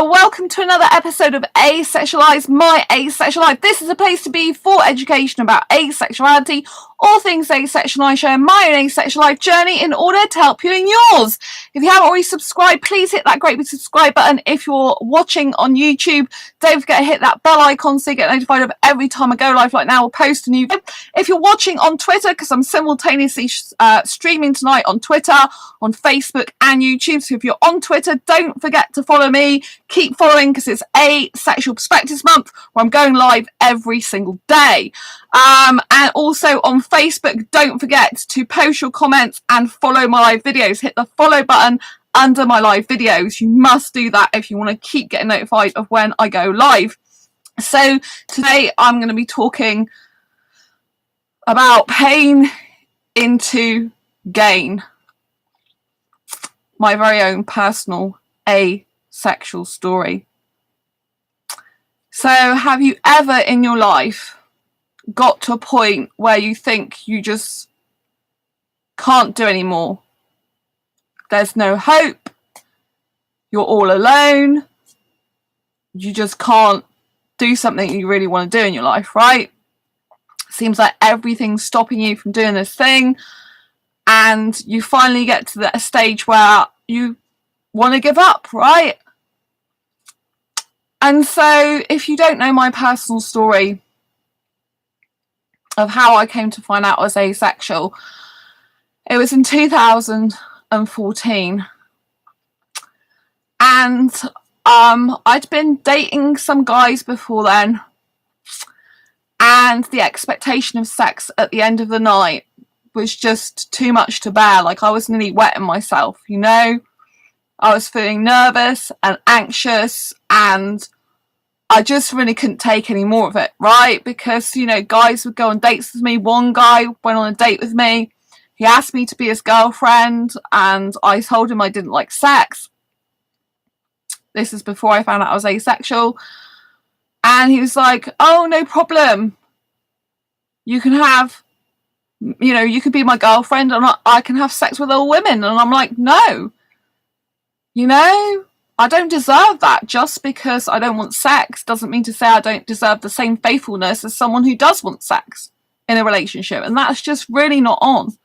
welcome to another episode of Asexualise, my Asexual Life. This is a place to be for education about asexuality, all things asexual. I share my own asexual life journey in order to help you in yours. If you haven't already subscribed, please hit that great big subscribe button. If you're watching on YouTube, don't forget to hit that bell icon so you get notified of every time I go live like now or post a new video. If you're watching on Twitter, because I'm simultaneously streaming tonight on Twitter, on Facebook and YouTube, so if you're on Twitter, don't forget to follow me. Keep following because it's Asexual Perspectives Month where I'm going live every single day. And also on Facebook, don't forget to post your comments and follow my live videos. Hit the follow button under my live videos. You must do that if you want to keep getting notified of when I go live. So today I'm going to be talking about pain into gain. My very own personal asexual story. So have you ever in your life got to a point where you think you just can't do anymore? There's no hope. You're all alone. You just can't do something you really want to do in your life, right? Seems like everything's stopping you from doing this thing, and you finally get to that stage where you want to give up, right? And so if you don't know my personal story of how I came to find out I was asexual, it was in 2014, and I'd been dating some guys before then, and the expectation of sex at the end of the night was just too much to bear. Like, I was nearly wetting myself, you know? I was feeling nervous and anxious, and I just really couldn't take any more of it, right? Because, you know, guys would go on dates with me. One guy went on a date with me. He asked me to be his girlfriend, and I told him I didn't like sex. This is before I found out I was asexual. And he was like, oh, no problem. You can have, you know, you could be my girlfriend and I can have sex with all women. And I'm like, no. You know, I don't deserve that. Just because I don't want sex doesn't mean to say I don't deserve the same faithfulness as someone who does want sex in a relationship. And that's just really not on.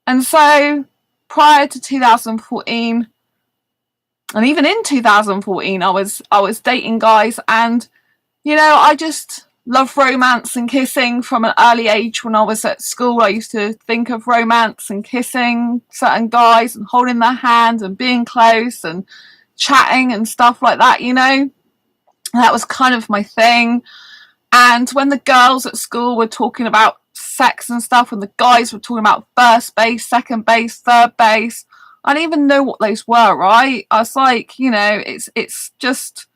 And so prior to 2014, and even in 2014, I was dating guys, and, you know, I just love romance and kissing from an early age. When I was at school, I used to think of romance and kissing certain guys and holding their hand and being close and chatting and stuff like that, you know. That was kind of my thing. And when the girls at school were talking about sex and stuff, when the guys were talking about first base, second base, third base, I didn't even know what those were, right? I was like, you know, it's just,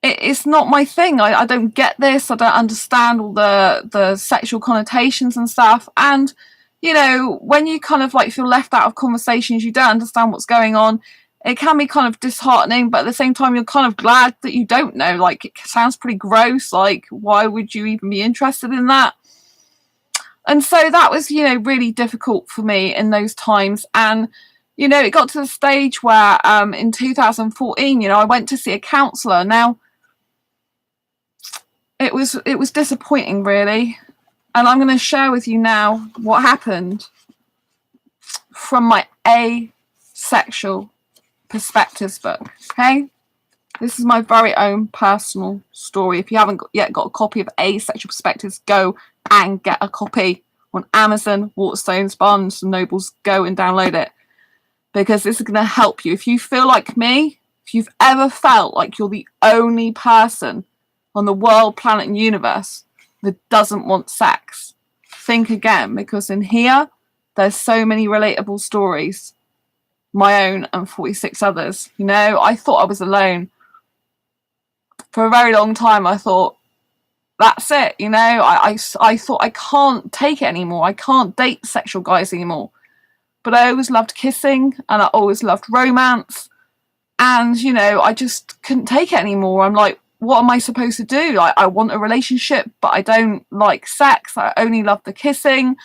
it's not my thing. I don't get this. I don't understand all the sexual connotations and stuff. And, you know, when you kind of like feel left out of conversations, you don't understand what's going on. It can be kind of disheartening, but at the same time, you're kind of glad that you don't know. Like, it sounds pretty gross. Like, why would you even be interested in that? And so that was, you know, really difficult for me in those times. And, you know, it got to the stage where in 2014, you know, I went to see a counsellor. Now, it was disappointing, really. And I'm going to share with you now what happened from my Asexual Perspectives book, okay? This is my very own personal story. If you haven't yet got a copy of Asexual Perspectives, go and get a copy on Amazon, Waterstones, Barnes and Nobles. Go and download it, because this is going to help you. If you feel like me, if you've ever felt like you're the only person on the world, planet and universe that doesn't want sex, think again, because in here there's so many relatable stories, my own and 46 others. You know, I thought I was alone for a very long time. I thought, that's it, you know. I thought I can't take it anymore. I can't date sexual guys anymore. But I always loved kissing, and I always loved romance, and, you know, I just couldn't take it anymore. I'm like, what am I supposed to do? Like, I want a relationship, but I don't like sex. I only love the kissing.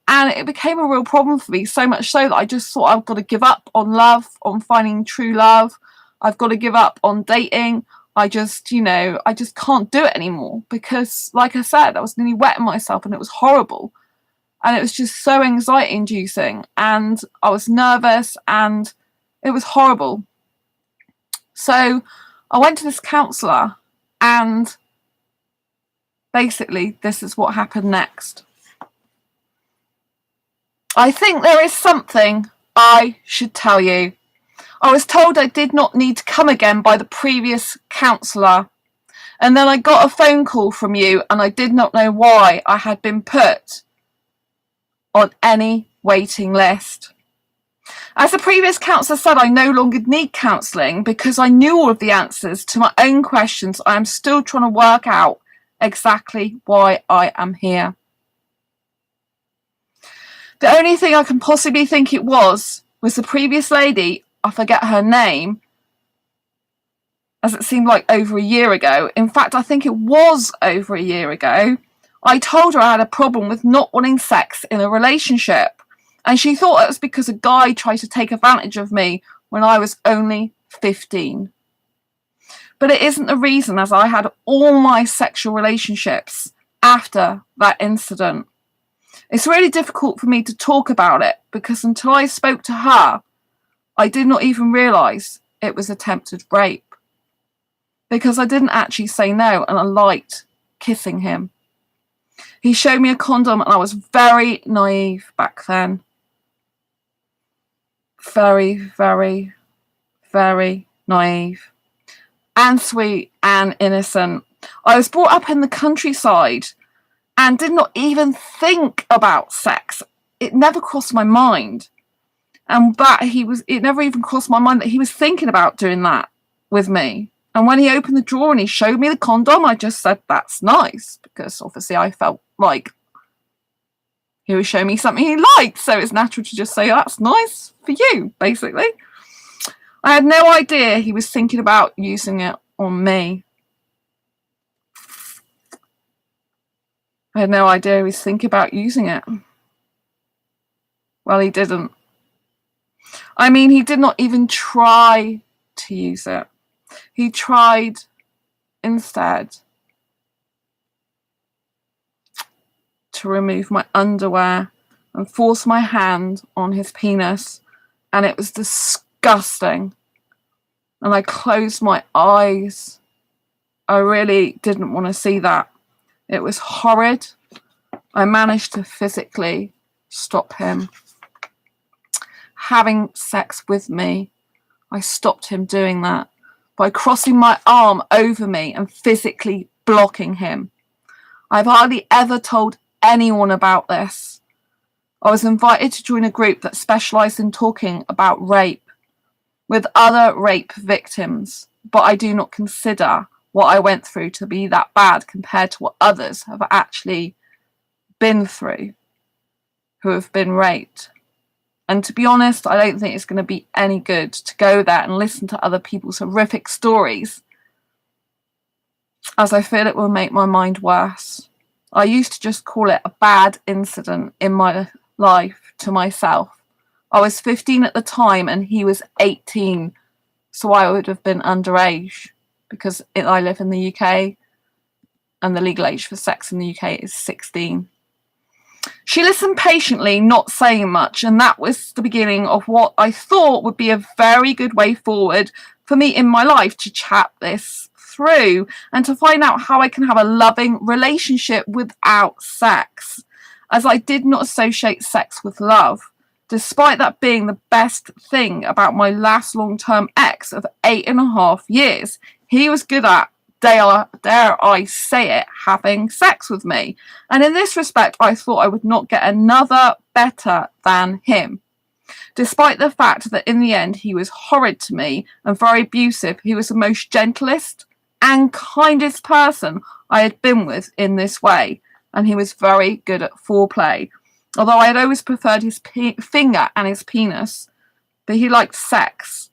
And it became a real problem for me, so much so that I just thought I've got to give up on love, on finding true love. I've got to give up on dating. I just can't do it anymore because, like I said, I was nearly wetting myself and it was horrible. And it was just so anxiety inducing and I was nervous and it was horrible. So I went to this counsellor and basically this is what happened next. I think there is something I should tell you. I was told I did not need to come again by the previous counsellor. And then I got a phone call from you and I did not know why I had been put on any waiting list. As the previous counsellor said, I no longer need counselling because I knew all of the answers to my own questions. I am still trying to work out exactly why I am here. The only thing I can possibly think it was the previous lady, I forget her name, as it seemed like over a year ago. In fact, I think it was over a year ago. I told her I had a problem with not wanting sex in a relationship, and she thought it was because a guy tried to take advantage of me when I was only 15. But it isn't the reason, as I had all my sexual relationships after that incident. It's really difficult for me to talk about it because until I spoke to her, I did not even realise it was attempted rape. Because I didn't actually say no and I liked kissing him. He showed me a condom and I was very naive back then. Very, very, very naive. And sweet and innocent. I was brought up in the countryside and did not even think about sex. It never crossed my mind. And it never even crossed my mind that he was thinking about doing that with me. And when he opened the drawer and he showed me the condom, I just said, that's nice. Because obviously I felt like he was showing me something he liked. So it's natural to just say, oh, that's nice for you, basically. I had no idea he was thinking about using it on me. I had no idea he was thinking about using it. Well, he didn't. I mean, he did not even try to use it. He tried instead to remove my underwear and force my hand on his penis, and it was disgusting. And I closed my eyes. I really didn't want to see that. It was horrid. I managed to physically stop him having sex with me. I stopped him doing that by crossing my arm over me and physically blocking him. I've hardly ever told anyone about this. I was invited to join a group that specialised in talking about rape with other rape victims, but I do not consider what I went through to be that bad compared to what others have actually been through who have been raped. And to be honest, I don't think it's going to be any good to go there and listen to other people's horrific stories, as I feel it will make my mind worse. I used to just call it a bad incident in my life to myself. I was 15 at the time and he was 18, so I would have been underage because I live in the UK and the legal age for sex in the UK is 16. She listened patiently, not saying much, and that was the beginning of what I thought would be a very good way forward for me in my life to chat this through and to find out how I can have a loving relationship without sex, as I did not associate sex with love, despite that being the best thing about my last long-term ex of 8.5 years. He was good at, dare I say it, having sex with me. And in this respect, I thought I would not get another better than him. Despite the fact that in the end, he was horrid to me and very abusive, he was the most gentlest and kindest person I had been with in this way. And he was very good at foreplay. Although I had always preferred his finger and his penis, but he liked sex.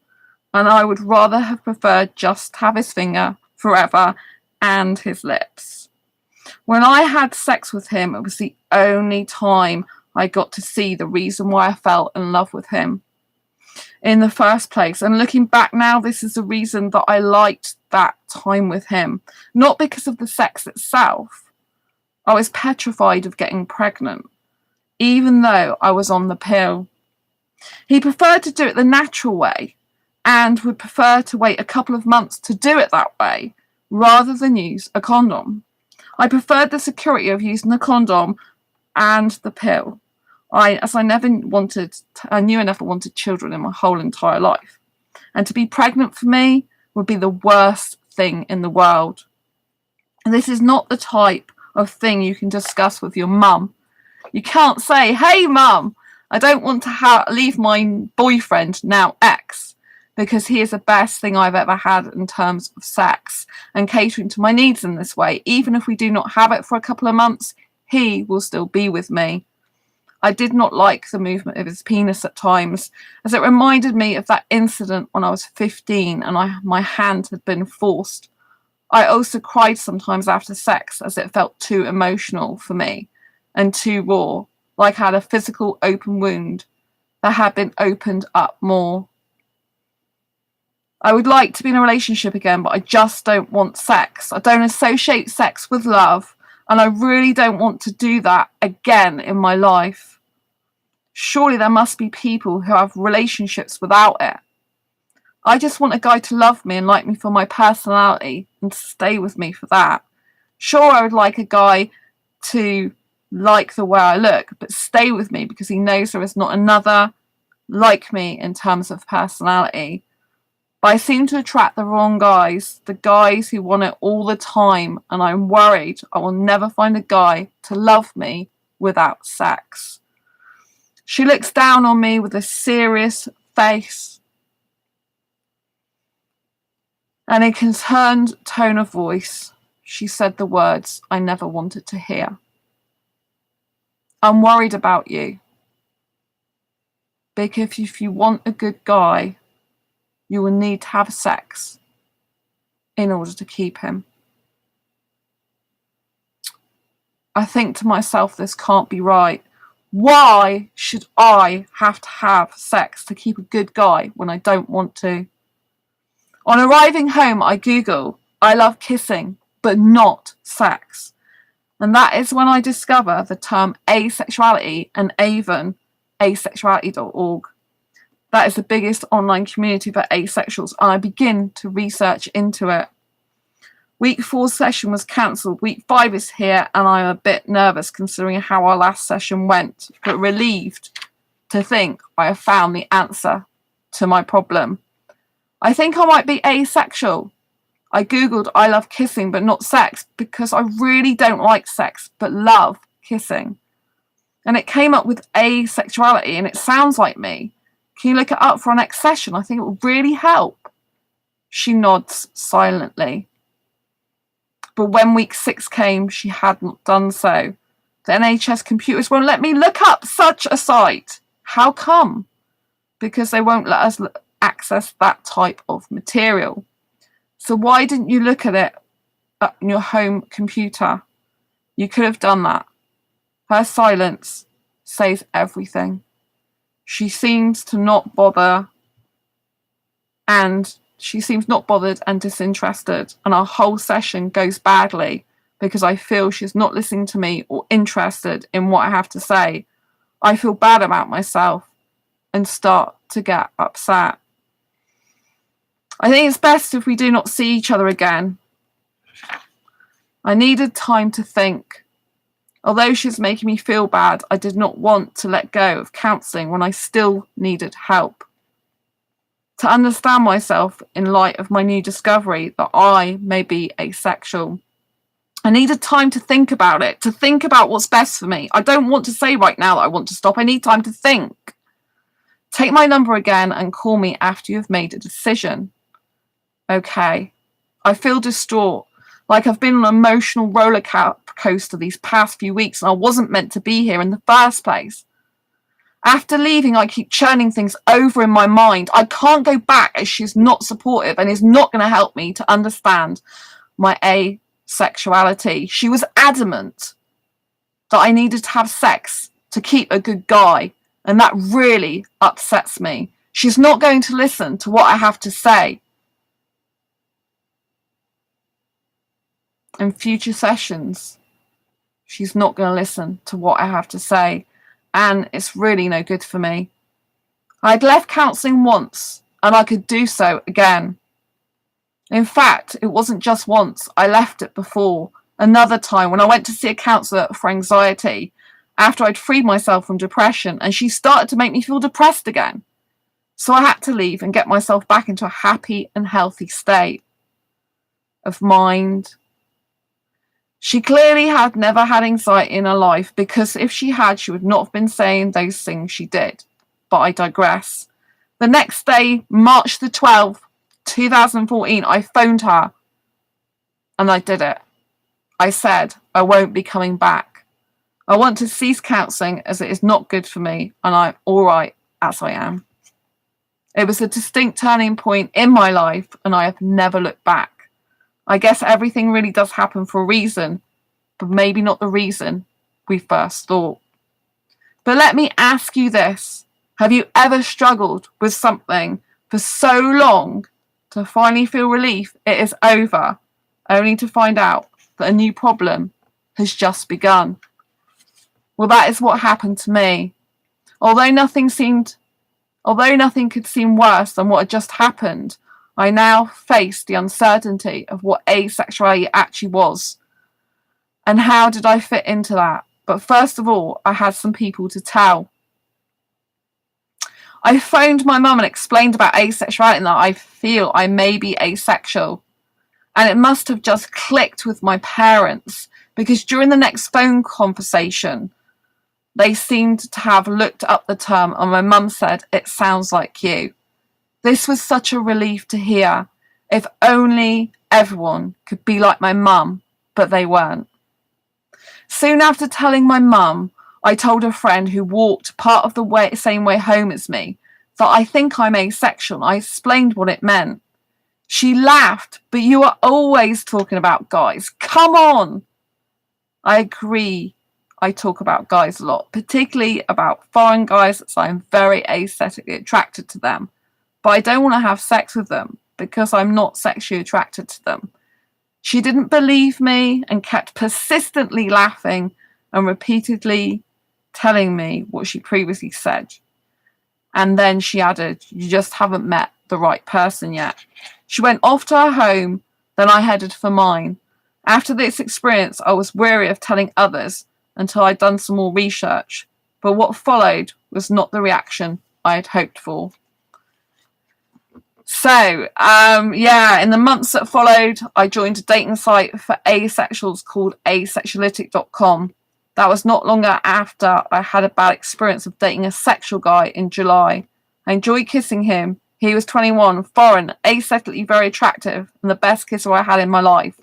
And I would rather have preferred just have his finger forever and his lips. When I had sex with him, it was the only time I got to see the reason why I fell in love with him. in the first place. And looking back now, this is the reason that I liked that time with him. Not because of the sex itself. I was petrified of getting pregnant, even though I was on the pill. He preferred to do it the natural way and would prefer to wait a couple of months to do it that way rather than use a condom. I preferred the security of using the condom and the pill. I knew I never wanted children in my whole entire life. And to be pregnant for me would be the worst thing in the world. And this is not the type of thing you can discuss with your mum. You can't say, hey mum, I don't want to leave my boyfriend, now ex, because he is the best thing I've ever had in terms of sex and catering to my needs in this way. Even if we do not have it for a couple of months, he will still be with me. I did not like the movement of his penis at times, as it reminded me of that incident when I was 15 and my hand had been forced. I also cried sometimes after sex, as it felt too emotional for me and too raw, like I had a physical open wound that had been opened up more. I would like to be in a relationship again, but I just don't want sex. I don't associate sex with love, and I really don't want to do that again in my life. Surely there must be people who have relationships without it. I just want a guy to love me and like me for my personality and to stay with me for that. Sure, I would like a guy to like the way I look, but stay with me because he knows there is not another like me in terms of personality. But I seem to attract the wrong guys, the guys who want it all the time, and I'm worried I will never find a guy to love me without sex. She looks down on me with a serious face and a concerned tone of voice. She said the words I never wanted to hear. I'm worried about you. Because if you want a good guy, you will need to have sex in order to keep him. I think to myself, this can't be right. Why should I have to have sex to keep a good guy when I don't want to? On arriving home, I Google, I love kissing, but not sex. And that is when I discover the term asexuality and Avon, asexuality.org. That is the biggest online community for asexuals, and I begin to research into it. Week 4 session was cancelled. Week 5 is here, and I'm a bit nervous considering how our last session went, but relieved to think I have found the answer to my problem. I think I might be asexual. I googled I love kissing but not sex because I really don't like sex but love kissing. And it came up with asexuality, and it sounds like me. Can you look it up for our next session? I think it will really help. She nods silently. But when week 6 came, she had not done so. The NHS computers won't let me look up such a site. How come? Because they won't let us access that type of material. So why didn't you look at it on your home computer? You could have done that. Her silence says everything. She seems to not bother, and she seems not bothered and disinterested, and our whole session goes badly because I feel she's not listening to me or interested in what I have to say. I feel bad about myself and start to get upset. I think it's best if we do not see each other again. I needed time to think. Although she's making me feel bad, I did not want to let go of counselling when I still needed help. To understand myself in light of my new discovery that I may be asexual. I needed time to think about it, to think about what's best for me. I don't want to say right now that I want to stop. I need time to think. Take my number again and call me after you have made a decision. Okay. I feel distraught, like I've been on an emotional roller coaster these past few weeks and I wasn't meant to be here in the first place. After leaving, I keep churning things over in my mind. I can't go back as she's not supportive and is not going to help me to understand my asexuality. She was adamant that I needed to have sex to keep a good guy, and that really upsets me She's not going to listen to what I have to say. In future sessions, she's not going to listen to what I have to say, and it's really no good for me. I'd left counselling once, and I could do so again. In fact, it wasn't just once, I left it before. Another time when I went to see a counsellor for anxiety after I'd freed myself from depression, and she started to make me feel depressed again. So I had to leave and get myself back into a happy and healthy state of mind. She clearly had never had anxiety in her life, because if she had, she would not have been saying those things she did. But I digress. The next day, March the 12th, 2014, I phoned her and I did it. I said, I won't be coming back. I want to cease counselling as it is not good for me, and I'm all right as I am. It was a distinct turning point in my life, and I have never looked back. I guess everything really does happen for a reason, but maybe not the reason we first thought. But let me ask you this. Have you ever struggled with something for so long to finally feel relief it is over, only to find out that a new problem has just begun? Well, that is what happened to me. Although nothing could seem worse than what had just happened, I now faced the uncertainty of what asexuality actually was. And how did I fit into that? But first of all, I had some people to tell. I phoned my mum and explained about asexuality and that I feel I may be asexual. And it must have just clicked with my parents, because during the next phone conversation, they seemed to have looked up the term, and my mum said, "It sounds like you." This was such a relief to hear. If only everyone could be like my mum, but they weren't. Soon after telling my mum, I told a friend who walked part of the same way home as me that I think I'm asexual. I explained what it meant. She laughed, "But you are always talking about guys. Come on." I agree. I talk about guys a lot, particularly about foreign guys, as I'm very aesthetically attracted to them. But I don't want to have sex with them because I'm not sexually attracted to them. She didn't believe me and kept persistently laughing and repeatedly telling me what she previously said. And then she added, "You just haven't met the right person yet." She went off to her home, then I headed for mine. After this experience, I was weary of telling others until I'd done some more research. But what followed was not the reaction I had hoped for. So, in the months that followed, I joined a dating site for asexuals called asexuality.com. That was not long after I had a bad experience of dating a sexual guy in July. I enjoyed kissing him. He was 21, foreign, asexually very attractive, and the best kisser I had in my life.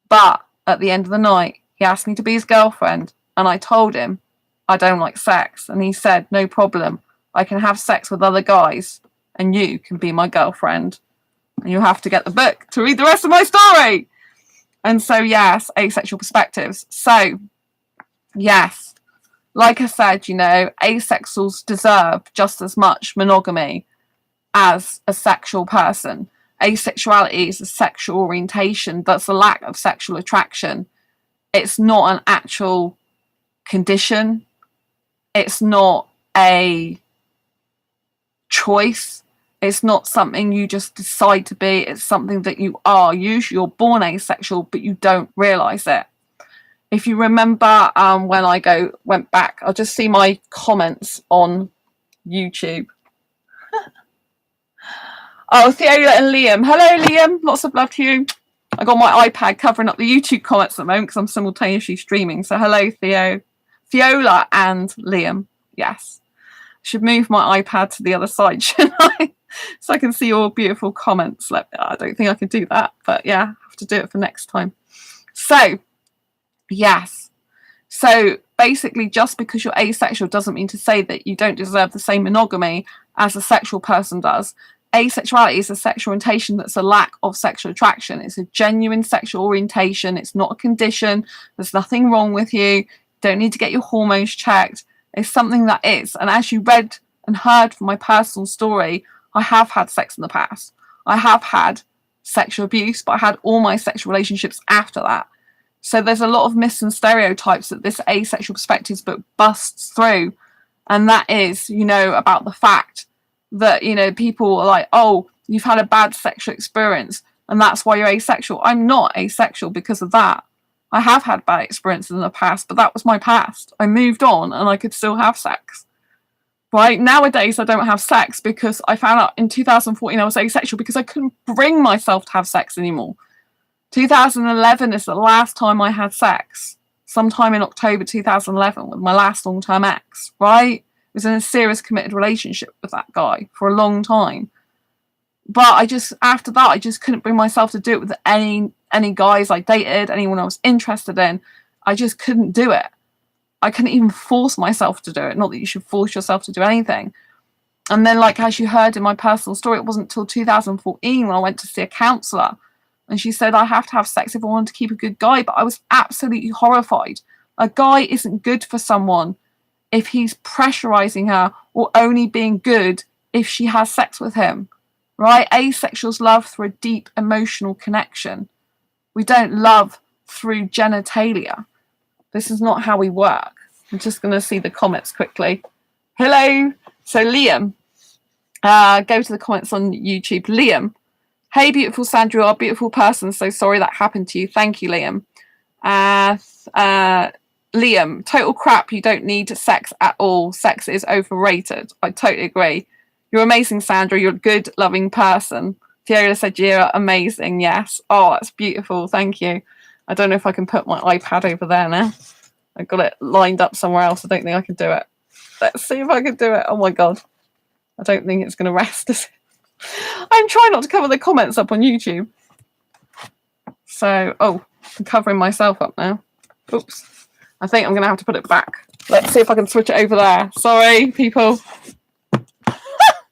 But at the end of the night, he asked me to be his girlfriend, and I told him I don't like sex, and he said, "No problem, I can have sex with other guys, and you can be my girlfriend." And you have to get the book to read the rest of my story. And so, yes, asexual perspectives. So, yes, like I said, asexuals deserve just as much monogamy as a sexual person. Asexuality is a sexual orientation. That's a lack of sexual attraction. It's not an actual condition. It's not a choice. It's not something you just decide to be. It's something that you are. Usually you're born asexual, but you don't realise it. If you remember when I went back, I'll just see my comments on YouTube. Oh, Theola and Liam. Hello, Liam. Lots of love to you. I got my iPad covering up the YouTube comments at the moment because I'm simultaneously streaming. So hello, Theola and Liam. Yes. I should move my iPad to the other side, shouldn't I? So I can see your beautiful comments. I don't think I can do that, but yeah, I have to do it for next time. So, yes. So basically, just because you're asexual doesn't mean to say that you don't deserve the same monogamy as a sexual person does. Asexuality is a sexual orientation that's a lack of sexual attraction. It's a genuine sexual orientation. It's not a condition. There's nothing wrong with you. You don't need to get your hormones checked. It's something that is. And as you read and heard from my personal story, I have had sex in the past. I have had sexual abuse, but I had all my sexual relationships after that. So there's a lot of myths and stereotypes that this Asexual Perspectives book busts through. And that is, you know, about the fact that, you know, people are like, oh, you've had a bad sexual experience and that's why you're asexual. I'm not asexual because of that. I have had bad experiences in the past, but that was my past. I moved on and I could still have sex. Right? Nowadays, I don't have sex because I found out in 2014 I was asexual because I couldn't bring myself to have sex anymore. 2011 is the last time I had sex. Sometime in October 2011 with my last long-term ex, right? I was in a serious committed relationship with that guy for a long time. But after that, I just couldn't bring myself to do it with any guys I dated, anyone I was interested in. I just couldn't do it. I couldn't even force myself to do it. Not that you should force yourself to do anything. And then, like, as you heard in my personal story, it wasn't until 2014 when I went to see a counsellor. And she said, I have to have sex if I want to keep a good guy. But I was absolutely horrified. A guy isn't good for someone if he's pressurizing her or only being good if she has sex with him. Right? Asexuals love through a deep emotional connection. We don't love through genitalia. This is not how we work. I'm just going to see the comments quickly. Hello. So Liam, go to the comments on YouTube. Liam, hey, beautiful Sandra, you're a beautiful person. So sorry that happened to you. Thank you, Liam. Liam, total crap. You don't need sex at all. Sex is overrated. I totally agree. You're amazing, Sandra. You're a good, loving person. Fiona said you're amazing. Yes. Oh, that's beautiful. Thank you. I don't know if I can put my iPad over there now. I've got it lined up somewhere else. I don't think I can do it. Let's see if I can do it. Oh, my God. I don't think it's going to rest. I'm trying not to cover the comments up on YouTube. So, oh, I'm covering myself up now. Oops. I think I'm going to have to put it back. Let's see if I can switch it over there. Sorry, people.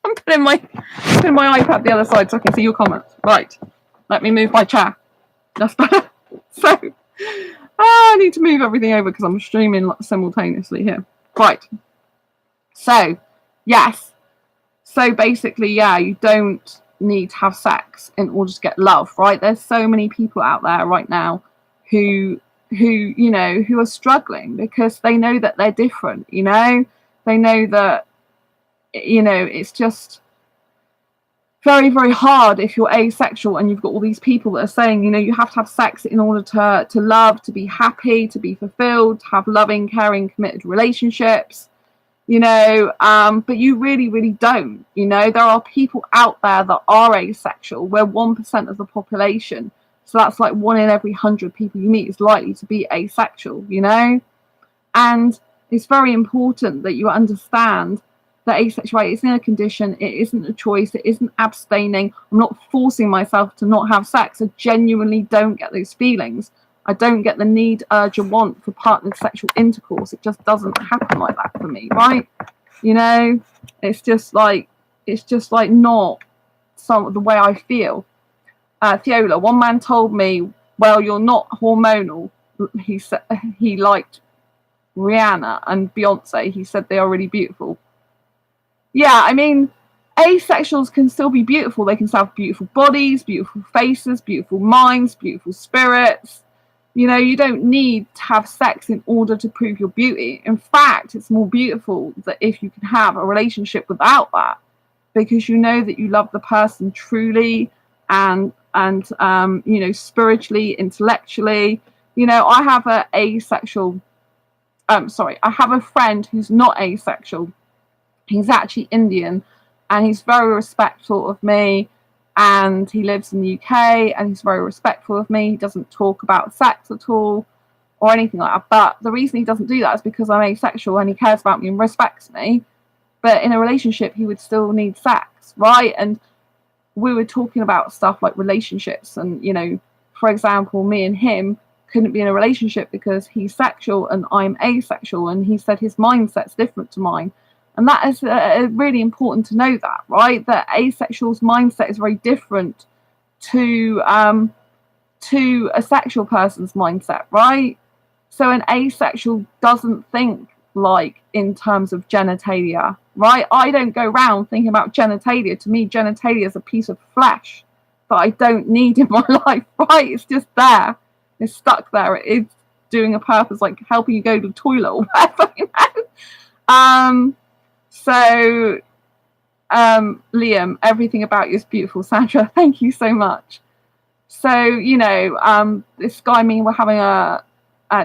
I'm putting my iPad the other side so I can see your comments. Right. Let me move my chair. That's better. So, I need to move everything over because I'm streaming simultaneously here. Right. So, yes. So basically, yeah, you don't need to have sex in order to get love, right? There's so many people out there right now who are struggling because they know that they're different, you know? They know that, you know, it's just very, very hard if you're asexual and you've got all these people that are saying, you know, you have to have sex in order to love, to be happy, to be fulfilled, to have loving, caring, committed relationships, you know, but you really, really don't. You know, there are people out there that are asexual. We're 1% of the population. So that's like 1 in every 100 people you meet is likely to be asexual, you know? And it's very important that you understand that asexuality isn't a condition, it isn't a choice, it isn't abstaining. I'm not forcing myself to not have sex. I genuinely don't get those feelings. I don't get the need, urge, and want for partnered sexual intercourse. It just doesn't happen like that for me, right? You know, it's just like not the way I feel. Thiola, one man told me, well, you're not hormonal. He said he liked Rihanna and Beyonce. He said they are really beautiful. Yeah, I mean, asexuals can still be beautiful. They can still have beautiful bodies, beautiful faces, beautiful minds, beautiful spirits. You know, you don't need to have sex in order to prove your beauty. In fact, it's more beautiful that if you can have a relationship without that, because you know that you love the person truly and you know, spiritually, intellectually. You know, I have I have a friend who's not asexual. He's actually Indian and he's very respectful of me, and he lives in the UK and he's very respectful of me. He doesn't talk about sex at all or anything like that. But the reason he doesn't do that is because I'm asexual and he cares about me and respects me. But in a relationship, he would still need sex, right? And we were talking about stuff like relationships and, you know, for example, me and him couldn't be in a relationship because he's sexual and I'm asexual, and he said his mindset's different to mine. And that is really important to know that, right? That asexual's mindset is very different to a sexual person's mindset, right? So an asexual doesn't think like in terms of genitalia, right? I don't go around thinking about genitalia. To me, genitalia is a piece of flesh that I don't need in my life, right? It's just there. It's stuck there. It is doing a purpose, like helping you go to the toilet or whatever, you know? So Liam, everything about you is beautiful. Sandra, thank you so much. So, you know, this guy and me were having a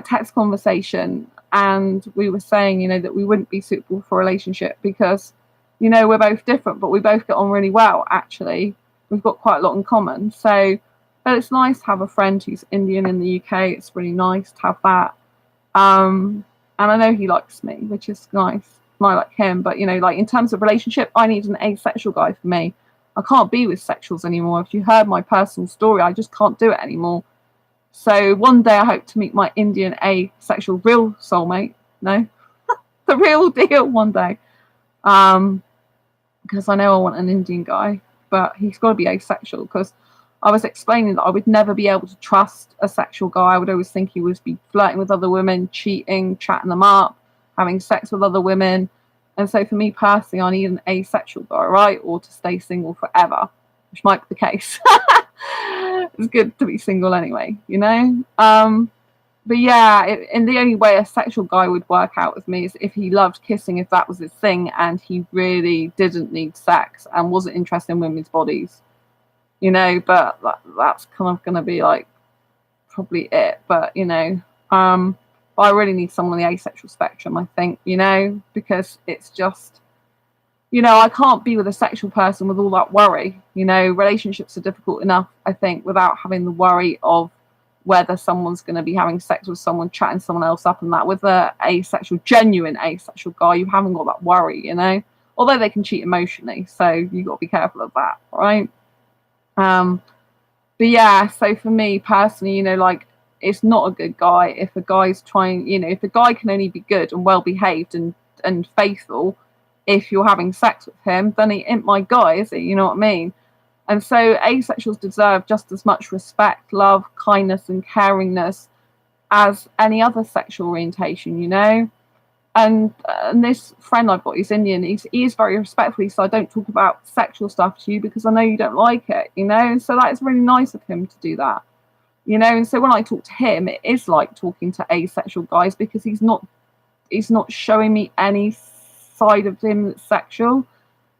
text conversation, and we were saying, you know, that we wouldn't be suitable for a relationship because, you know, we're both different, but we both get on really well, actually. We've got quite a lot in common. So, but it's nice to have a friend who's Indian in the UK. It's really nice to have that. And I know he likes me, which is nice. And I like him. But, you know, like in terms of relationship, I need an asexual guy for me. I can't be with sexuals anymore. If you heard my personal story, I just can't do it anymore. So one day I hope to meet my Indian asexual real soulmate. No, the real deal one day. Because I know I want an Indian guy, but he's got to be asexual, because I was explaining that I would never be able to trust a sexual guy. I would always think he would be flirting with other women, cheating, chatting them up, having sex with other women. And so for me personally, I need an asexual guy, right? Or to stay single forever, which might be the case. It's good to be single anyway, you know? But yeah, and the only way a sexual guy would work out with me is if he loved kissing, if that was his thing, and he really didn't need sex and wasn't interested in women's bodies, you know? But that's kind of going to be like probably it. But, you know, I really need someone on the asexual spectrum, I think, you know, because it's just, you know, I can't be with a sexual person with all that worry. You know, relationships are difficult enough, I think, without having the worry of whether someone's going to be having sex with someone, chatting someone else up and that. With a asexual, genuine asexual guy, you haven't got that worry, you know, although they can cheat emotionally. So you've got to be careful of that, right? But yeah, so for me personally, you know, like, it's not a good guy if a guy's trying, you know, if a guy can only be good and well behaved and faithful if you're having sex with him, then he ain't my guy, is he? You know what I mean? And so asexuals deserve just as much respect, love, kindness, and caringness as any other sexual orientation, you know? And this friend I've got, he's Indian, he is very respectful, so I don't talk about sexual stuff to you because I know you don't like it, you know? And so that is really nice of him to do that. You know, and so when I talk to him, it is like talking to asexual guys, because he's not showing me any side of him that's sexual,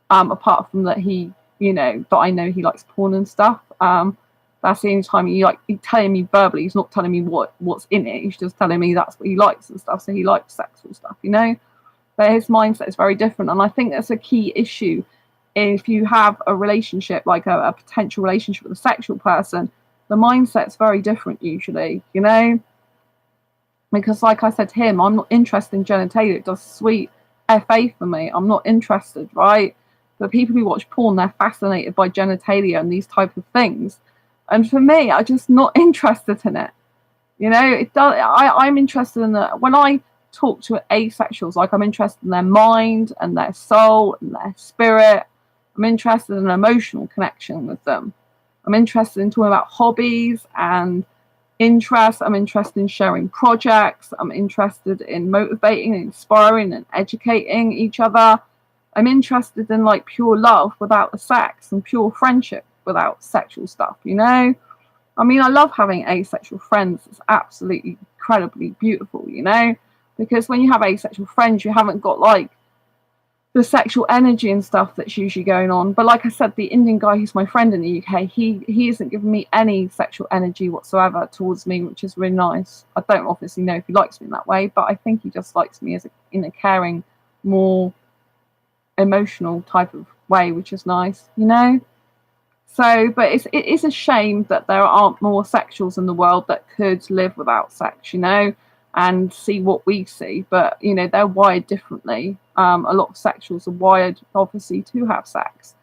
apart from that he, you know, that I know he likes porn and stuff. That's the only time he's telling me verbally. He's not telling me what's in it. He's just telling me that's what he likes and stuff. So he likes sexual stuff, you know. But his mindset is very different, and I think that's a key issue if you have a relationship, like a potential relationship with a sexual person. The mindset's very different usually, you know, because like I said to him, I'm not interested in genitalia. It does sweet FA for me. I'm not interested, right? But people who watch porn, they're fascinated by genitalia and these type of things. And for me, I'm just not interested in it. You know, it does. I'm interested in when I talk to asexuals, like I'm interested in their mind and their soul and their spirit. I'm interested in an emotional connection with them. I'm interested in talking about hobbies and interests. I'm interested in sharing projects. I'm interested in motivating and inspiring and educating each other. I'm interested in like pure love without the sex and pure friendship without sexual stuff, you know? I mean, I love having asexual friends. It's absolutely incredibly beautiful, you know? Because when you have asexual friends, you haven't got like the sexual energy and stuff that's usually going on. But like I said, the Indian guy who's my friend in the UK, he isn't giving me any sexual energy whatsoever towards me, which is really nice. I don't obviously know if he likes me in that way, but I think he just likes me in a caring, more emotional type of way, which is nice, you know? So, but it is a shame that there aren't more sexuals in the world that could live without sex, you know, and see what we see. But, you know, they're wired differently. A lot of sexuals are wired, obviously, to have sex.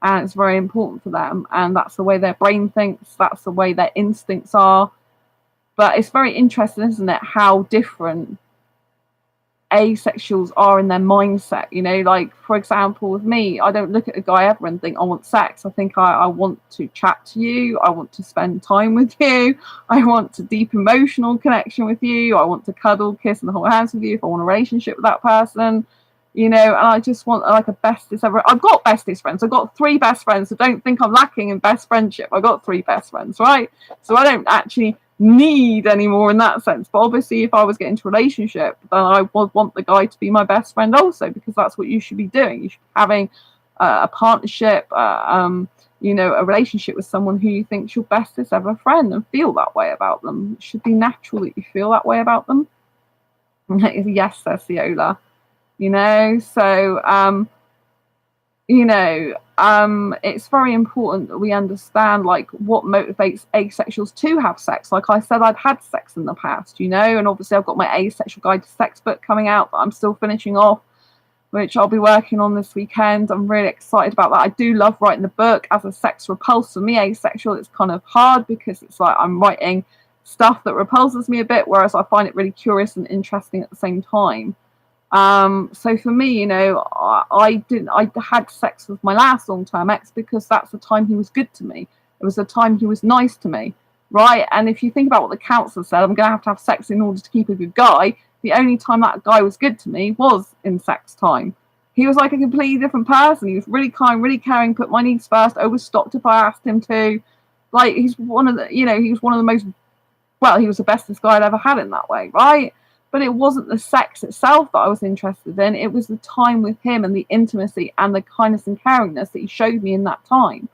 And it's very important for them. And that's the way their brain thinks. That's the way their instincts are. But it's very interesting, isn't it, how different asexuals are in their mindset. You know, like for example with me, I don't look at a guy ever and think I want sex. I think I want to chat to you, I want to spend time with you, I want a deep emotional connection with you, I want to cuddle, kiss and hold hands with you if I want a relationship with that person. You know, and I just want like a bestest ever. I've got bestest friends. I've got 3 best friends. So don't think I'm lacking in best friendship. I've got 3 best friends, right? So I don't actually need any more in that sense. But obviously, if I was getting into a relationship, then I would want the guy to be my best friend also, because that's what you should be doing. You should be having a partnership, you know, a relationship with someone who you think's your bestest ever friend and feel that way about them. It should be natural that you feel that way about them. Yes, says Ciola. You know, so you know, it's very important that we understand like what motivates asexuals to have sex. Like I said, I've had sex in the past, you know, and obviously I've got my Asexual Guide to Sex book coming out that I'm still finishing off, which I'll be working on this weekend. I'm really excited about that. I do love writing the book. As a sex repulse, for me, asexual, it's kind of hard because it's like I'm writing stuff that repulses me a bit, whereas I find it really curious and interesting at the same time. So for me, you know, I had sex with my last long-term ex because that's the time he was good to me. It was the time he was nice to me, right? And if you think about what the counsellor said, I'm going to have sex in order to keep a good guy. The only time that guy was good to me was in sex time. He was like a completely different person. He was really kind, really caring, put my needs first, always stopped if I asked him to. Like, he's one of the, you know, he was one of the most, well, he was the bestest guy I'd ever had in that way, right? But it wasn't the sex itself that I was interested in. It was the time with him and the intimacy and the kindness and caringness that he showed me in that time.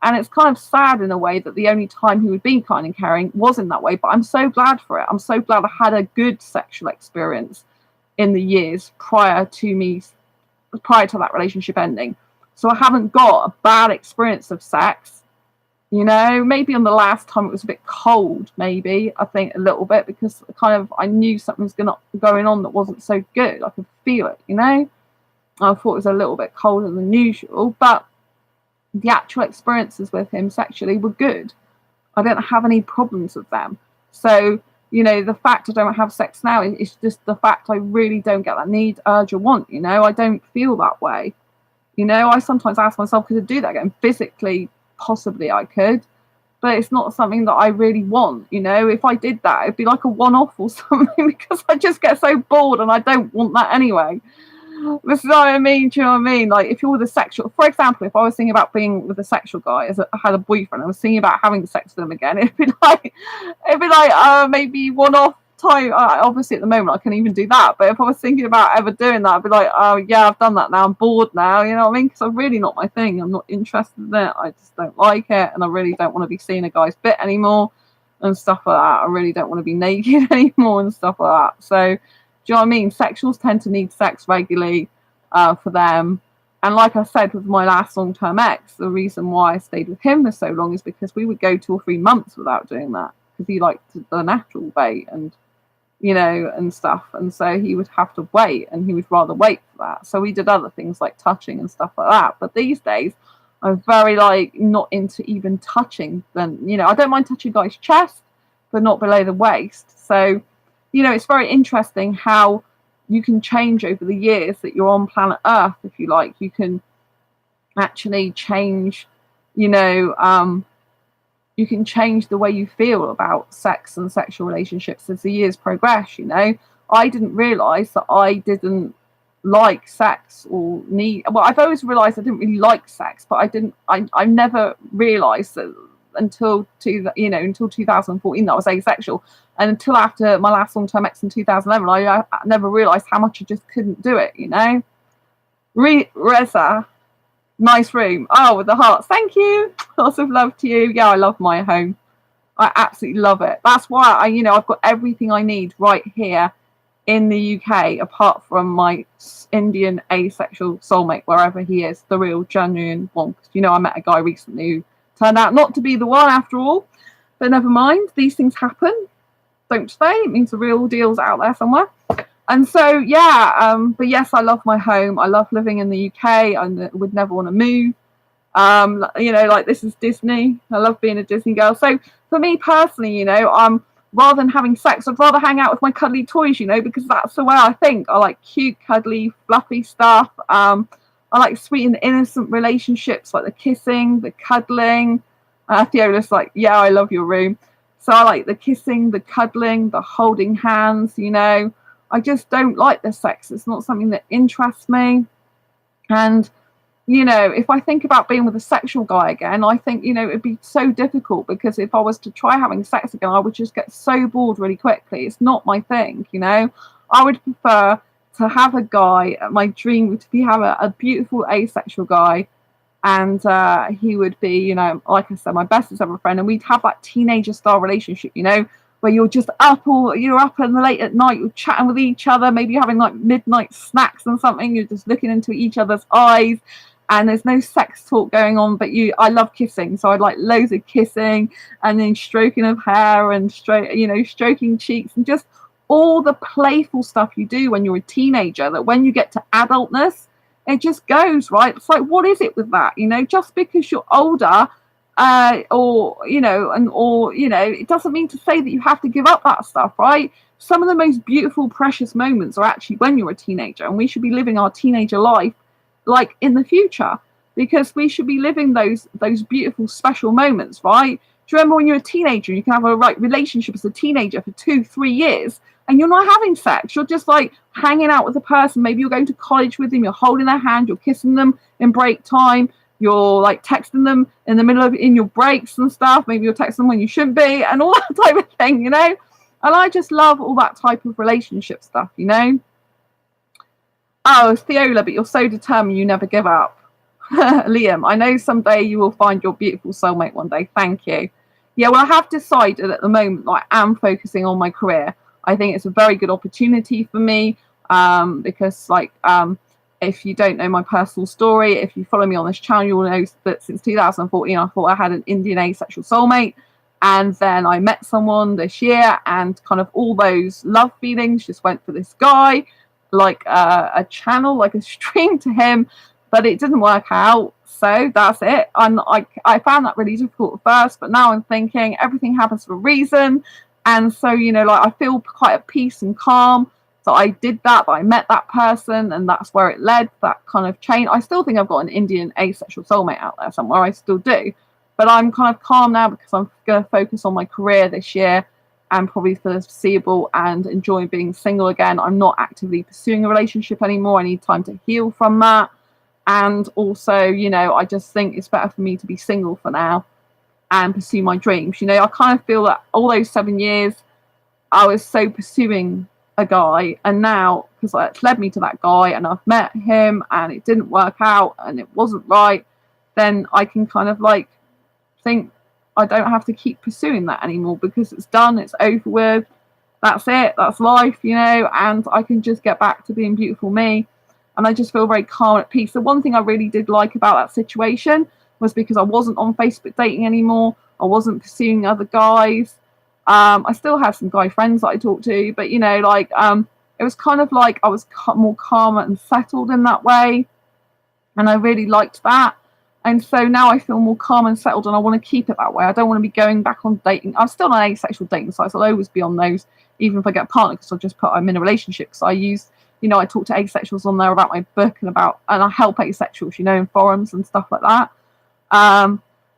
And it's kind of sad in a way that the only time he would be kind and caring was in that way. But I'm so glad for it. I'm so glad I had a good sexual experience in the years prior to that relationship ending. So I haven't got a bad experience of sex. You know, maybe on the last time it was a bit cold, maybe, I think a little bit, because I knew something was going on that wasn't so good. I could feel it, you know. I thought it was a little bit colder than usual, but the actual experiences with him sexually were good. I don't have any problems with them. So, you know, the fact I don't have sex now is just the fact I really don't get that need, urge, or want, you know. I don't feel that way. You know, I sometimes ask myself, could I do that again? Physically, possibly I could, but it's not something that I really want. You know, if I did that, it'd be like a one-off or something, because I just get so bored and I don't want that anyway. This is what I mean. Do you know what I mean? Like, if you're with a sexual, for example, if I was thinking about being with a sexual guy, I had a boyfriend, I was thinking about having sex with him again, it'd be like maybe one-off time. Obviously at the moment I can't even do that, but if I was thinking about ever doing that, I'd be like, oh yeah, I've done that now, I'm bored now, you know what I mean? Because I'm really not my thing. I'm not interested in it. I just don't like it, and I really don't want to be seeing a guy's bit anymore and stuff like that. I really don't want to be naked anymore and stuff like that. So do you know what I mean? Sexuals tend to need sex regularly for them. And like I said, with my last long-term ex, the reason why I stayed with him for so long is because we would go 2 or 3 months without doing that, because he liked the natural bait and, you know, and stuff. And so he would have to wait, and he would rather wait for that. So we did other things like touching and stuff like that. But these days, I'm very, like, not into even touching. Then, you know, I don't mind touching a guy's chest, but not below the waist. So, you know, it's very interesting how you can change over the years that you're on planet Earth, if you like. You can actually change, you know, you can change the way you feel about sex and sexual relationships as the years progress. You know, I didn't realise that I didn't like sex or need. Well, I've always realised I didn't really like sex, but I never realised that until 2014 that I was asexual, and until after my last long-term ex in 2011, I never realised how much I just couldn't do it. You know, Reza. Nice room. Oh, with the hearts. Thank you. Lots of love to you. Yeah, I love my home. I absolutely love it. That's why I've got everything I need right here in the UK, apart from my Indian asexual soulmate, wherever he is, the real genuine one. You know, I met a guy recently who turned out not to be the one after all, but never mind. These things happen, don't they? It means the real deal's out there somewhere. And so, yeah, but yes, I love my home. I love living in the UK. I would never want to move. You know, like, this is Disney. I love being a Disney girl. So for me personally, you know, rather than having sex, I'd rather hang out with my cuddly toys, you know, because that's the way I think. I like cute, cuddly, fluffy stuff. I like sweet and innocent relationships, like the kissing, the cuddling. Theola's like, yeah, I love your room. So I like the kissing, the cuddling, the holding hands, you know. I just don't like the sex. It's not something that interests me. And you know, if I think about being with a sexual guy again, I think, you know, it'd be so difficult, because if I was to try having sex again, I would just get so bored really quickly. It's not my thing, you know. I would prefer to have a guy. My dream would be have a beautiful asexual guy, and he would be, you know, like I said, my bestest ever friend, and we'd have that teenager style relationship, you know, where you're just up, or you're up and late at night, you're chatting with each other, maybe you're having like midnight snacks and something, you're just looking into each other's eyes, and there's no sex talk going on, but I love kissing, so I'd like loads of kissing, and then stroking of hair, and stroking cheeks, and just all the playful stuff you do when you're a teenager, that when you get to adultness, it just goes, right? It's like, what is it with that? You know, just because you're older, it doesn't mean to say that you have to give up that stuff, right? Some of the most beautiful, precious moments are actually when you're a teenager, and we should be living our teenager life like in the future, because we should be living those beautiful, special moments, right? Do you remember when you're a teenager, you can have a relationship as a teenager for 2-3 years, and you're not having sex, you're just like hanging out with a person, maybe you're going to college with them, you're holding their hand, you're kissing them in break time, you're like texting them in the middle of in your breaks and stuff, maybe you're texting them when you shouldn't be, and all that type of thing, you know. And I just love all that type of relationship stuff, you know. Oh, Theola, but you're so determined you never give up. Liam, I know someday you will find your beautiful soulmate one day. Thank you. Yeah, well, I have decided at the moment that I am focusing on my career. I think it's a very good opportunity for me, because, if you don't know my personal story, if you follow me on this channel, you'll know that since 2014, I thought I had an Indian asexual soulmate. And then I met someone this year, and kind of all those love feelings just went for this guy, like a channel, like a stream to him, but it didn't work out, so that's it. And I found that really difficult at first, but now I'm thinking everything happens for a reason, and so, you know, like I feel quite at peace and calm that I did that I met that person, and that's where it led, that kind of chain. I still think I've got an Indian asexual soulmate out there somewhere, I still do, but I'm kind of calm now because I'm going to focus on my career this year, and probably for the foreseeable, and enjoy being single again. I'm not actively pursuing a relationship anymore. I need time to heal from that. And also, you know, I just think it's better for me to be single for now and pursue my dreams. You know, I kind of feel that all those 7 years I was so pursuing a guy, and now, because it's led me to that guy and I've met him and it didn't work out and it wasn't right, then I can kind of like think, I don't have to keep pursuing that anymore, because it's done, it's over with, that's it, that's life, you know, and I can just get back to being beautiful me. And I just feel very calm and at peace. The one thing I really did like about that situation was because I wasn't on Facebook dating anymore, I wasn't pursuing other guys. I still have some guy friends that I talk to, but, you know, like it was kind of like I was more calmer and settled in that way, and I really liked that. And so now I feel more calm and settled, and I want to keep it that way. I don't want to be going back on dating. I'm still on asexual dating sites. I'll always be on those, even if I get a partner, because I'll just put I'm in a relationship. Because I use, you know, I talk to asexuals on there about my book, and I help asexuals, you know, in forums and stuff like that.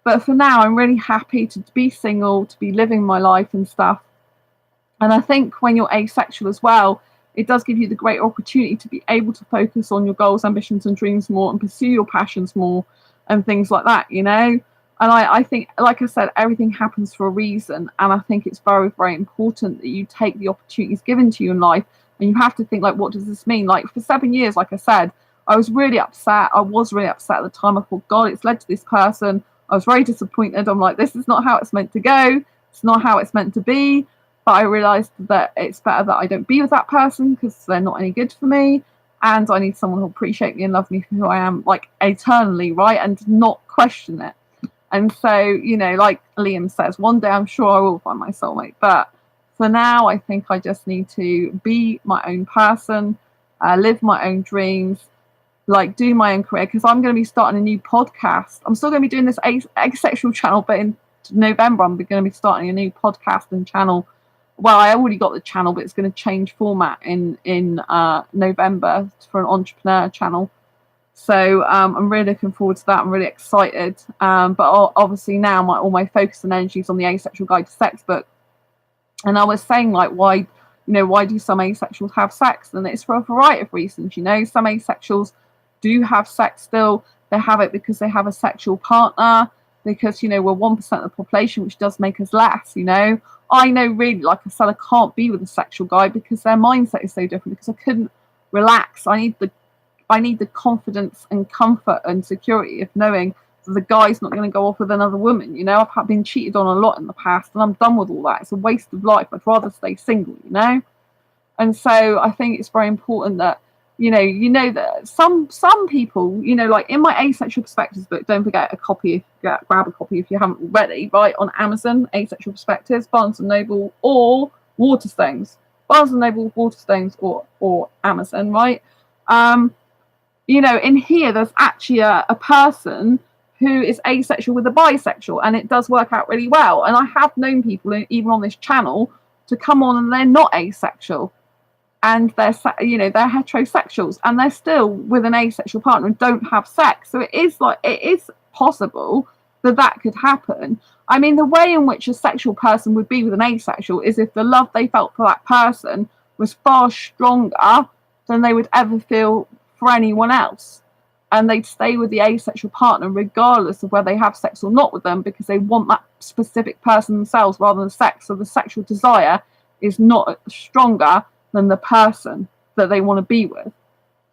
But for now, I'm really happy to be single, to be living my life and stuff. And I think when you're asexual as well, it does give you the great opportunity to be able to focus on your goals, ambitions, and dreams more, and pursue your passions more, and things like that, you know. And I think, like I said, everything happens for a reason, and I think it's very, very important that you take the opportunities given to you in life, and you have to think, like, what does this mean? Like, for 7 years, like I said, I was really upset. I was really upset at the time. I thought, God, it's led to this person. I was very disappointed. I'm like, this is not how it's meant to go. It's not how it's meant to be. But I realised that it's better that I don't be with that person, because they're not any good for me. And I need someone who'll appreciate me and love me for who I am, like, eternally, right? And not question it. And so, you know, like Liam says, one day I'm sure I will find my soulmate. But for now, I think I just need to be my own person, live my own dreams, like do my own career, because I'm going to be starting a new podcast. I'm still going to be doing this asexual channel, but in November I'm going to be starting a new podcast and channel well, I already got the channel, but it's going to change format in November for an entrepreneur channel. So I'm really looking forward to that. I'm really excited. But obviously now all my focus and energy is on the Asexual Guide to Sex book. And I was saying, like, why do some asexuals have sex? And it's for a variety of reasons. Some asexuals do have sex still. They have it because they have a sexual partner, because, we're 1% of the population, which does make us less. I know, really, like I said, I can't be with a sexual guy because their mindset is so different, because I couldn't relax. I need the confidence and comfort and security of knowing that the guy's not going to go off with another woman. I've been cheated on a lot in the past, and I'm done with all that. It's a waste of life. I'd rather stay single, And so I think it's very important that, that some people, like in my Asexual Perspectives book, don't forget grab a copy if you haven't already, right, on Amazon, Asexual Perspectives, Barnes & Noble, or Waterstones. Barnes & Noble, Waterstones, or Amazon, right? In here, there's actually a person who is asexual with a bisexual, and it does work out really well. And I have known people, even on this channel, to come on and they're not asexual, and they're heterosexuals, and they're still with an asexual partner and don't have sex. So it is possible that could happen. I mean, the way in which a sexual person would be with an asexual is if the love they felt for that person was far stronger than they would ever feel for anyone else, and they'd stay with the asexual partner regardless of whether they have sex or not with them, because they want that specific person themselves rather than sex. So the sexual desire is not stronger than the person that they want to be with.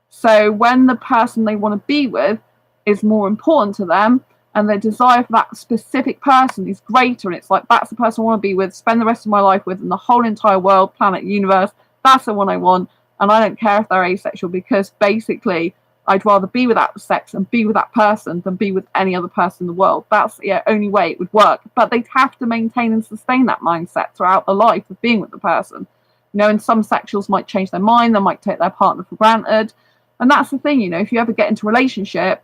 So when the person they want to be with is more important to them, and their desire for that specific person is greater, and it's like, that's the person I want to be with, spend the rest of my life with, in the whole entire world, planet, universe, that's the one I want. And I don't care if they're asexual, because basically I'd rather be without the sex and be with that person than be with any other person in the world. That's the only way it would work. But they'd have to maintain and sustain that mindset throughout the life of being with the person. And some sexuals might change their mind, they might take their partner for granted. And that's the thing, if you ever get into a relationship,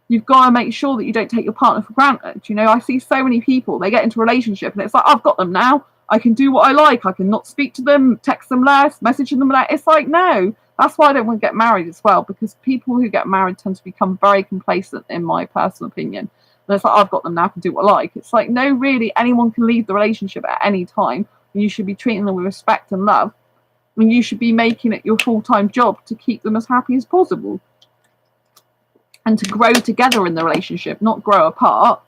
you've got to make sure that you don't take your partner for granted. I see so many people, they get into a relationship and it's like, I've got them now, I can do what I like, I can not speak to them, text them less, message them less. It's like, no. That's why I don't want to get married as well, because people who get married tend to become very complacent, in my personal opinion. And it's like, I've got them now, I can do what I like. It's like, no, really, anyone can leave the relationship at any time, and you should be treating them with respect and love. And you should be making it your full-time job to keep them as happy as possible, and to grow together in the relationship, not grow apart.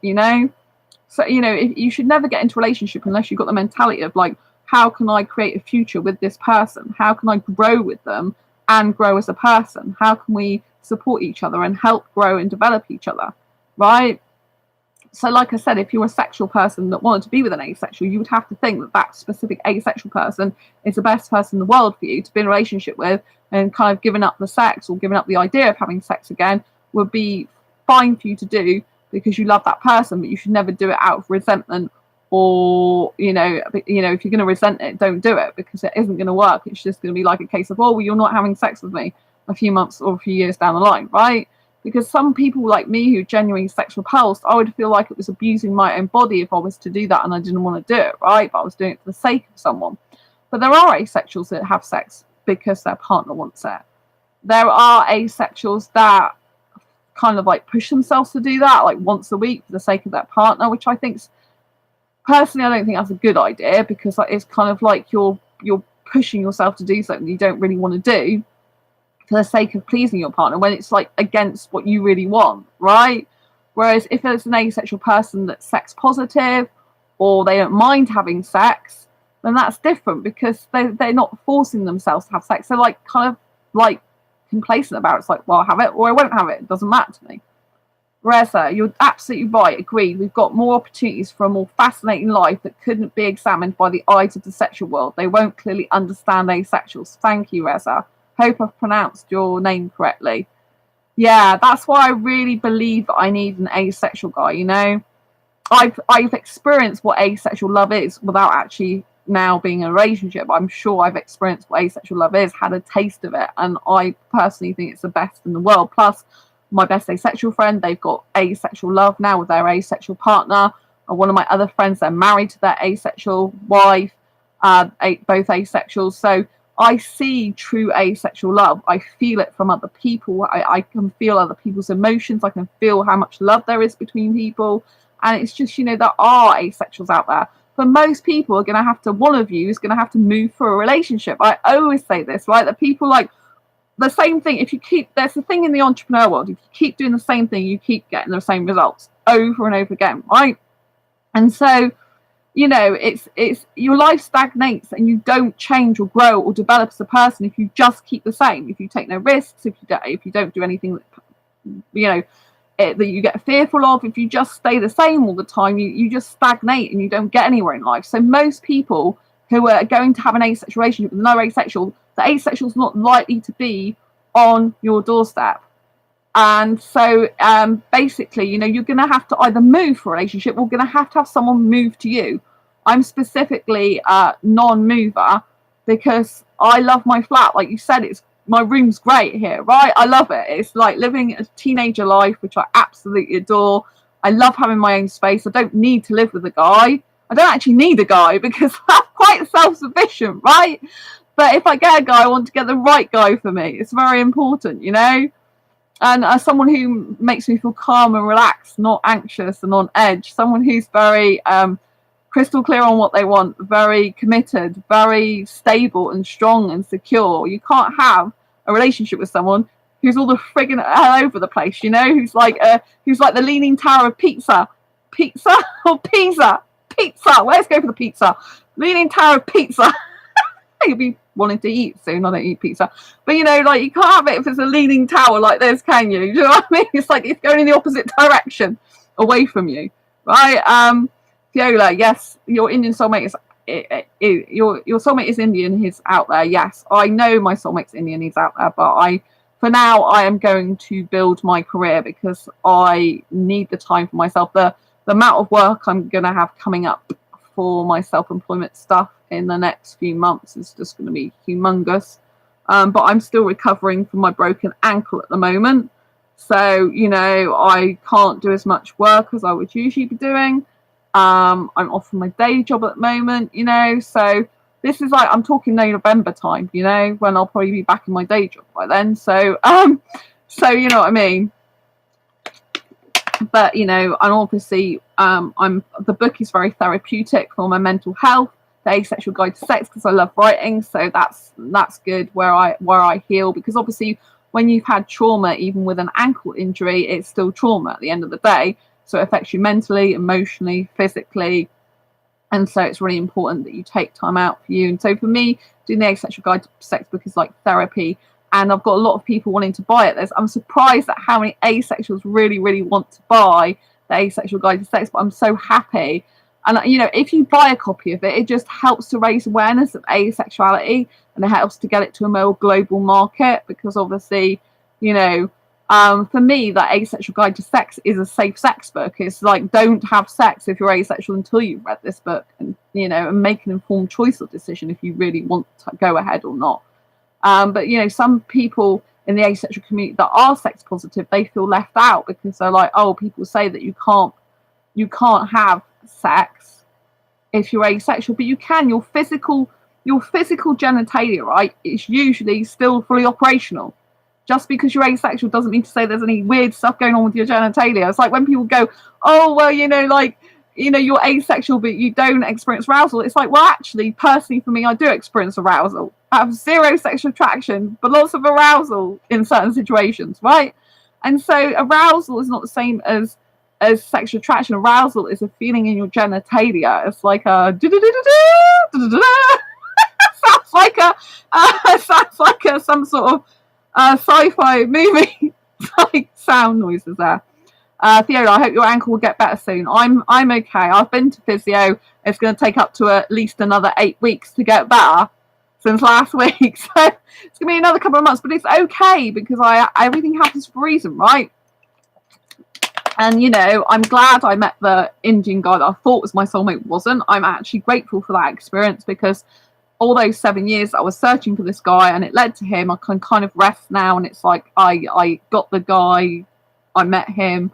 So you should never get into a relationship unless you've got the mentality of, like, how can I create a future with this person? How can I grow with them and grow as a person? How can we support each other and help grow and develop each other, right? So like I said, if you're a sexual person that wanted to be with an asexual, you would have to think that specific asexual person is the best person in the world for you to be in a relationship with, and kind of giving up the sex or giving up the idea of having sex again would be fine for you to do because you love that person, but you should never do it out of resentment, or if you're going to resent it, don't do it, because it isn't going to work. It's just going to be like a case of, oh, well, you're not having sex with me a few months or a few years down the line, right? Because some people like me who genuinely sex repulsed, I would feel like it was abusing my own body if I was to do that and I didn't want to do it, right? But I was doing it for the sake of someone. But there are asexuals that have sex because their partner wants it. There are asexuals that kind of like push themselves to do that, like once a week for the sake of their partner, which I think, personally, I don't think that's a good idea, because it's kind of like you're pushing yourself to do something you don't really want to do for the sake of pleasing your partner, when it's like against what you really want, right? Whereas if it's an asexual person that's sex positive, or they don't mind having sex, then that's different, because they're not forcing themselves to have sex. They're like kind of like complacent about it. It's like, well, I'll have it or I won't have it. It doesn't matter to me. Reza, you're absolutely right. Agreed. We've got more opportunities for a more fascinating life that couldn't be examined by the eyes of the sexual world. They won't clearly understand asexuals. Thank you, Reza. Hope I've pronounced your name correctly. Yeah, that's why I really believe that I need an asexual guy. I've experienced what asexual love is without actually now being in a relationship. I'm sure I've experienced what asexual love is, had a taste of it, and I personally think it's the best in the world. Plus, my best asexual friend, they've got asexual love now with their asexual partner. And one of my other friends, they're married to their asexual wife. both asexuals. So I see true asexual love. I feel it from other people. I can feel other people's emotions. I can feel how much love there is between people. And it's just, you know, there are asexuals out there. But most people are going to have to, one of you is going to have to move for a relationship. I always say this, right? That people like the same thing. If you keep, there's a thing in the entrepreneur world. If you keep doing the same thing, you keep getting the same results over and over again, right? And so, you know, it's your life stagnates and you don't change or grow or develop as a person if you just keep the same. If you take no risks, if you don't do anything that, you know, that you get fearful of, if you just stay the same all the time, you just stagnate and you don't get anywhere in life. So most people who are going to have an asexual relationship with another asexual, the asexual is not likely to be on your doorstep. And so basically, you know, you're going to have to either move for a relationship or going to have someone move to you. I'm specifically a non-mover because I love my flat. Like you said, my room's great here, right? I love it. It's like living a teenager life, which I absolutely adore. I love having my own space. I don't need to live with a guy. I don't actually need a guy because I'm quite self-sufficient, right? But if I get a guy, I want to get the right guy for me. It's very important, you know? And as someone who makes me feel calm and relaxed, not anxious and on edge, someone who's very crystal clear on what they want, very committed, very stable and strong and secure. You can't have a relationship with someone who's all the friggin' all over the place, you know, who's like the Leaning Tower of Pizza or Pizza. Let's go for the pizza. Leaning Tower of Pizza. You'll be wanting to eat soon. I don't eat pizza, but you know, like you can't have it if it's a leaning tower like this, can you? You know what I mean? It's like it's going in the opposite direction away from you, right? Viola, yes, your Indian soulmate your soulmate is Indian. He's out there. Yes, I know my soulmate's Indian. He's out there, but for now, I am going to build my career because I need the time for myself. The amount of work I'm going to have coming up for my self-employment stuff in the next few months is just going to be humongous. But I'm still recovering from my broken ankle at the moment. So, you know, I can't do as much work as I would usually be doing. I'm off from my day job at the moment, you know, so this is like, I'm talking November time, you know, when I'll probably be back in my day job by then. So, you know what I mean? But, you know, and obviously, the book is very therapeutic for my mental health, the Asexual Guide to Sex, because I love writing. So that's good where I heal, because obviously when you've had trauma, even with an ankle injury, it's still trauma at the end of the day. So it affects you mentally, emotionally, physically. And so it's really important that you take time out for you. And so for me, doing the Asexual Guide to Sex book is like therapy. And I've got a lot of people wanting to buy it. I'm surprised at how many asexuals really, really want to buy the Asexual Guide to Sex, but I'm so happy. And, you know, if you buy a copy of it, it just helps to raise awareness of asexuality, and it helps to get it to a more global market, because obviously, you know, for me, that Asexual Guide to Sex is a safe sex book. It's like, don't have sex if you're asexual until you've read this book, and, you know, and make an informed choice or decision if you really want to go ahead or not. But, you know, some people in the asexual community that are sex positive, they feel left out because they're like, oh, people say that you can't have sex if you're asexual, but you can. Your physical genitalia, right, is usually still fully operational. Just because you're asexual doesn't mean to say there's any weird stuff going on with your genitalia. It's like when people go, oh, well, you know, like, you know, you're asexual, but you don't experience arousal. It's like, well, actually, personally, for me, I do experience arousal. I have zero sexual attraction, but lots of arousal in certain situations, right? And so arousal is not the same as sexual attraction. Arousal is a feeling in your genitalia. It's like a sounds like some sort of sci-fi movie like sound noises there. Theo, I hope your ankle will get better soon. I'm okay. I've been to physio. It's going to take up to at least another 8 weeks to get better since last week. So it's going to be another couple of months, but it's okay because everything happens for a reason, right? And, you know, I'm glad I met the Indian guy that I thought was my soulmate wasn't. I'm actually grateful for that experience, because all those 7 years I was searching for this guy and it led to him. I can kind of rest now, and it's like I got the guy, I met him.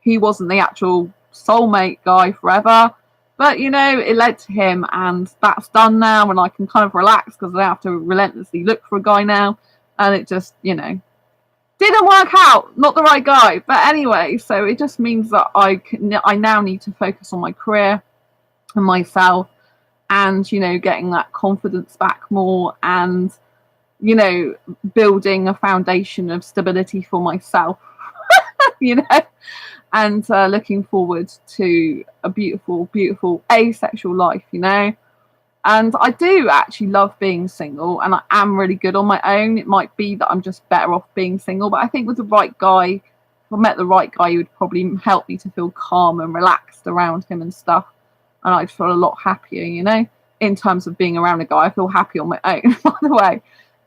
He wasn't the actual soulmate guy forever, But, you know, it led to him, and that's done now, and I can kind of relax because I don't have to relentlessly look for a guy now. And it just, you know, didn't work out. Not the right guy. But anyway, so it just means that I now need to focus on my career and myself, and, you know, getting that confidence back more, and, you know, building a foundation of stability for myself, you know, and looking forward to a beautiful, beautiful asexual life, you know. And I do actually love being single, and I am really good on my own. It might be that I'm just better off being single, but I think with the right guy, if I met the right guy, he would probably help me to feel calm and relaxed around him and stuff. And I'd feel a lot happier, you know, in terms of being around a guy. I feel happy on my own, by the way.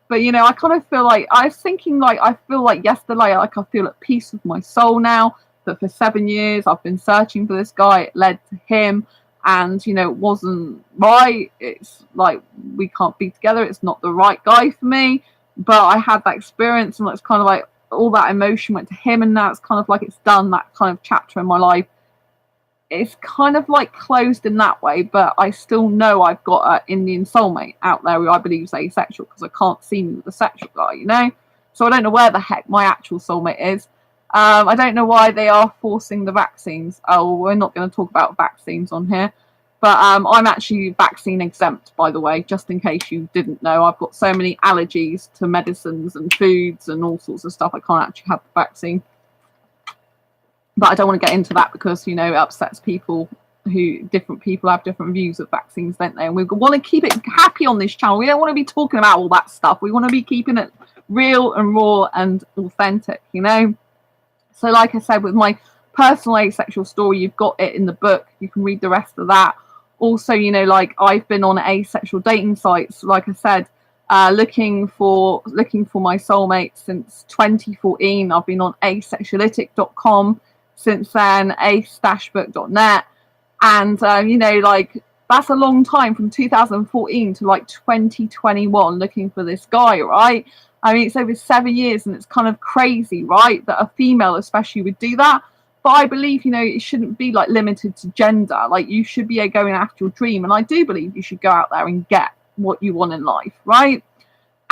But, you know, I kind of feel like, I was thinking, like, I feel like yesterday, like, I feel at peace with my soul now. That for 7 years I've been searching for this guy. It led to him, and, you know, it wasn't right. It's like, we can't be together. It's not the right guy for me. But I had that experience, and it's kind of like all that emotion went to him, and now it's kind of like it's done, that kind of chapter in my life. It's kind of like closed in that way, but I still know I've got an Indian soulmate out there who I believe is asexual, because I can't see me with a sexual guy, you know? So I don't know where the heck my actual soulmate is. I don't know why they are forcing the vaccines. Oh, we're not going to talk about vaccines on here. But I'm actually vaccine exempt, by the way, just in case you didn't know. I've got so many allergies to medicines and foods and all sorts of stuff. I can't actually have the vaccine. But I don't want to get into that because, you know, it upsets people. Different people have different views of vaccines, don't they? And we want to keep it happy on this channel. We don't want to be talking about all that stuff. We want to be keeping it real and raw and authentic, you know? So like I said, with my personal asexual story, you've got it in the book. You can read the rest of that. Also, you know, like, I've been on asexual dating sites, like I said, looking for my soulmate since 2014. I've been on asexuality.com since then, ace-book.net. And, you know, like, that's a long time, from 2014 to like 2021, looking for this guy, right? I mean, it's over 7 years, and it's kind of crazy, right, that a female especially would do that. But I believe, you know, it shouldn't be like limited to gender. Like, you should be going after your dream. And I do believe you should go out there and get what you want in life, right?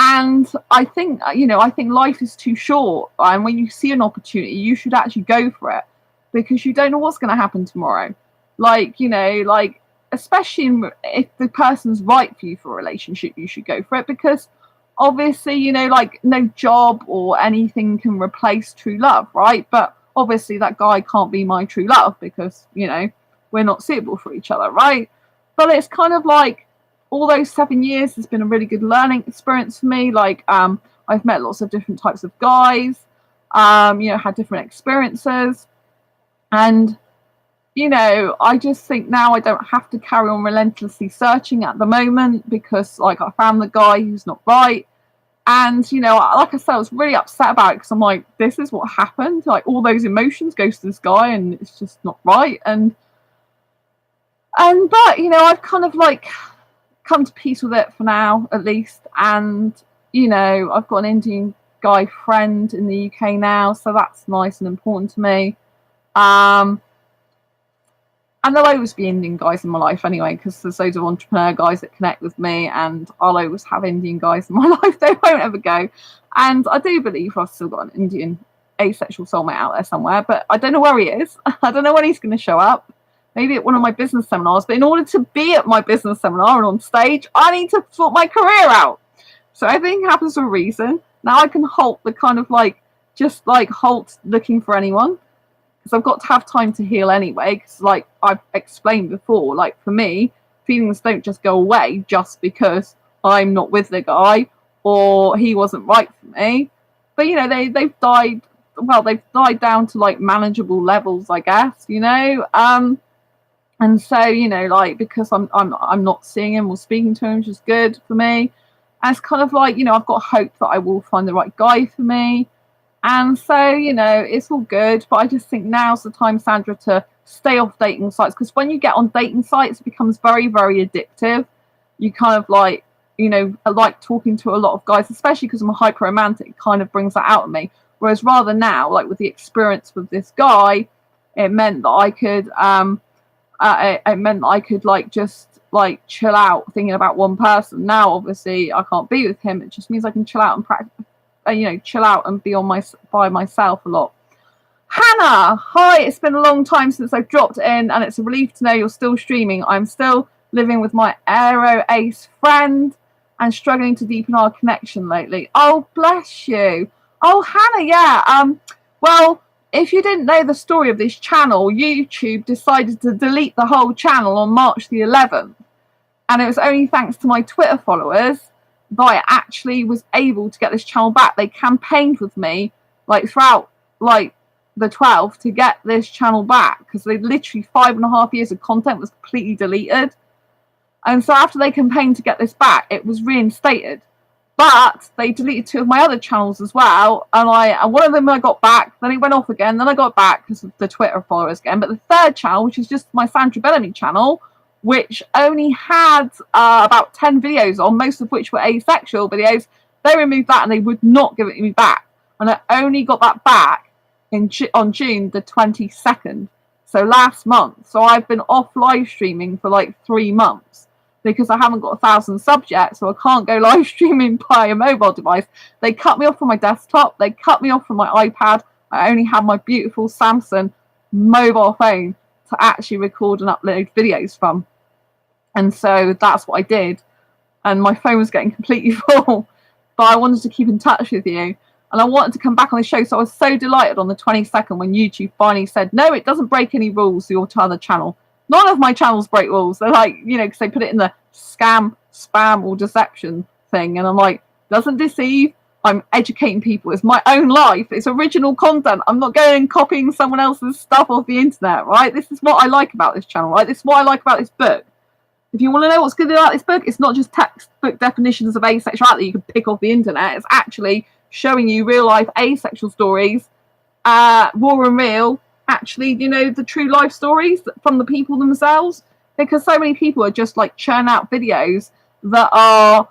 And I think, you know, I think life is too short. And when you see an opportunity, you should actually go for it, because you don't know what's going to happen tomorrow. Like, you know, like, especially if the person's right for you for a relationship, you should go for it, because obviously, you know, like, no job or anything can replace true love, right? But obviously that guy can't be my true love because, you know, we're not suitable for each other, right? But it's kind of like, all those 7 years has been a really good learning experience for me. Like, I've met lots of different types of guys, you know, had different experiences. And, you know, I just think now I don't have to carry on relentlessly searching at the moment, because, like, I found the guy who's not right. And, you know, like I said, I was really upset about it, because I'm like, this is what happened. Like, all those emotions goes to this guy, and it's just not right. But, you know, I've kind of like come to peace with it for now, at least. And, you know, I've got an Indian guy friend in the UK now, so that's nice and important to me. And there'll always be Indian guys in my life anyway, because there's loads of entrepreneur guys that connect with me, and I'll always have Indian guys in my life. They won't ever go. And I do believe I've still got an Indian asexual soulmate out there somewhere, but I don't know where he is. I don't know when he's going to show up. Maybe at one of my business seminars. But in order to be at my business seminar and on stage, I need to sort my career out. So everything happens for a reason. Now I can halt the kind of like, just like halt looking for anyone, because I've got to have time to heal anyway. Because, like I've explained before, like, for me, feelings don't just go away just because I'm not with the guy or he wasn't right for me. But, you know, they've died. Well, they've died down to like manageable levels, I guess. You know, and so, you know, like, because I'm not seeing him or speaking to him, which is good for me. And it's kind of like, you know, I've got hope that I will find the right guy for me. And so, you know, it's all good. But I just think now's the time, Sandra, to stay off dating sites. Because when you get on dating sites, it becomes very, very addictive. You kind of like, you know, I like talking to a lot of guys, especially because I'm a hyper romantic, it kind of brings that out of me. Whereas rather now, like with the experience with this guy, it meant that I could it meant that I could like just like chill out thinking about one person. Now obviously I can't be with him. It just means I can chill out and practice, chill out and be by myself a lot. Hannah, hi, it's been a long time since I've dropped in, and it's a relief to know you're still streaming. I'm still living with my aero ace friend and struggling to deepen our connection lately. Oh, bless you. Oh, Hannah, yeah. Well, if you didn't know the story of this channel, YouTube decided to delete the whole channel on March the 11th. And it was only thanks to my Twitter followers that I actually was able to get this channel back. They campaigned with me throughout the 12th to get this channel back, because they literally 5.5 years of content was completely deleted. And so after they campaigned to get this back, it was reinstated. But they deleted 2 of my other channels as well, and one of them I got back, then it went off again, then I got back because of the Twitter followers again. But the third channel, which is just my Sandra Bellamy channel, which only had about 10 videos on, most of which were asexual videos, they removed that and they would not give it me back. And I only got that back on June the 22nd, so last month. So I've been off live streaming for 3 months because I haven't got 1,000 subs yet, so I can't go live streaming by a mobile device. They cut me off from my desktop, they cut me off from my iPad. I only have my beautiful Samsung mobile phone to actually record and upload videos from. And so that's what I did, and my phone was getting completely full, but I wanted to keep in touch with you. And I wanted to come back on the show, so I was so delighted on the 22nd when YouTube finally said, no, it doesn't break any rules, your other channel. None of my channels break rules. They're because they put it in the scam, spam, or deception thing. And I'm like, doesn't deceive. I'm educating people. It's my own life. It's original content. I'm not going and copying someone else's stuff off the internet, right? This is what I like about this channel, right? This is what I like about this book. If you want to know what's good about this book, it's not just textbook definitions of asexuality you can pick off the internet. It's actually showing you real life asexual stories, raw and real, actually, the true life stories from the people themselves, because so many people are just churn out videos that are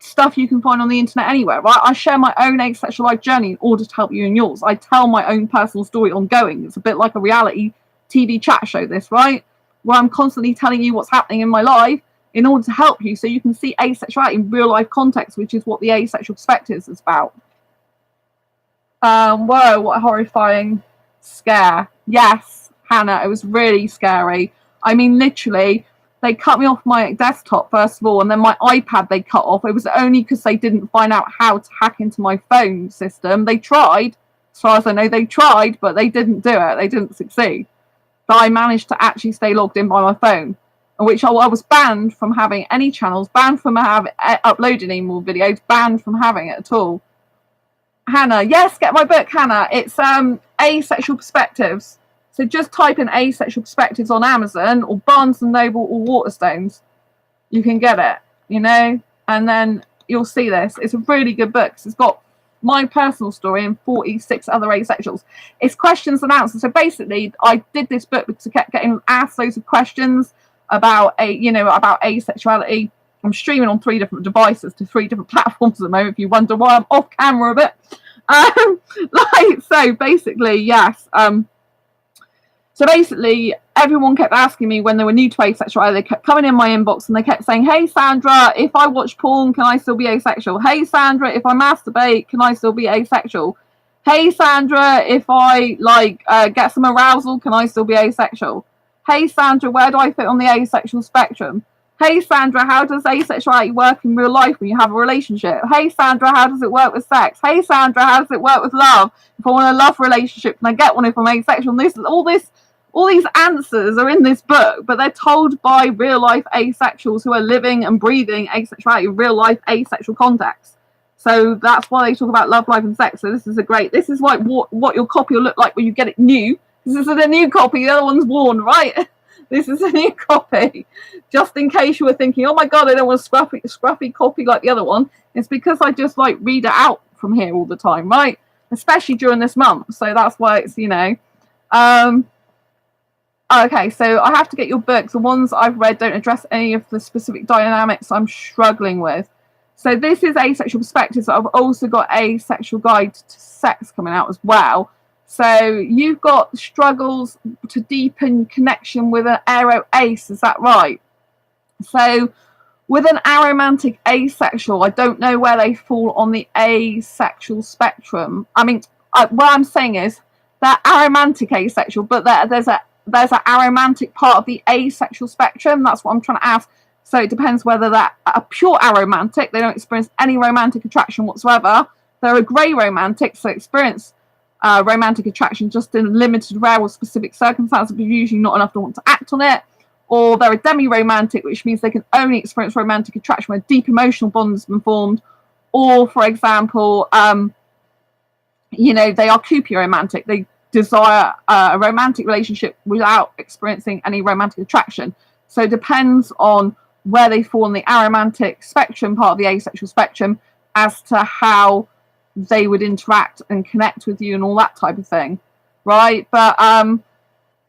stuff you can find on the internet anywhere, right? I share my own asexual life journey in order to help you in yours. I tell my own personal story ongoing. It's a bit like a reality TV chat show, this, right? Where I'm constantly telling you what's happening in my life in order to help you so you can see asexuality in real life context, which is what the Asexual Perspectives is about. Whoa, what a horrifying scare. Yes, Hannah, it was really scary. I mean, literally, they cut me off my desktop, first of all, and then my iPad they cut off. It was only because they didn't find out how to hack into my phone system. They tried, as far as I know, they tried, but they didn't do it. They didn't succeed. But I managed to actually stay logged in by my phone, in which I was banned from having any channels, banned from uploading any more videos, banned from having it at all. Hannah, yes, get my book, Hannah. It's Asexual Perspectives. So just type in Asexual Perspectives on Amazon or Barnes & Noble or Waterstones. You can get it, and then you'll see this. It's a really good book. It's got my personal story and 46 other asexuals. It's questions and answers. So basically, I did this book because I kept getting asked loads of questions about about asexuality. I'm streaming on 3 different devices to 3 different platforms at the moment, if you wonder why I'm off camera a bit. So basically, yes. So basically, everyone kept asking me when they were new to asexuality, they kept coming in my inbox and they kept saying, hey, Sandra, if I watch porn, can I still be asexual? Hey, Sandra, if I masturbate, can I still be asexual? Hey, Sandra, if I get some arousal, can I still be asexual? Hey, Sandra, where do I fit on the asexual spectrum? Hey, Sandra, how does asexuality work in real life when you have a relationship? Hey, Sandra, how does it work with sex? Hey, Sandra, how does it work with love? If I want a love relationship, can I get one if I'm asexual? And all these answers are in this book, but they're told by real life asexuals who are living and breathing asexuality in real life asexual context. So that's why they talk about love, life, and sex. So this is like what your copy will look like when you get it new. This isn't a new copy, the other one's worn, right? This is a new copy. Just in case you were thinking, oh my God, I don't want a scruffy copy like the other one. It's because I just read it out from here all the time, right? Especially during this month. So that's why it's, okay, so I have to get your books. The ones I've read don't address any of the specific dynamics I'm struggling with. So this is Asexual Perspectives. I've also got Asexual Guide to Sex coming out as well. So you've got struggles to deepen connection with an aro ace, is that right? So with an aromantic asexual, I don't know where they fall on the asexual spectrum. I mean, what I'm saying is they're aromantic asexual, but there's an aromantic part of the asexual spectrum. That's what I'm trying to ask. So it depends whether they're a pure aromantic, they don't experience any romantic attraction whatsoever. They're a grey romantic, so experience romantic attraction just in limited, rare or specific circumstances, but usually not enough to want to act on it. Or they're a demi-romantic, which means they can only experience romantic attraction when a deep emotional bond has been formed. Or, for example, you know, they are cupiromantic. They desire a romantic relationship without experiencing any romantic attraction. So it depends on where they fall on the aromantic spectrum, part of the asexual spectrum, as to how they would interact and connect with you and all that type of thing, right? But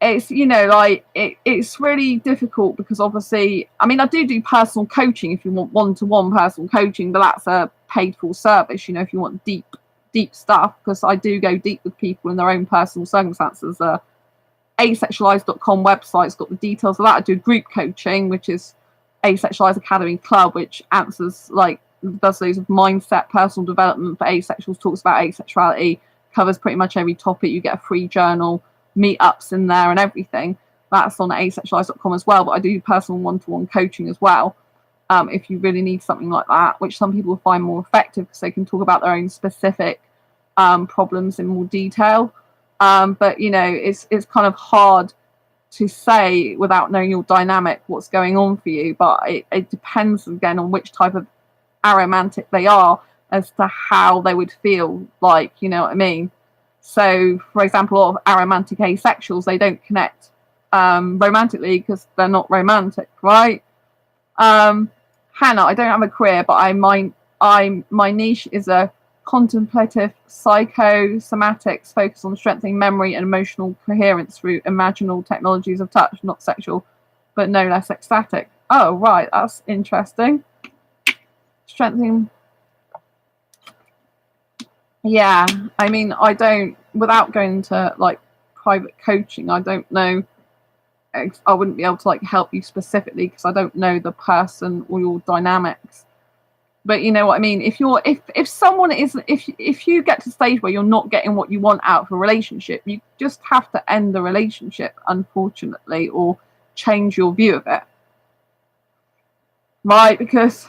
it's, you know, like it's really difficult because obviously, I mean, I do personal coaching if you want one-to-one personal coaching, but that's a paid for service, you know, if you want deep stuff, because I do go deep with people in their own personal circumstances. Asexualise.com website's got the details of that. I do group coaching, which is Asexualise Academy Club, which answers, like, does those of mindset, personal development for asexuals, talks about asexuality, covers pretty much every topic. You get a free journal, meetups in there and everything. That's on asexualise.com as well, but I do personal one-to-one coaching as well, if you really need something like that, which some people find more effective because they can talk about their own specific problems in more detail. But you know, it's kind of hard to say without knowing your dynamic what's going on for you, but it depends again on which type of aromantic they are as to how they would feel, like, you know what I mean? So, for example, a lot of aromantic asexuals, they don't connect romantically because they're not romantic, right? Hannah, I don't have a career, but my niche is a contemplative psychosomatics focused on strengthening memory and emotional coherence through imaginal technologies of touch, not sexual, but no less ecstatic. Oh, right, that's interesting. Strengthening. Yeah, I mean, I don't, without going into like private coaching, I don't know, I wouldn't be able to like help you specifically because I don't know the person or your dynamics. But you know what I mean? If someone is, if you get to the stage where you're not getting what you want out of a relationship, you just have to end the relationship, unfortunately, or change your view of it. Right? Because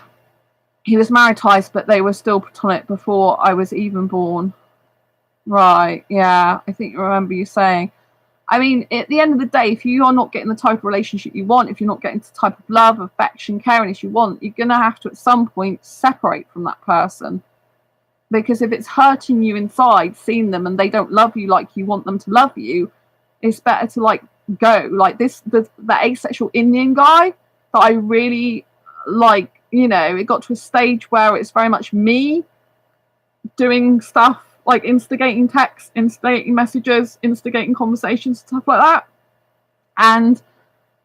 he was married twice, but they were still platonic before I was even born. Right, yeah, I think I remember you saying. I mean, at the end of the day, if you are not getting the type of relationship you want, if you're not getting the type of love, affection, caringness you want, you're going to have to at some point separate from that person. Because if it's hurting you inside, seeing them and they don't love you like you want them to love you, it's better to like go. Like the asexual Indian guy that I really like, you know, it got to a stage where it's very much me doing stuff like instigating texts, instigating messages, instigating conversations, stuff like that. And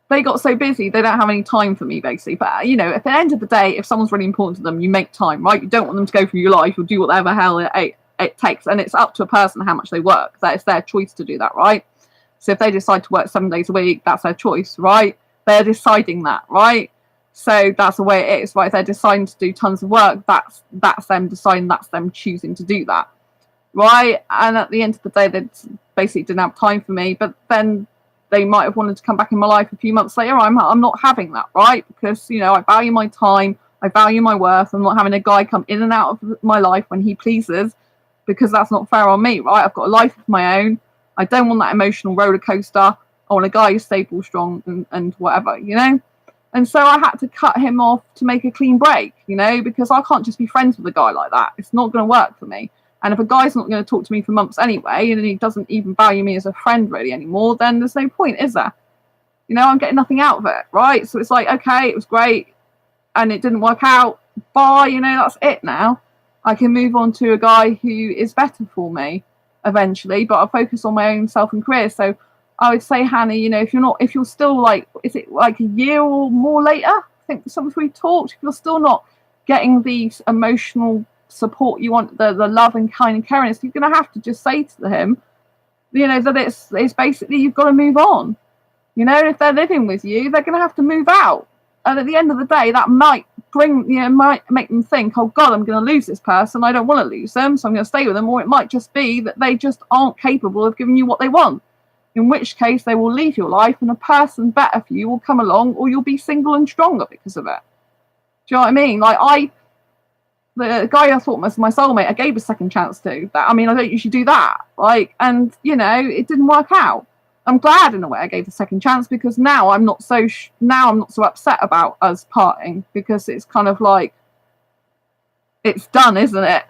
they got so busy, they don't have any time for me, basically. But, you know, at the end of the day, if someone's really important to them, you make time, right? You don't want them to go through your life. You'll do whatever hell it takes. And it's up to a person how much they work. That it's their choice to do that, right? So if they decide to work 7 days a week, that's their choice, right? They're deciding that, right? So that's the way it is, right? If they're deciding to do tons of work, that's them deciding, that's them choosing to do that, right? And at the end of the day, they basically didn't have time for me, but then they might have wanted to come back in my life a few months later. I'm not having that, right? Because, you know, I value my time, I value my worth. I'm not having a guy come in and out of my life when he pleases, because that's not fair on me, right? I've got a life of my own. I don't want that emotional roller coaster. I want a guy who's stable, strong, and whatever, you know? And so I had to cut him off to make a clean break, you know, because I can't just be friends with a guy like that. It's not going to work for me. And if a guy's not going to talk to me for months anyway, and he doesn't even value me as a friend really anymore, then there's no point, is there? You know, I'm getting nothing out of it, right? So it's like, okay, it was great, and it didn't work out. Bye, you know, that's it now. I can move on to a guy who is better for me eventually, but I'll focus on my own self and career. So I would say, Hannah, you know, if you're still like, is it like a year or more later? I think sometimes we talked, if you're still not getting the emotional support you want, the love and kind and caringness, you're going to have to just say to him, You know, that it's basically you've got to move on. You know, if they're living with you, they're going to have to move out. And at the end of the day, that might might make them think, oh God, I'm going to lose this person. I don't want to lose them, so I'm going to stay with them. Or it might just be that they just aren't capable of giving you what they want. In which case, they will leave your life and a person better for you will come along, or you'll be single and stronger because of it. Do you know what I mean? Like the guy I thought was my soulmate, I gave a second chance to. That, I mean, I don't usually do that. Like, and you know, it didn't work out. I'm glad in a way I gave a second chance, because now I'm not so upset about us parting, because it's kind of like it's done, isn't it?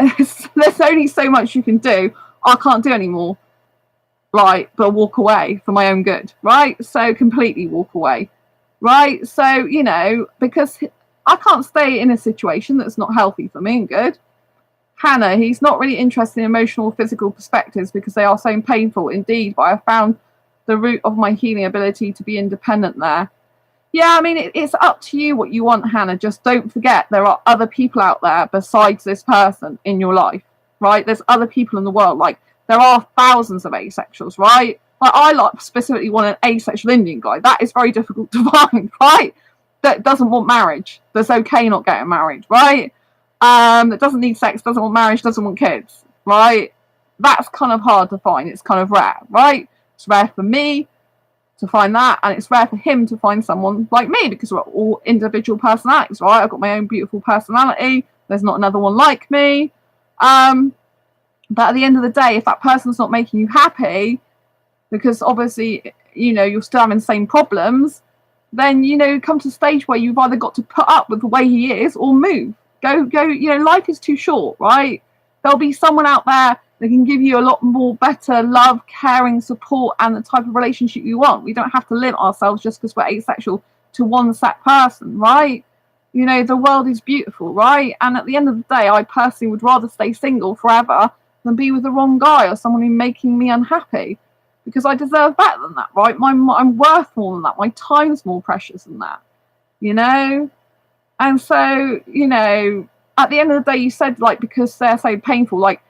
There's only so much you can do. I can't do anymore, right? But walk away for my own good, right? So completely walk away, right? So you know, because I can't stay in a situation that's not healthy for me and good. Hannah, he's not really interested in emotional or physical perspectives because they are so painful indeed, but I found the root of my healing ability to be independent there. Yeah, I mean, it's up to you what you want, Hannah. Just don't forget there are other people out there besides this person in your life, right? There's other people in the world. Like, there are thousands of asexuals, right? Like, I specifically want an asexual Indian guy. That is very difficult to find, right? That doesn't want marriage. That's okay not getting married, right? That doesn't need sex, doesn't want marriage, doesn't want kids, right? That's kind of hard to find. It's kind of rare, right? It's rare for me to find that, and it's rare for him to find someone like me, because we're all individual personalities, right? I've got my own beautiful personality. There's not another one like me. But at the end of the day, if that person's not making you happy, because obviously, you know, you're still having the same problems, then, you know, come to a stage where you've either got to put up with the way he is or move. Go, you know, life is too short, right? There'll be someone out there that can give you a lot more better love, caring, support, and the type of relationship you want. We don't have to limit ourselves just because we're asexual to one set person, right? You know, the world is beautiful, right? And at the end of the day, I personally would rather stay single forever than be with the wrong guy or someone who's making me unhappy, because I deserve better than that, right? I'm worth more than that. My time's more precious than that, you know? And so, you know, at the end of the day, you said, like, because they're so painful, like,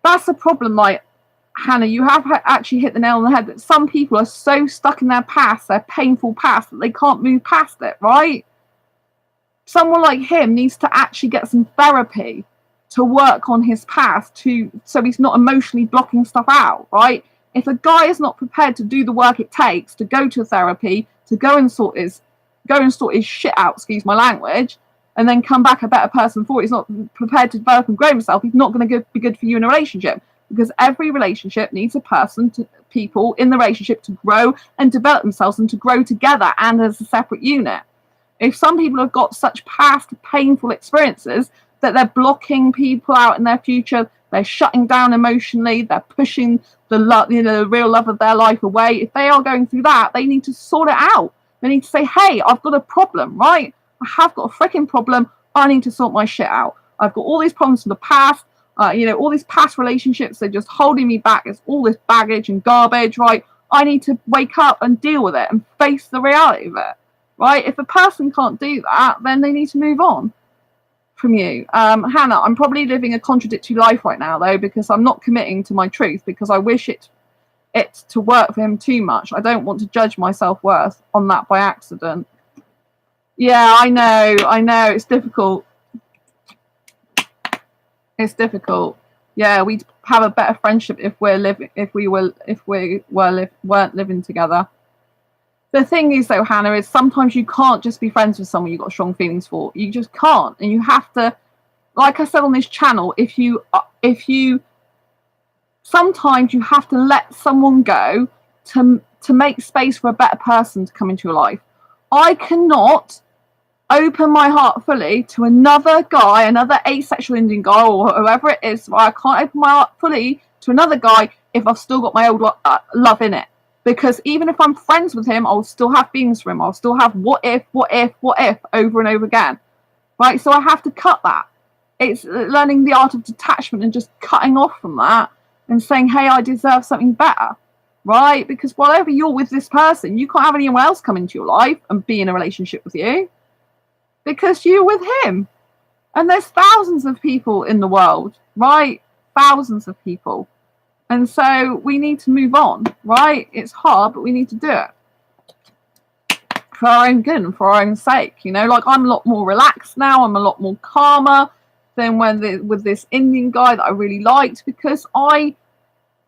that's the problem. Like, Hannah, you have actually hit the nail on the head, that some people are so stuck in their past, their painful past, that they can't move past it, right? Someone like him needs to actually get some therapy to work on his past, so he's not emotionally blocking stuff out, right? If a guy is not prepared to do the work it takes to go to therapy, to go and sort his shit out, excuse my language, and then come back a better person for it, he's not prepared to develop and grow himself, he's not going to be good for you in a relationship. Because every relationship needs people in the relationship to grow and develop themselves and to grow together and as a separate unit. If some people have got such past painful experiences that they're blocking people out in their future, they're shutting down emotionally, they're pushing the real love of their life away. If they are going through that, they need to sort it out. They need to say, hey, I've got a problem, right? I have got a freaking problem. I need to sort my shit out. I've got all these problems from the past. All these past relationships, they're just holding me back. It's all this baggage and garbage, right? I need to wake up and deal with it and face the reality of it, right? If a person can't do that, then they need to move on from you. Hannah, I'm probably living a contradictory life right now, though, because I'm not committing to my truth, because I wish it to work for him too much. I don't want to judge my self-worth on that by accident. Yeah, I know, it's difficult. It's difficult. Yeah, we'd have a better friendship if we weren't living together. The thing is, though, Hannah, is sometimes you can't just be friends with someone you've got strong feelings for. You just can't, and you have to, like I said on this channel, if you sometimes you have to let someone go to make space for a better person to come into your life. I cannot open my heart fully to another guy, another asexual Indian guy, or whoever it is. I can't open my heart fully to another guy if I've still got my old love in it. Because even if I'm friends with him, I'll still have feelings for him. I'll still have what if over and over again, right? So I have to cut that. It's learning the art of detachment and just cutting off from that and saying, hey, I deserve something better, right? Because whatever you're with this person, you can't have anyone else come into your life and be in a relationship with you, because you're with him. And there's thousands of people in the world, right? Thousands of people. And so we need to move on, right? It's hard, but we need to do it for our own good and for our own sake. You know, like I'm a lot more relaxed now. I'm a lot more calmer than with this Indian guy that I really liked, because I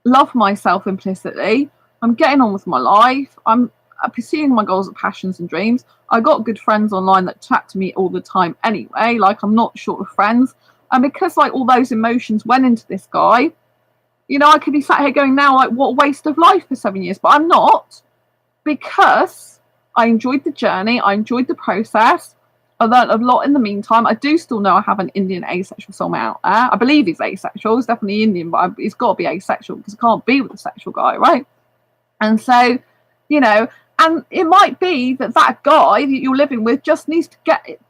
love myself implicitly. I'm getting on with my life. I'm pursuing my goals, passions and dreams. I got good friends online that chat to me all the time anyway. Like, I'm not short of friends. And because like all those emotions went into this guy, you know, I could be sat here going now, like, what a waste of life for 7 years. But I'm not, because I enjoyed the journey. I enjoyed the process. I learned a lot in the meantime. I do still know I have an Indian asexual soulmate out there. I believe he's asexual. He's definitely Indian, but he's got to be asexual because I can't be with a sexual guy, right? And so, you know, and it might be that that guy that you're living with just needs to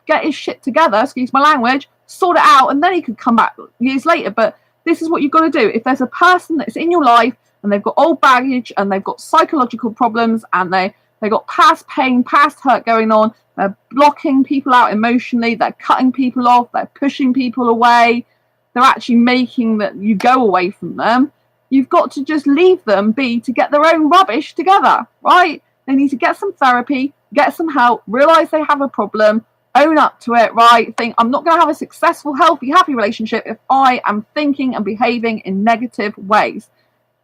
get his shit together, excuse my language, sort it out, and then he could come back years later. But this is what you've got to do. If there's a person that's in your life and they've got old baggage and they've got psychological problems and they got past pain, past hurt going on, they're blocking people out emotionally, they're cutting people off, they're pushing people away, they're actually making that you go away from them, you've got to just leave them be to get their own rubbish together, right? They need to get some therapy, get some help, realise they have a problem, own up to it, right? Think, I'm not going to have a successful, healthy, happy relationship if I am thinking and behaving in negative ways.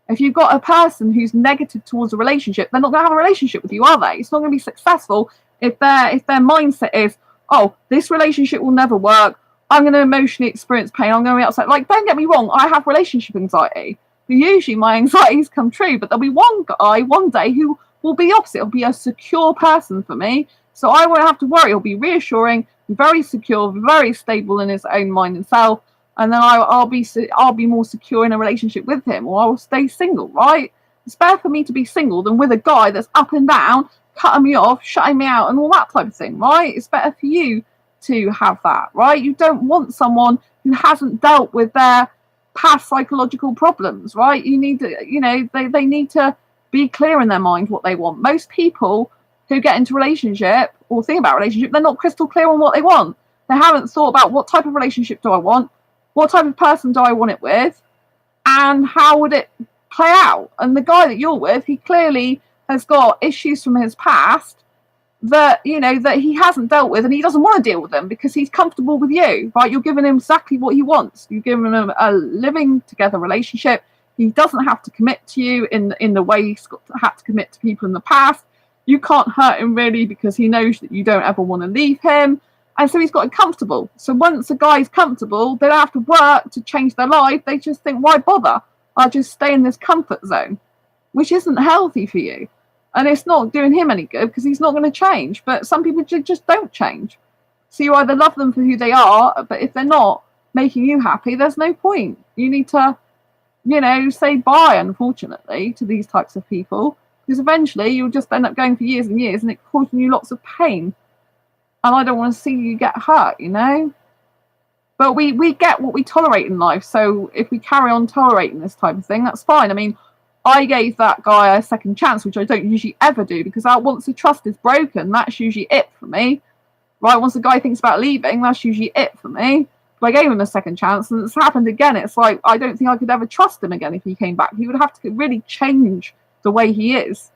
If you've got a person who's negative towards a relationship, they're not going to have a relationship with you, are they? It's not going to be successful if their mindset is, oh, this relationship will never work, I'm going to emotionally experience pain, I'm going to be upset. Like, don't get me wrong, I have relationship anxiety. But usually my anxieties come true, but there'll be one guy one day who will be opposite. It'll be a secure person for me, so I won't have to worry. He'll be reassuring, very secure, very stable in his own mind and self, and then I'll be more secure in a relationship with him, or I'll stay single, right? It's better for me to be single than with a guy that's up and down, cutting me off, shutting me out, and all that type of thing, right? It's better for you to have that, right? You don't want someone who hasn't dealt with their past psychological problems, right? You need to, you know, they need to be clear in their mind what they want. Most people who get into relationship or think about relationship, they're not crystal clear on what they want. They haven't thought about what type of relationship do I want, what type of person do I want it with, and how would it play out. And the guy that you're with, he clearly has got issues from his past that, you know, that he hasn't dealt with, and he doesn't want to deal with them because he's comfortable with you, right? You're giving him exactly what he wants. You're giving him a living together relationship. He doesn't have to commit to you in the way he's had to commit to people in the past. You can't hurt him really because he knows that you don't ever want to leave him. And so he's got it comfortable. So once a guy's comfortable, they don't have to work to change their life. They just think, why bother? I'll just stay in this comfort zone, which isn't healthy for you. And it's not doing him any good because he's not going to change. But some people just don't change. So you either love them for who they are, but if they're not making you happy, there's no point. You need to, you know, say bye, unfortunately, to these types of people. Because eventually you'll just end up going for years and years and it causing you lots of pain. And I don't want to see you get hurt, you know? But we get what we tolerate in life. So if we carry on tolerating this type of thing, that's fine. I mean, I gave that guy a second chance, which I don't usually ever do, because once the trust is broken, that's usually it for me. Right? Once the guy thinks about leaving, that's usually it for me. But I gave him a second chance and it's happened again. It's like, I don't think I could ever trust him again if he came back. He would have to really change the way he is.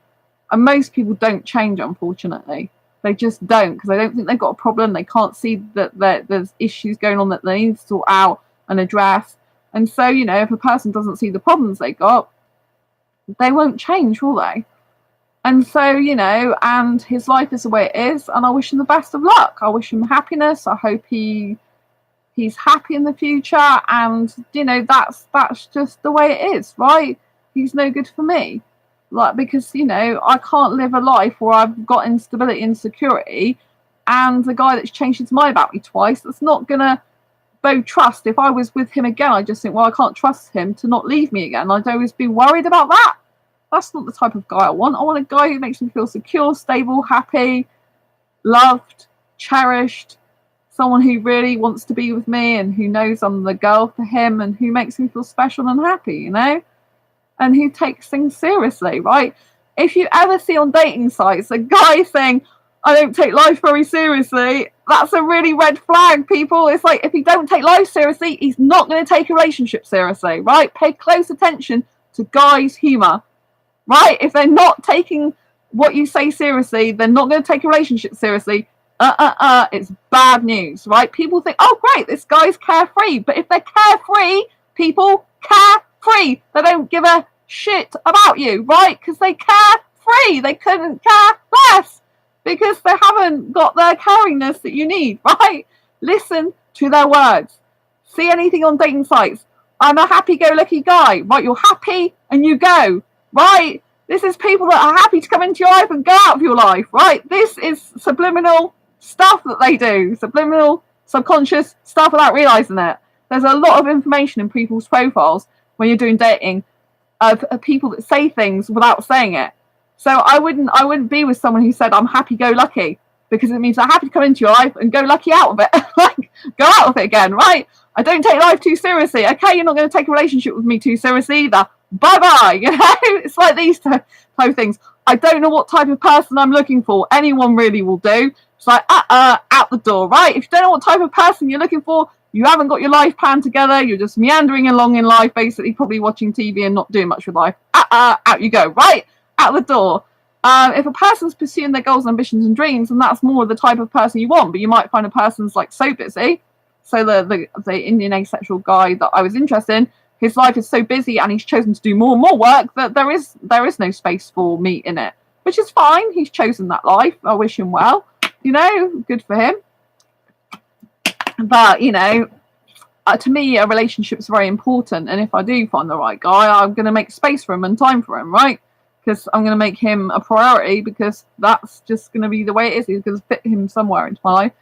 And most people don't change, unfortunately. They just don't, because they don't think they've got a problem. They can't see that there's issues going on that they need to sort out and address. And so, you know, if a person doesn't see the problems they got, they won't change, will they? And so, you know, and his life is the way it is, and I wish him the best of luck. I wish him happiness. I hope he's happy in the future, and, you know, that's just the way it is, right? He's no good for me. Like, because, you know, I can't live a life where I've got instability and insecurity, and the guy that's changed his mind about me twice, that's not gonna bow trust. If I was with him again, I just think, well, I can't trust him to not leave me again. I'd always be worried about that. That's not the type of guy I want. I want a guy who makes me feel secure, stable, happy, loved, cherished, someone who really wants to be with me and who knows I'm the girl for him and who makes me feel special and happy, you know? And who takes things seriously, right? If you ever see on dating sites a guy saying, I don't take life very seriously, that's a really red flag, people. It's like, if he don't take life seriously, he's not going to take a relationship seriously, right? Pay close attention to guys' humour, right? If they're not taking what you say seriously, they're not going to take a relationship seriously. It's bad news, right? People think, oh great, this guy's carefree, but if they're carefree, people carefree. They don't give a shit about you, right? Because they carefree. They couldn't care less because they haven't got the caringness that you need, right? Listen to their words. See anything on dating sites. I'm a happy-go-lucky guy, right? You're happy and you go, right? This is people that are happy to come into your life and go out of your life, right? This is subliminal stuff that they do, subliminal, subconscious stuff without realising it. There's a lot of information in people's profiles when you're doing dating of people that say things without saying it. So I wouldn't be with someone who said I'm happy-go-lucky, because it means they're happy to come into your life and go lucky out of it. Like, go out of it again, right? I don't take life too seriously. Okay, you're not going to take a relationship with me too seriously either. Bye-bye. You know, it's like these type of things. I don't know what type of person I'm looking for. Anyone really will do. It's like, out the door, right? If you don't know what type of person you're looking for, you haven't got your life plan together, you're just meandering along in life, basically probably watching TV and not doing much with life. Out you go, right? Out the door. If a person's pursuing their goals, ambitions and dreams, then that's more of the type of person you want. But you might find a person's like so busy. So the Indian asexual guy that I was interested in, his life is so busy and he's chosen to do more and more work that there is no space for me in it. Which is fine. He's chosen that life. I wish him well. You know, good for him. But, you know, to me, a relationship is very important. And if I do find the right guy, I'm going to make space for him and time for him, right? Because I'm going to make him a priority, because that's just going to be the way it is. He's going to fit him somewhere into my life.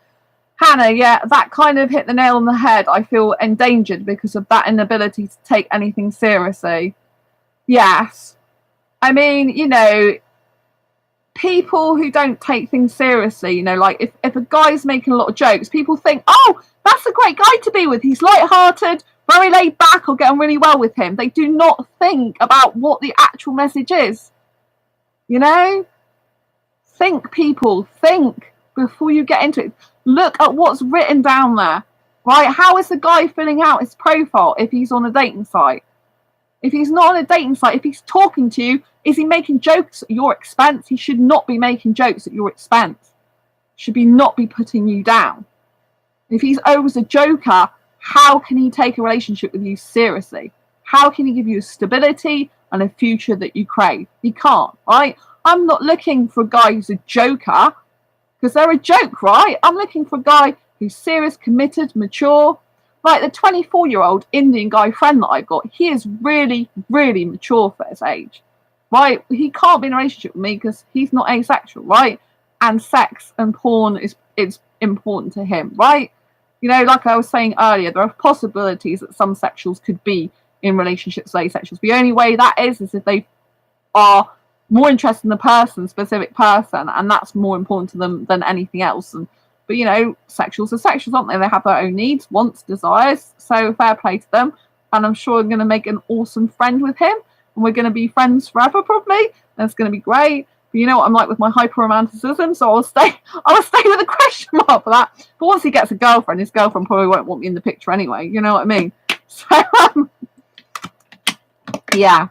Hannah, yeah, that kind of hit the nail on the head. I feel endangered because of that inability to take anything seriously. Yes. I mean, you know, people who don't take things seriously, you know, like if a guy's making a lot of jokes, people think, oh, that's a great guy to be with. He's light-hearted, very laid back, I'll get on really well with him. They do not think about what the actual message is. You know? Think, people. Think before you get into it. Look at what's written down there. Right? How is the guy filling out his profile if he's on a dating site? If he's not on a dating site, if he's talking to you, is he making jokes at your expense? He should not be making jokes at your expense. Should not be putting you down. If he's always a joker, how can he take a relationship with you seriously? How can he give you stability and a future that you crave? He can't, right? I'm not looking for a guy who's a joker, because they're a joke, right? I'm looking for a guy who's serious, committed, mature. Like the 24-year-old Indian guy friend that I've got, he is really, really mature for his age, right? He can't be in a relationship with me because he's not asexual, right? And sex and porn is important to him, right? You know, like I was saying earlier, there are possibilities that some sexuals could be in relationships with asexuals. The only way that is if they are more interested in the person, specific person, and that's more important to them than anything else. But, you know, sexuals are sexuals, aren't they? They have their own needs, wants, desires, so fair play to them. And I'm sure I'm going to make an awesome friend with him, and we're going to be friends forever, probably, and it's going to be great. But you know what I'm like with my hyper-romanticism, so I'll stay with a question mark for that. But once he gets a girlfriend, his girlfriend probably won't want me in the picture anyway, you know what I mean? So, yeah.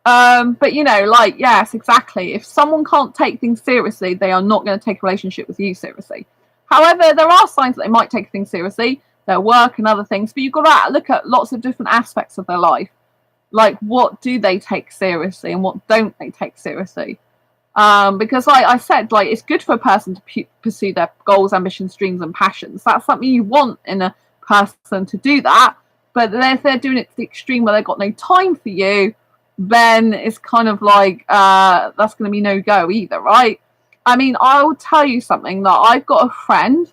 But you know, like, yes, exactly. If someone can't take things seriously, they are not going to take a relationship with you seriously. However, there are signs that they might take things seriously, their work and other things, but you've got to look at lots of different aspects of their life. Like, what do they take seriously and what don't they take seriously? Because like I said, like, it's good for a person to pursue their goals, ambitions, dreams and passions. That's something you want in a person, to do that. But then if they're doing it to the extreme where they've got no time for you, then it's kind of like that's going to be no go either, right? I mean, I will tell you something, that I've got a friend.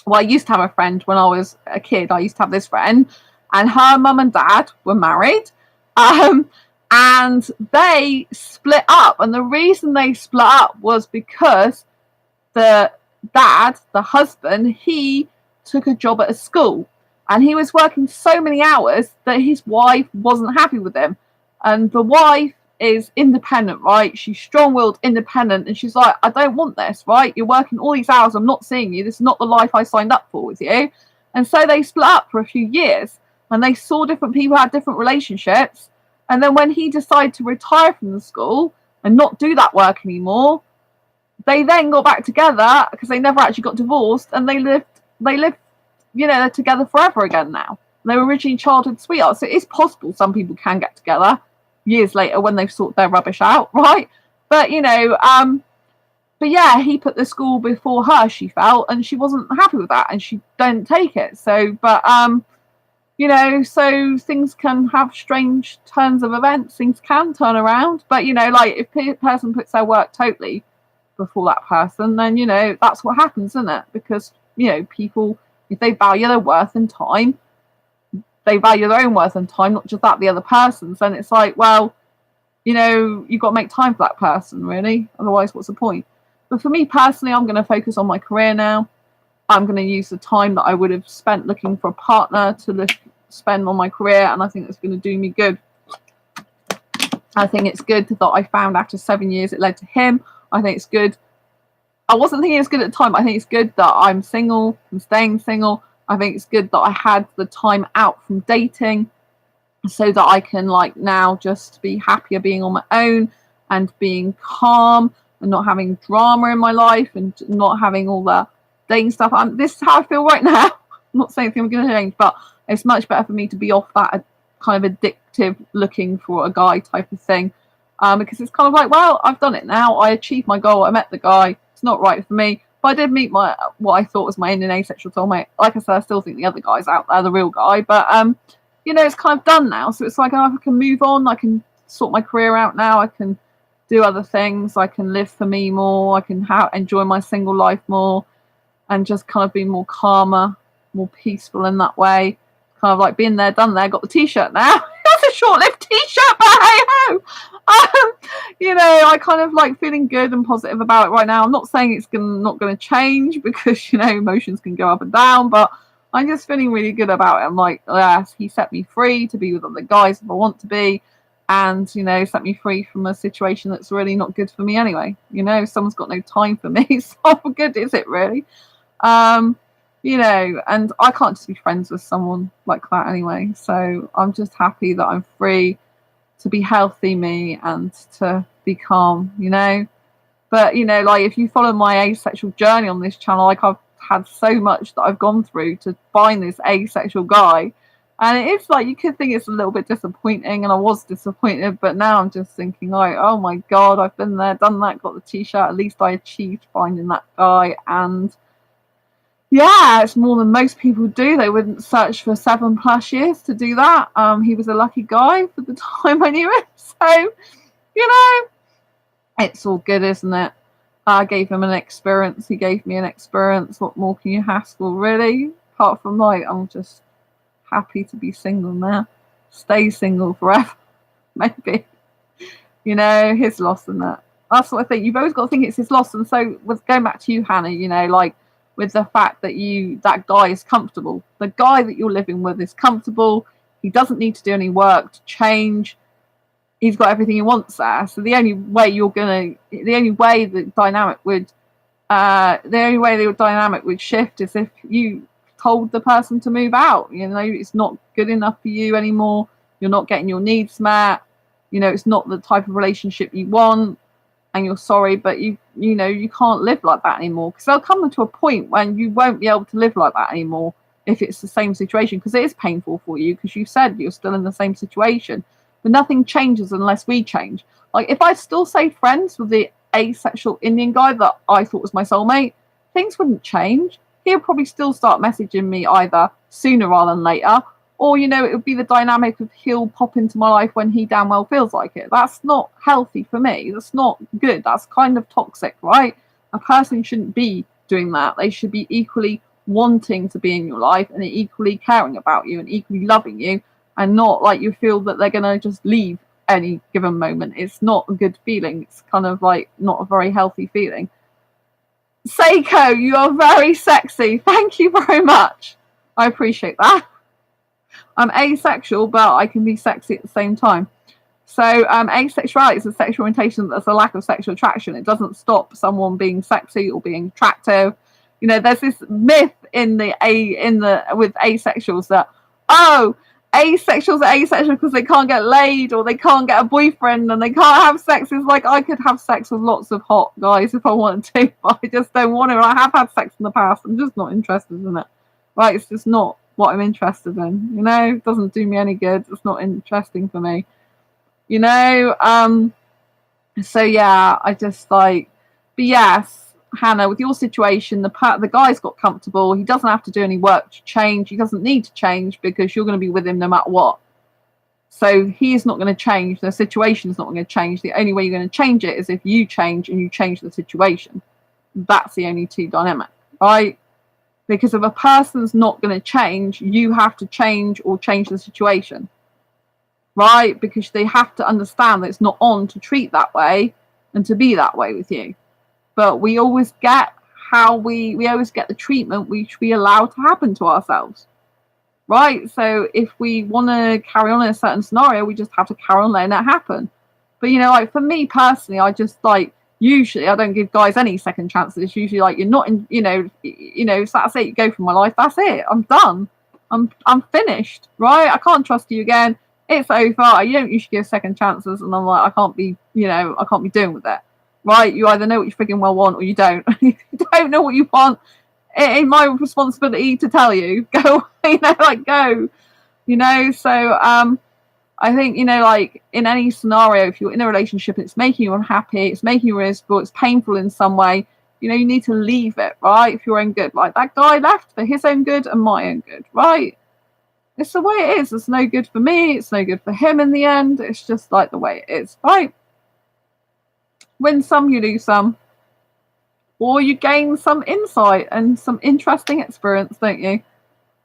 Well, I used to have a friend when I was a kid. I used to have this friend, and her mum and dad were married, and they split up. And the reason they split up was because the dad, the husband, he took a job at a school, and he was working so many hours that his wife wasn't happy with him. And the wife is independent, right? She's strong-willed, independent, and she's like, I don't want this, right? You're working all these hours, I'm not seeing you. This is not the life I signed up for with you. And so they split up for a few years, and they saw different people had different relationships, And then when he decided to retire from the school and not do that work anymore, they then got back together because they never actually got divorced, and they lived, they're together forever again now. They were originally childhood sweethearts. So it is possible some people can get together years later when they've sorted their rubbish out, right? But but yeah, he put the school before her, she felt, and she wasn't happy with that, and she didn't take it. So, but so things can have strange turns of events. Things can turn around, but if a person puts their work totally before that person, then that's what happens, isn't it? Because people, if they value their worth and time, they value their own worth and time, not just that the other person's. Then it's like, well, you've got to make time for that person, really. Otherwise, what's the point? But for me personally, I'm going to focus on my career now. I'm going to use the time that I would have spent looking for a partner to spend on my career, and I think that's going to do me good. I think it's good that I found after 7 years it led to him. I think it's good. I wasn't thinking it's good at the time. I think it's good that I'm single, I'm staying single. I think it's good that I had the time out from dating so that I can now just be happier being on my own and being calm and not having drama in my life and not having all the dating stuff. This is how I feel right now. I'm not saying I'm going to change, but it's much better for me to be off that kind of addictive looking for a guy type of thing, because it's kind of like, well, I've done it now. I achieved my goal. I met the guy. It's not right for me. But I did meet what I thought was my Indian asexual soulmate. Like I said, I still think the other guy's out there, the real guy. But it's kind of done now. So it's like I can move on. I can sort my career out now. I can do other things. I can live for me more. I can enjoy my single life more, and just kind of be more calmer, more peaceful in that way. Kind of like being there, done there. Got the t-shirt now. That's a short-lived t-shirt, but hey ho. I kind of like feeling good and positive about it right now. I'm not saying it's not going to change, because emotions can go up and down, but I'm just feeling really good about it. I'm like, yes, he set me free to be with other guys if I want to be, and set me free from a situation that's really not good for me anyway. Someone's got no time for me, so how good is it really? And I can't just be friends with someone like that anyway. So I'm just happy that I'm free to be healthy me and to be calm, But, if you follow my asexual journey on this channel, I've had so much that I've gone through to find this asexual guy. And it is you could think it's a little bit disappointing, and I was disappointed, but now I'm just thinking oh my God, I've been there, done that, got the t-shirt. At least I achieved finding that guy. And yeah, it's more than most people do. They wouldn't search for 7+ years to do that. He was a lucky guy for the time I knew him. So, it's all good, isn't it? I gave him an experience. He gave me an experience. What more can you ask for, really? Apart from I'm just happy to be single now. Stay single forever, maybe. His loss and that. That's what I think. You've always got to think it's his loss. And so, with going back to you, Hannah, with the fact that that guy is comfortable. The guy that you're living with is comfortable. He doesn't need to do any work to change. He's got everything he wants there. So the only way the dynamic would shift is if you told the person to move out. It's not good enough for you anymore. You're not getting your needs met. It's not the type of relationship you want. And you're sorry, but you can't live like that anymore, because there'll come to a point when you won't be able to live like that anymore if it's the same situation, because it is painful for you, because you said you're still in the same situation. But nothing changes unless we change. If I still stayed friends with the asexual Indian guy that I thought was my soulmate, things wouldn't change. He'll probably still start messaging me either sooner rather than later, or it would be the dynamic of he'll pop into my life when he damn well feels like it. That's not healthy for me. That's not good. That's kind of toxic, right? A person shouldn't be doing that. They should be equally wanting to be in your life and equally caring about you and equally loving you, and not you feel that they're going to just leave any given moment. It's not a good feeling. It's kind of not a very healthy feeling. Seiko, you are very sexy. Thank you very much. I appreciate that. I'm asexual, but I can be sexy at the same time. So asexuality is a sexual orientation that's a lack of sexual attraction. It doesn't stop someone being sexy or being attractive. There's this myth with asexuals that, asexuals are asexual because they can't get laid or they can't get a boyfriend and they can't have sex. It's like I could have sex with lots of hot guys if I wanted to, but I just don't want to. And I have had sex in the past. I'm just not interested in it. Right? It's just not what I'm interested in. You know, it doesn't do me any good. It's not interesting for me. You know, so yeah, I just like, but yes, Hannah, with your situation, the guy's got comfortable. He doesn't have to do any work to change. He doesn't need to change because you're going to be with him no matter what. So he is not going to change. The situation is not going to change. The only way you're going to change it is if you change and you change the situation. That's the only two dynamic, right? Because if a person's not going to change, you have to change or change the situation. Right? Because they have to understand that it's not on to treat that way and to be that way with you. But we always get how we always get the treatment which we allow to happen to ourselves. Right? So if we want to carry on in a certain scenario, we just have to carry on letting that happen. But you know, like for me personally, I just like, usually I don't give guys any second chances. It's usually like, you're not in, you know, so that's it, you go from my life, that's it, I'm done. I'm finished, right? I can't trust you again. It's over. You don't usually give second chances, and I'm like, I can't be doing with it, right? You either know what you freaking well want, or you don't. You don't know what you want. It ain't my responsibility to tell you. Go, you know, like go, you know. So, I think, you know, like in any scenario, if you're in a relationship, it's making you unhappy, it's making you miserable, it's painful in some way. You know, you need to leave it, right? For your own good. Like that guy left for his own good and my own good, right? It's the way it is. It's no good for me. It's no good for him in the end. It's just like the way it is, right? Win some, you lose some. Or you gain some insight and some interesting experience, don't you?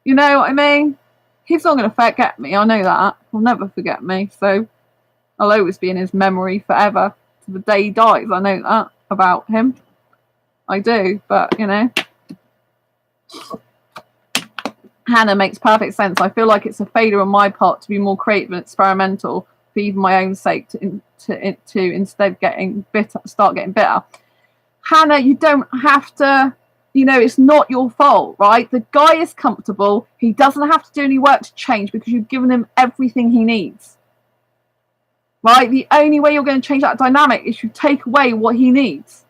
You know what I mean? He's not going to forget me. I know that. He'll never forget me. So I'll always be in his memory forever. To the day he dies. I know that about him. I do. But, you know. Hannah, makes perfect sense. I feel like it's a failure on my part to be more creative and experimental for even my own sake to instead start getting bitter. Hannah, you don't have to, you know, it's not your fault, right? The guy is comfortable. He doesn't have to do any work to change because you've given him everything he needs. Right? The only way you're going to change that dynamic is you take away what he needs.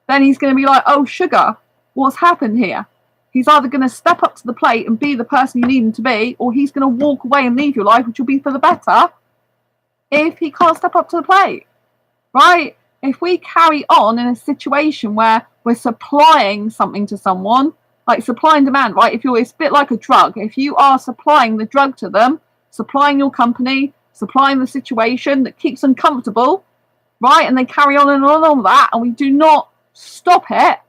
Then he's going to be like, oh, sugar, what's happened here? He's either going to step up to the plate and be the person you need him to be, or he's going to walk away and leave your life, which will be for the better if he can't step up to the plate, right? If we carry on in a situation where we're supplying something to someone, like supply and demand, right? It's a bit like a drug. If you are supplying the drug to them, supplying your company, supplying the situation that keeps them comfortable, right? And they carry on and on with that, and we do not stop it,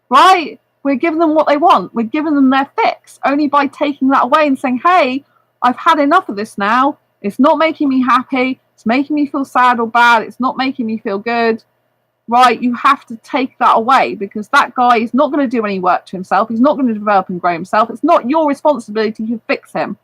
right? We're giving them what they want. We're giving them their fix only by taking that away and saying, hey, I've had enough of this now. It's not making me happy. It's making me feel sad or bad. It's not making me feel good. Right? You have to take that away because that guy is not going to do any work to himself. He's not going to develop and grow himself. It's not your responsibility to fix him.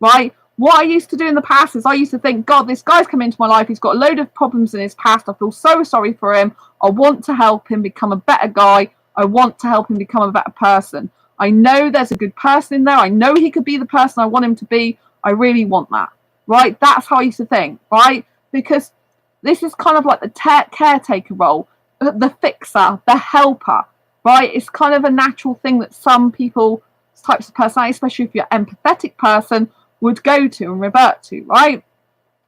Right? What I used to do in the past is I used to think, God, this guy's come into my life. He's got a load of problems in his past. I feel so sorry for him. I want to help him become a better guy. I want to help him become a better person. I know there's a good person in there. I know he could be the person I want him to be. I really want that. Right? That's how I used to think. Right? Because this is kind of like the caretaker role, the fixer, the helper. Right? It's kind of a natural thing that some people, types of personality, especially if you're an empathetic person, would go to and revert to. Right?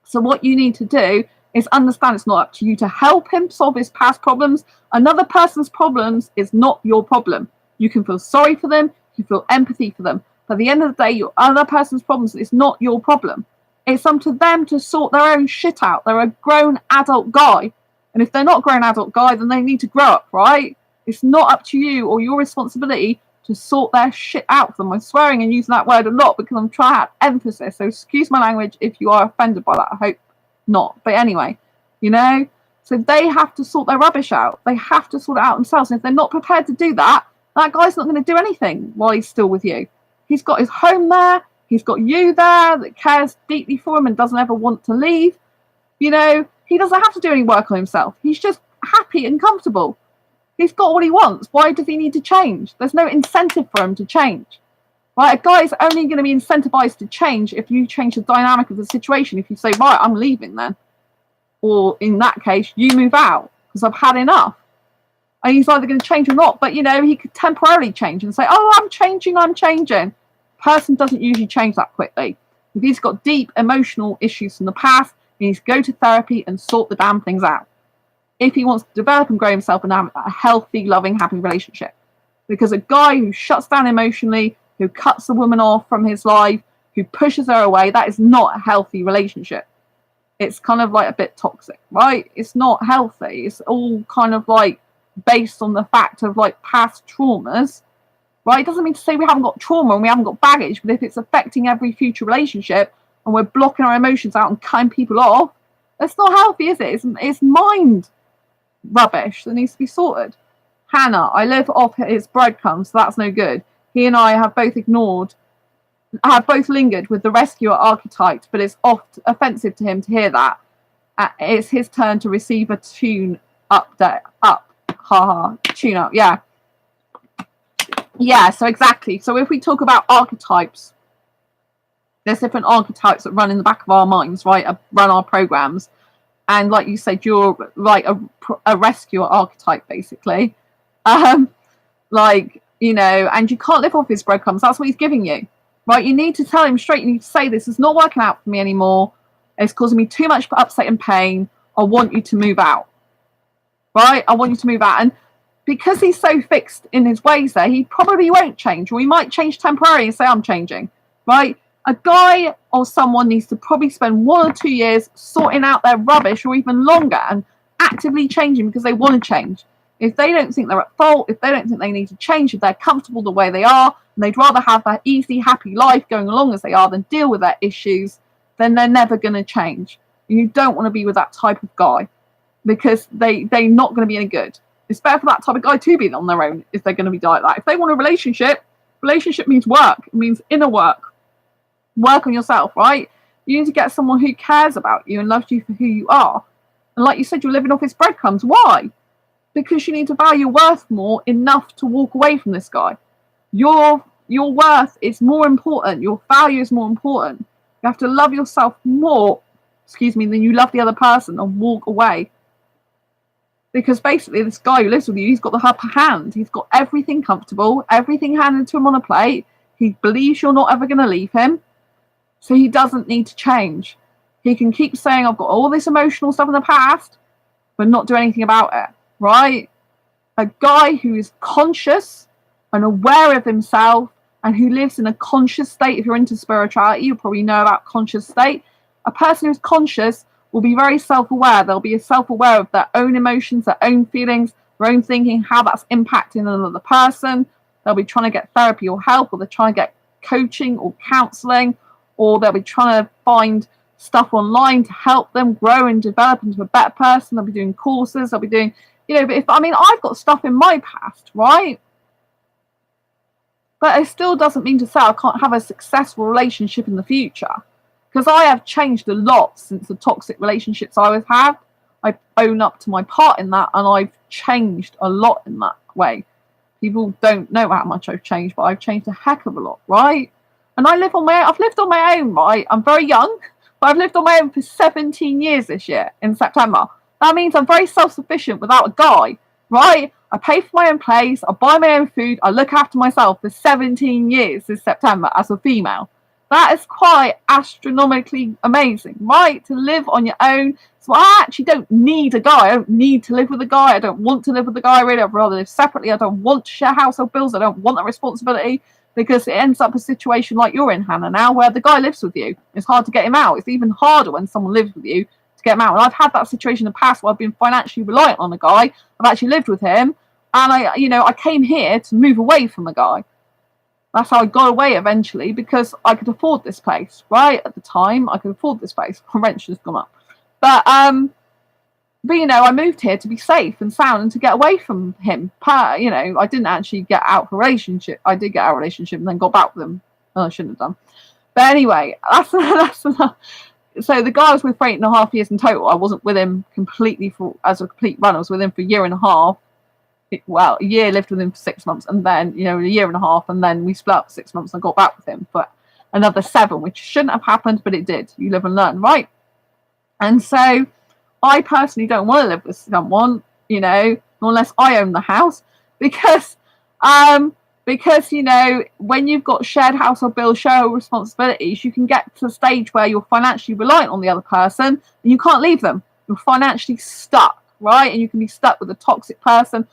So what you need to do is understand it's not up to you to help him solve his past problems. Another person's problems is not your problem. You can feel sorry for them, you feel empathy for them. But at the end of the day, your other person's problems is not your problem. It's up to them to sort their own shit out. They're a grown adult guy. And if they're not a grown adult guy, then they need to grow up, right? It's not up to you or your responsibility to sort their shit out for them. I'm swearing and using that word a lot because I'm trying to have emphasis. So excuse my language if you are offended by that. I hope not. But anyway, you know, so they have to sort their rubbish out. They have to sort it out themselves. And if they're not prepared to do that, that guy's not going to do anything while he's still with you. He's got his home there. He's got you there that cares deeply for him and doesn't ever want to leave. You know, he doesn't have to do any work on himself. He's just happy and comfortable. He's got what he wants. Why does he need to change? There's no incentive for him to change. Right? A guy is only going to be incentivized to change if you change the dynamic of the situation. If you say, right, I'm leaving then. Or in that case, you move out because I've had enough. And he's either going to change or not. But, you know, he could temporarily change and say, oh, I'm changing. Person doesn't usually change that quickly. If he's got deep emotional issues from the past, he needs to go to therapy and sort the damn things out. If he wants to develop and grow himself and have a healthy, loving, happy relationship. Because a guy who shuts down emotionally, who cuts the woman off from his life, who pushes her away, that is not a healthy relationship. It's kind of like a bit toxic, right? It's not healthy. It's all kind of like based on the fact of like past traumas, right? It doesn't mean to say we haven't got trauma and we haven't got baggage, but if it's affecting every future relationship and we're blocking our emotions out and cutting people off, that's not healthy, is it? It's mind rubbish that needs to be sorted. Hannah, I live off his breadcrumbs, so that's no good. He and I have both lingered with the rescuer archetype, but it's oft offensive to him to hear that. It's his turn to receive a tune update. Tune up, yeah. Yeah, so exactly. So if we talk about archetypes, there's different archetypes that run in the back of our minds, right? Run our programs. And like you said, you're like a rescuer archetype, basically. Like, you know, and you can't live off his breadcrumbs. That's what he's giving you, right? You need to tell him straight. You need to say, this is not working out for me anymore. It's causing me too much upset and pain. I want you to move out, right? I want you to move out. And because he's so fixed in his ways there, he probably won't change. Or he might change temporarily and say, I'm changing, right? A guy or someone needs to probably spend 1 or 2 years sorting out their rubbish, or even longer, and actively changing because they want to change. If they don't think they're at fault, if they don't think they need to change, if they're comfortable the way they are, and they'd rather have that easy, happy life going along as they are than deal with their issues, then they're never going to change. And you don't want to be with that type of guy because they're not going to be any good. It's better for that type of guy to be on their own if they're going to be like that. If they want a relationship means work. It means inner work. Work on yourself, right? You need to get someone who cares about you and loves you for who you are. And like you said, you're living off his breadcrumbs. Why? Because you need to value your worth more enough to walk away from this guy. Your worth is more important. Your value is more important. You have to love yourself more, than you love the other person and walk away. Because basically this guy who lives with you, he's got the upper hand. He's got everything comfortable, everything handed to him on a plate. He believes you're not ever going to leave him. So he doesn't need to change. He can keep saying, I've got all this emotional stuff in the past, but not do anything about it, right? A guy who is conscious and aware of himself and who lives in a conscious state. If you're into spirituality, you'll probably know about conscious state. A person who's conscious will be very self-aware. They'll be self-aware of their own emotions, their own feelings, their own thinking, how that's impacting another person. They'll be trying to get therapy or help, or they're trying to get coaching or counseling, or they'll be trying to find stuff online to help them grow and develop into a better person. They'll be doing courses, they'll be doing, but I've got stuff in my past, right? But it still doesn't mean to say I can't have a successful relationship in the future. Because I have changed a lot since the toxic relationships I was had. I own up to my part in that, and I've changed a lot in that way. People don't know how much I've changed, but I've changed a heck of a lot, right? And I've lived on my own, right? I'm very young, but I've lived on my own for 17 years this year in September. That means I'm very self-sufficient without a guy, right? I pay for my own place, I buy my own food, I look after myself for 17 years this September as a female. That is quite astronomically amazing, right? To live on your own. So I actually don't need a guy. I don't need to live with a guy. I don't want to live with a guy, really. I'd rather live separately. I don't want to share household bills. I don't want that responsibility, because it ends up a situation like you're in, Hannah, now, where the guy lives with you. It's hard to get him out. It's even harder when someone lives with you to get him out. And I've had that situation in the past where I've been financially reliant on a guy. I've actually lived with him. And I came here to move away from the guy. That's how I got away eventually, because I could afford this place, right? At the time, I could afford this place. Rent's just gone up. But I moved here to be safe and sound and to get away from him. I didn't actually get out of a relationship. I did get out of a relationship and then got back with him. Oh, I shouldn't have done. But anyway, that's enough. So the guy I was with for 8.5 years in total. I wasn't with him completely as a complete run. I was with him for 1.5 years. well, a year, lived with him for 6 months, and then, you know, a year and a half, and then we split up for 6 months and I got back with him for another 7, which shouldn't have happened, but it did. You live and learn, right? And so I personally don't want to live with someone, you know, unless I own the house, because you know, when you've got shared household bills, shared responsibilities, you can get to a stage where you're financially reliant on the other person and you can't leave them. You're financially stuck, right? And you can be stuck with a toxic person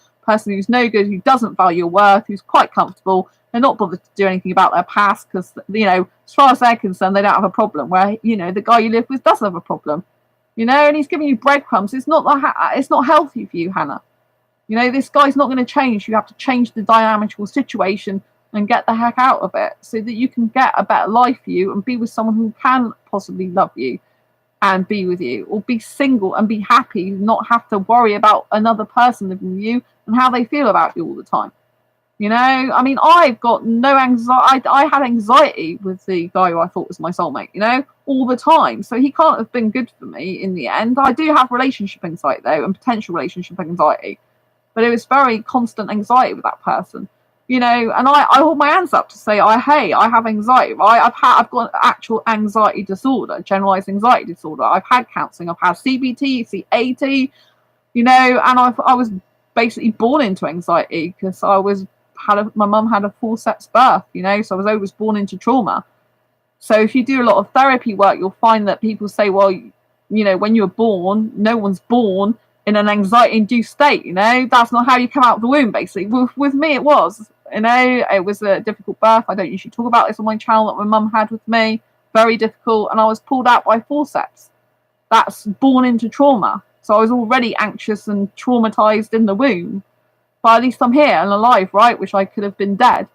who's no good, who doesn't value your worth, who's quite comfortable. They're not bothered to do anything about their past because, you know, as far as they're concerned, they don't have a problem. Where, you know, the guy you live with does have a problem, you know, and he's giving you breadcrumbs. It's not healthy for you, Hannah. You know, this guy's not going to change. You have to change the dynamical situation and get the heck out of it so that you can get a better life for you and be with someone who can possibly love you and be with you, or be single and be happy, not have to worry about another person living with you and how they feel about you all the time. You know, I mean, I've got no anxiety. I had anxiety with the guy who I thought was my soulmate, you know, all the time. So he can't have been good for me in the end. I do have relationship anxiety, though, and potential relationship anxiety. But it was very constant anxiety with that person, you know, and I hold my hands up to say, hey, I have anxiety, right? I've got actual anxiety disorder, generalized anxiety disorder. I've had counselling, I've had CBT, CAT, you know, and I was basically born into anxiety because my mum had a forceps birth, you know, so I was born into trauma. So if you do a lot of therapy work, you'll find that people say, well, you know, when you were born, no one's born in an anxiety-induced state, you know, that's not how you come out of the womb, basically. With me, it was, you know, it was a difficult birth. I don't usually talk about this on my channel that my mum had with me. Very difficult, and I was pulled out by forceps. That's born into trauma. So I was already anxious and traumatized in the womb. But at least I'm here and alive, right? Which I could have been dead.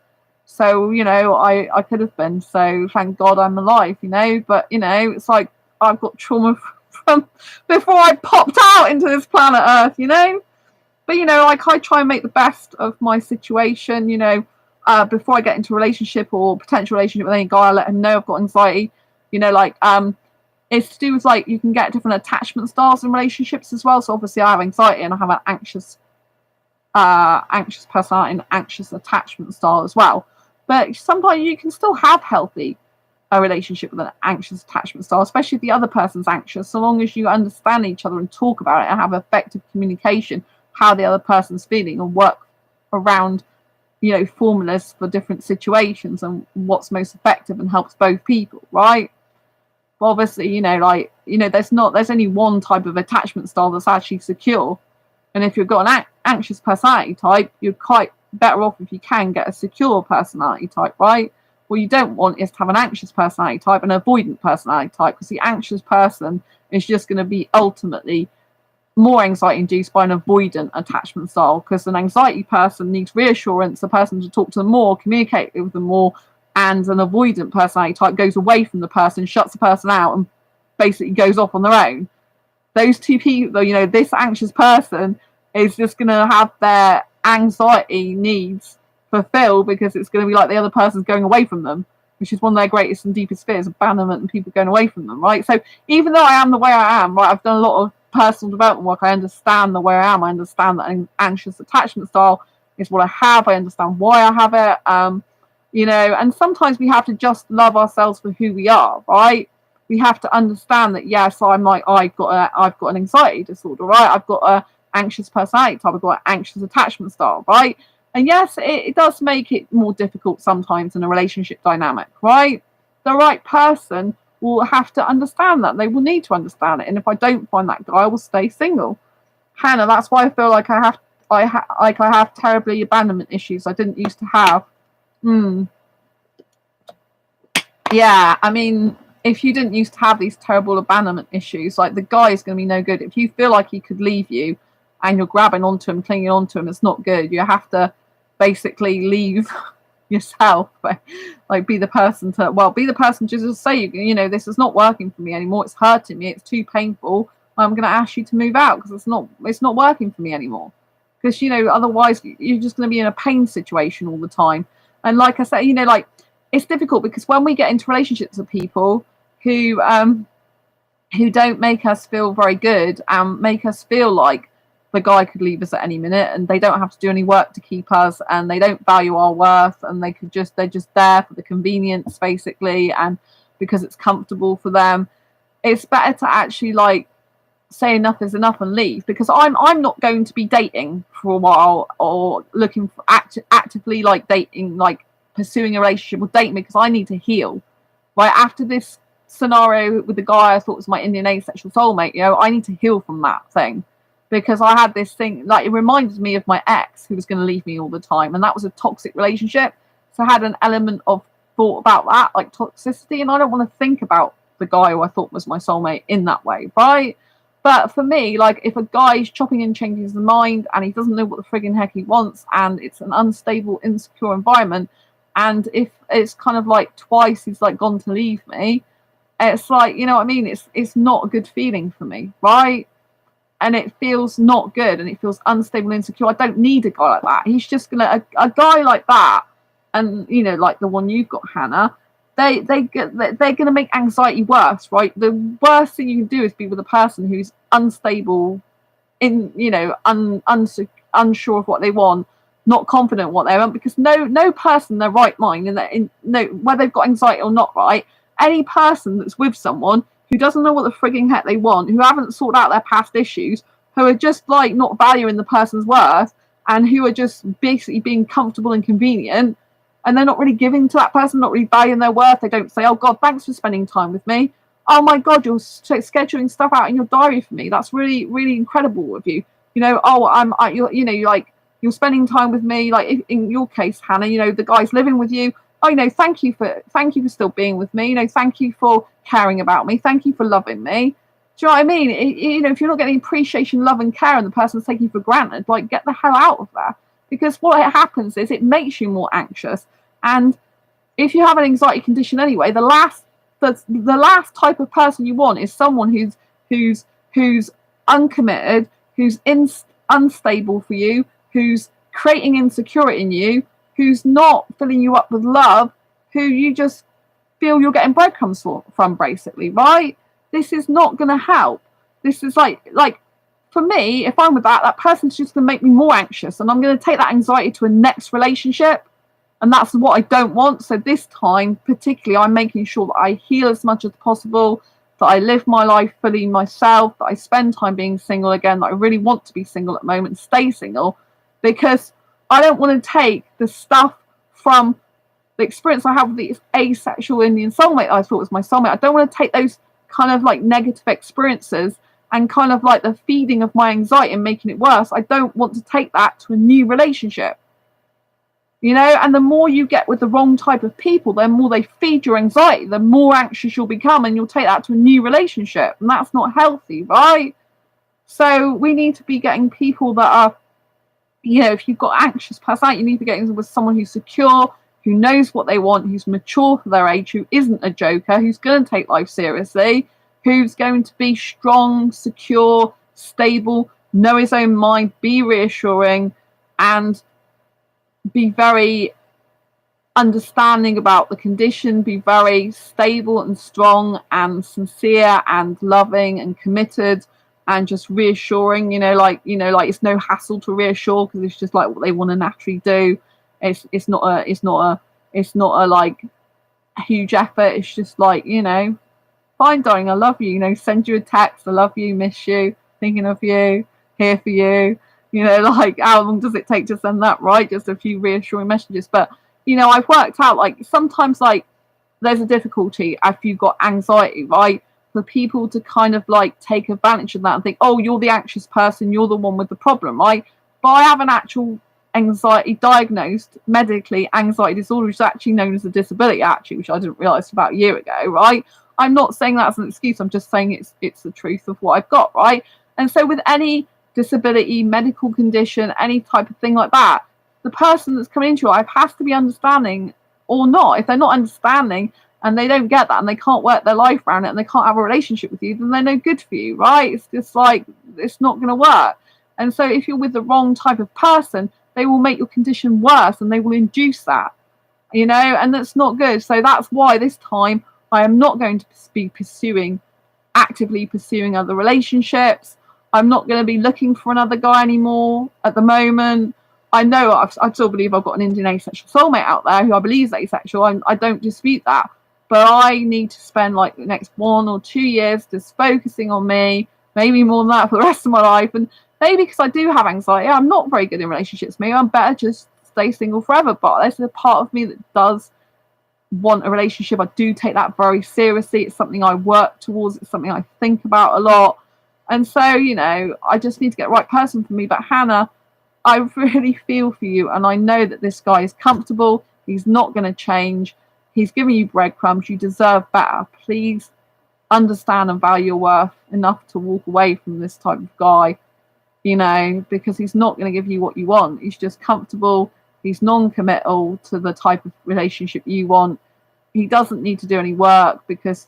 So, you know, I could have been. So thank God I'm alive, you know. But, you know, it's like I've got trauma from before I popped out into this planet Earth, you know. But, you know, like I try and make the best of my situation, you know, before I get into a relationship or potential relationship with any guy, I let him know I've got anxiety, you know, like it's to do with like you can get different attachment styles in relationships as well. So obviously I have anxiety and I have an anxious personality and anxious attachment style as well. But sometimes you can still have healthy a relationship with an anxious attachment style, especially if the other person's anxious, so long as you understand each other and talk about it and have effective communication, how the other person's feeling, and work around, you know, formulas for different situations and what's most effective and helps both people, right? Well, obviously, you know, like, you know, there's only one type of attachment style that's actually secure. And if you've got an anxious personality type, you're quite better off if you can get a secure personality type, right? What you don't want is to have an anxious personality type and an avoidant personality type, because the anxious person is just going to be ultimately more anxiety induced by an avoidant attachment style, because an anxiety person needs reassurance, a person to talk to them more, communicate with them more, and an avoidant personality type goes away from the person, shuts the person out, and basically goes off on their own. Those two people, you know, this anxious person is just going to have their anxiety needs fulfilled because it's going to be like the other person's going away from them, which is one of their greatest and deepest fears, abandonment and people going away from them, right? So even though I am the way I am, right, I've done a lot of personal development work, I understand the way I am, I understand that an anxious attachment style is what I have, I understand why I have it, you know, and sometimes we have to just love ourselves for who we are, right? We have to understand that, yes, I've got an anxiety disorder, right? I've got an anxious personality type, I've got an anxious attachment style, right? And yes, it does make it more difficult sometimes in a relationship dynamic, right? The right person will have to understand that. They will need to understand it. And if I don't find that guy, I will stay single. Hannah, that's why I feel like I have terribly abandonment issues I didn't used to have. Yeah, I mean, if you didn't used to have these terrible abandonment issues, like the guy is going to be no good. If you feel like he could leave you and you're grabbing onto him, clinging onto him, it's not good. You have to basically leave yourself, like be the person to just say, you know, this is not working for me anymore, it's hurting me, it's too painful, I'm going to ask you to move out because it's not working for me anymore. Because, you know, otherwise you're just going to be in a pain situation all the time. And like I say, you know, like it's difficult because when we get into relationships with people who don't make us feel very good and make us feel like the guy could leave us at any minute, and they don't have to do any work to keep us, and they don't value our worth, and they're just there for the convenience, basically, and because it's comfortable for them. It's better to actually like say enough is enough and leave, because I'm not going to be dating for a while or looking for actively like dating, like pursuing a relationship or dating, because I need to heal. Right after this scenario with the guy I thought was my Indian asexual soulmate, I need to heal from that thing, because I had this thing, like, it reminded me of my ex who was going to leave me all the time, and that was a toxic relationship. So I had an element of thought about that, like toxicity, and I don't want to think about the guy who I thought was my soulmate in that way, right? But for me, like, if a guy's chopping and changing his mind and he doesn't know what the frigging heck he wants, and it's an unstable, insecure environment, and if it's kind of like twice he's like gone to leave me, it's like, you know what I mean? It's not a good feeling for me, right? And it feels not good, and it feels unstable, insecure. I don't need a guy like that. He's just gonna a guy like that, and like the one you've got, Hannah. They're gonna make anxiety worse, right? The worst thing you can do is be with a person who's unstable, unsure of what they want, not confident what they want, because no person in their right mind, whether they've got anxiety or not, right? Any person that's with someone who doesn't know what the frigging heck they want, who haven't sorted out their past issues, who are just like not valuing the person's worth, and who are just basically being comfortable and convenient, and they're not really giving to that person, not really valuing their worth. They don't say, "Oh God, thanks for spending time with me. Oh my God, you're scheduling stuff out in your diary for me. That's really, really incredible of you. You're spending time with me. Like in your case, Hannah, the guy's living with you. Oh, thank you for still being with me. Thank you for caring about me. Thank you for loving me." Do you know what I mean? If you're not getting appreciation, love, and care, and the person's taking you for granted, like, get the hell out of there. Because what happens is it makes you more anxious. And if you have an anxiety condition anyway, the last type of person you want is someone who's uncommitted, who's unstable for you, who's creating insecurity in you, who's not filling you up with love, who you just feel you're getting breadcrumbs from, basically, right? This is not going to help. This is like for me, if I'm with that person's just going to make me more anxious, and I'm going to take that anxiety to a next relationship, and that's what I don't want. So this time, particularly, I'm making sure that I heal as much as possible, that I live my life fully myself, that I spend time being single again, that I really want to be single at the moment, stay single, because I don't want to take the stuff from the experience I have with the asexual Indian soulmate I thought was my soulmate. I don't want to take those kind of like negative experiences and kind of like the feeding of my anxiety and making it worse. I don't want to take that to a new relationship. And the more you get with the wrong type of people, the more they feed your anxiety, the more anxious you'll become, and you'll take that to a new relationship. And that's not healthy, right? So we need to be getting people that are, if you've got anxious personality, you need to be getting with someone who's secure, who knows what they want, who's mature for their age, who isn't a joker, who's going to take life seriously, who's going to be strong, secure, stable, know his own mind, be reassuring, and be very understanding about the condition, be very stable and strong and sincere and loving and committed and just reassuring, like it's no hassle to reassure, because it's just like what they want to naturally do. It's not a like a huge effort. It's just like, fine, darling, I love you, send you a text, I love you, miss you, thinking of you, here for you. Like, how long does it take to send that, right? Just a few reassuring messages. But, I've worked out, like, sometimes, like, there's a difficulty if you've got anxiety, right? For people to kind of, like, take advantage of that and think, oh, you're the anxious person, you're the one with the problem, right? But I have an actual anxiety diagnosed medically anxiety disorder, which is actually known as a disability, actually, which I didn't realise about a year ago, right? I'm not saying that as an excuse. I'm just saying it's the truth of what I've got, right? And so with any disability, medical condition, any type of thing like that, the person that's coming into your life has to be understanding or not. If they're not understanding and they don't get that and they can't work their life around it and they can't have a relationship with you, then they're no good for you, right? It's just like, it's not going to work. And so if you're with the wrong type of person, they will make your condition worse and they will induce that, and that's not good. So that's why this time I am not going to be actively pursuing other relationships. I'm not going to be looking for another guy anymore at the moment. I know I still believe I've got an Indian asexual soulmate out there who I believe is asexual. I don't dispute that. But I need to spend like the next 1 or 2 years just focusing on me, maybe more than that for the rest of my life. And maybe because I do have anxiety, I'm not very good in relationships. Maybe I'm better just stay single forever. But there's a part of me that does want a relationship. I do take that very seriously. It's something I work towards. It's something I think about a lot. And so, you know, I just need to get the right person for me. But Hannah, I really feel for you. And I know that this guy is comfortable. He's not going to change. He's giving you breadcrumbs. You deserve better. Please understand and value your worth enough to walk away from this type of guy, you know, because he's not going to give you what you want. He's just comfortable. He's non-committal to the type of relationship you want. He doesn't need to do any work because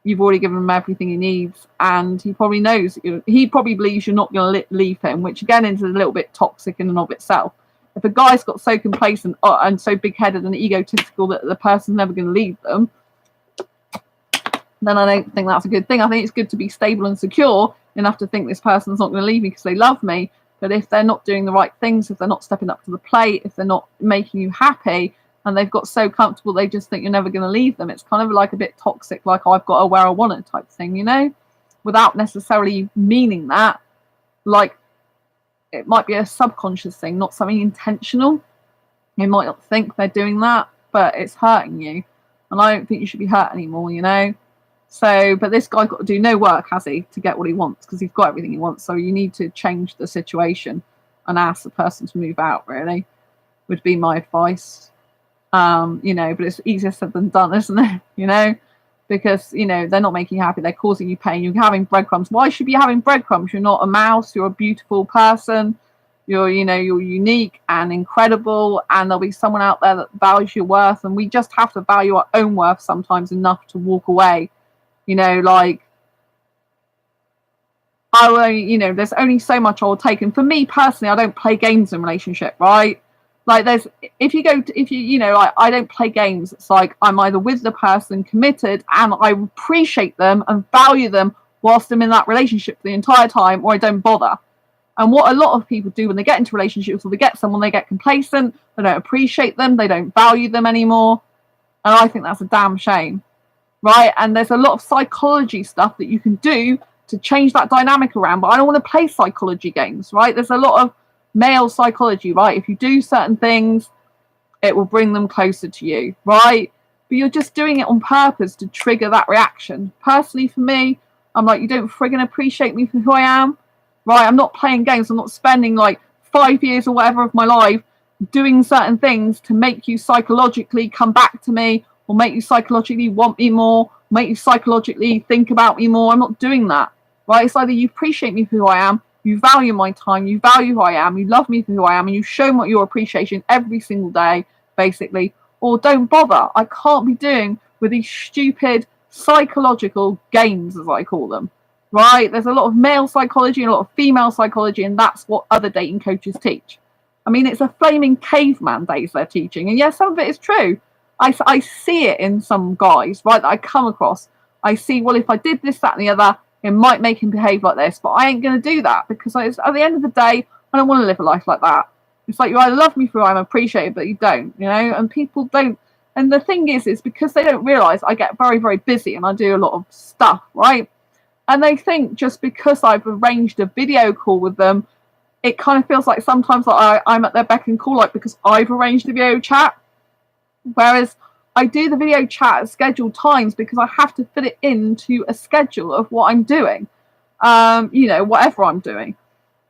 you've already given him everything he needs. And he probably knows, he probably believes you're not going to leave him, which again is a little bit toxic in and of itself. If a guy's got so complacent and so big-headed and egotistical that the person's never going to leave them, then I don't think that's a good thing. I think it's good to be stable and secure enough to think this person's not going to leave me because they love me. But if they're not doing the right things, if they're not stepping up to the plate, if they're not making you happy, and they've got so comfortable they just think you're never going to leave them, it's kind of like a bit toxic, like, oh, I've got to where I want it type thing, you know, without necessarily meaning that. Like, it might be a subconscious thing, not something intentional. You might not think they're doing that, but it's hurting you. And I don't think you should be hurt anymore, you know. So, but this guy's got to do no work, has he, to get what he wants, because he's got everything he wants. So you need to change the situation and ask the person to move out, really, would be my advice. You know, but it's easier said than done, isn't it? You know, because, you know, they're not making you happy. They're causing you pain. You're having breadcrumbs. Why should you be having breadcrumbs? You're not a mouse. You're a beautiful person. You're, you know, you're unique and incredible. And there'll be someone out there that values your worth. And we just have to value our own worth sometimes enough to walk away. You know, like, I will, you know, there's only so much I will take. And for me personally, I don't play games in relationship, right? Like, there's, if you know, like, I don't play games. It's like I'm either with the person, committed, and I appreciate them and value them whilst I'm in that relationship for the entire time, or I don't bother. And what a lot of people do when they get into relationships or they get someone, they get complacent, they don't appreciate them, they don't value them anymore. And I think that's a damn shame, right? And there's a lot of psychology stuff that you can do to change that dynamic around, but I don't want to play psychology games, right? There's a lot of male psychology, right? If you do certain things, it will bring them closer to you, right? But you're just doing it on purpose to trigger that reaction. Personally, for me, I'm like, you don't friggin' appreciate me for who I am, right? I'm not playing games. I'm not spending like 5 years or whatever of my life doing certain things to make you psychologically come back to me, or make you psychologically want me more, make you psychologically think about me more. I'm not doing that, right? It's either you appreciate me for who I am, you value my time, you value who I am, you love me for who I am, and you show me your appreciation every single day, basically, or don't bother. I can't be doing with these stupid psychological games, as I call them, right? There's a lot of male psychology and a lot of female psychology, and that's what other dating coaches teach. I mean, it's a flaming caveman days they're teaching, and yes, some of it is true. I see it in some guys, right, that I come across. I see, well, if I did this, that, and the other, it might make him behave like this, but I ain't going to do that, because at the end of the day, I don't want to live a life like that. It's like, you either love me for who I'm, appreciate it, but you don't, you know, and people don't. And the thing is because they don't realise I get very, very busy and I do a lot of stuff, right? And they think just because I've arranged a video call with them, it kind of feels like sometimes like I'm at their beck and call, like, because I've arranged a video chat. Whereas I do the video chat at scheduled times because I have to fit it into a schedule of what I'm doing, you know, whatever I'm doing.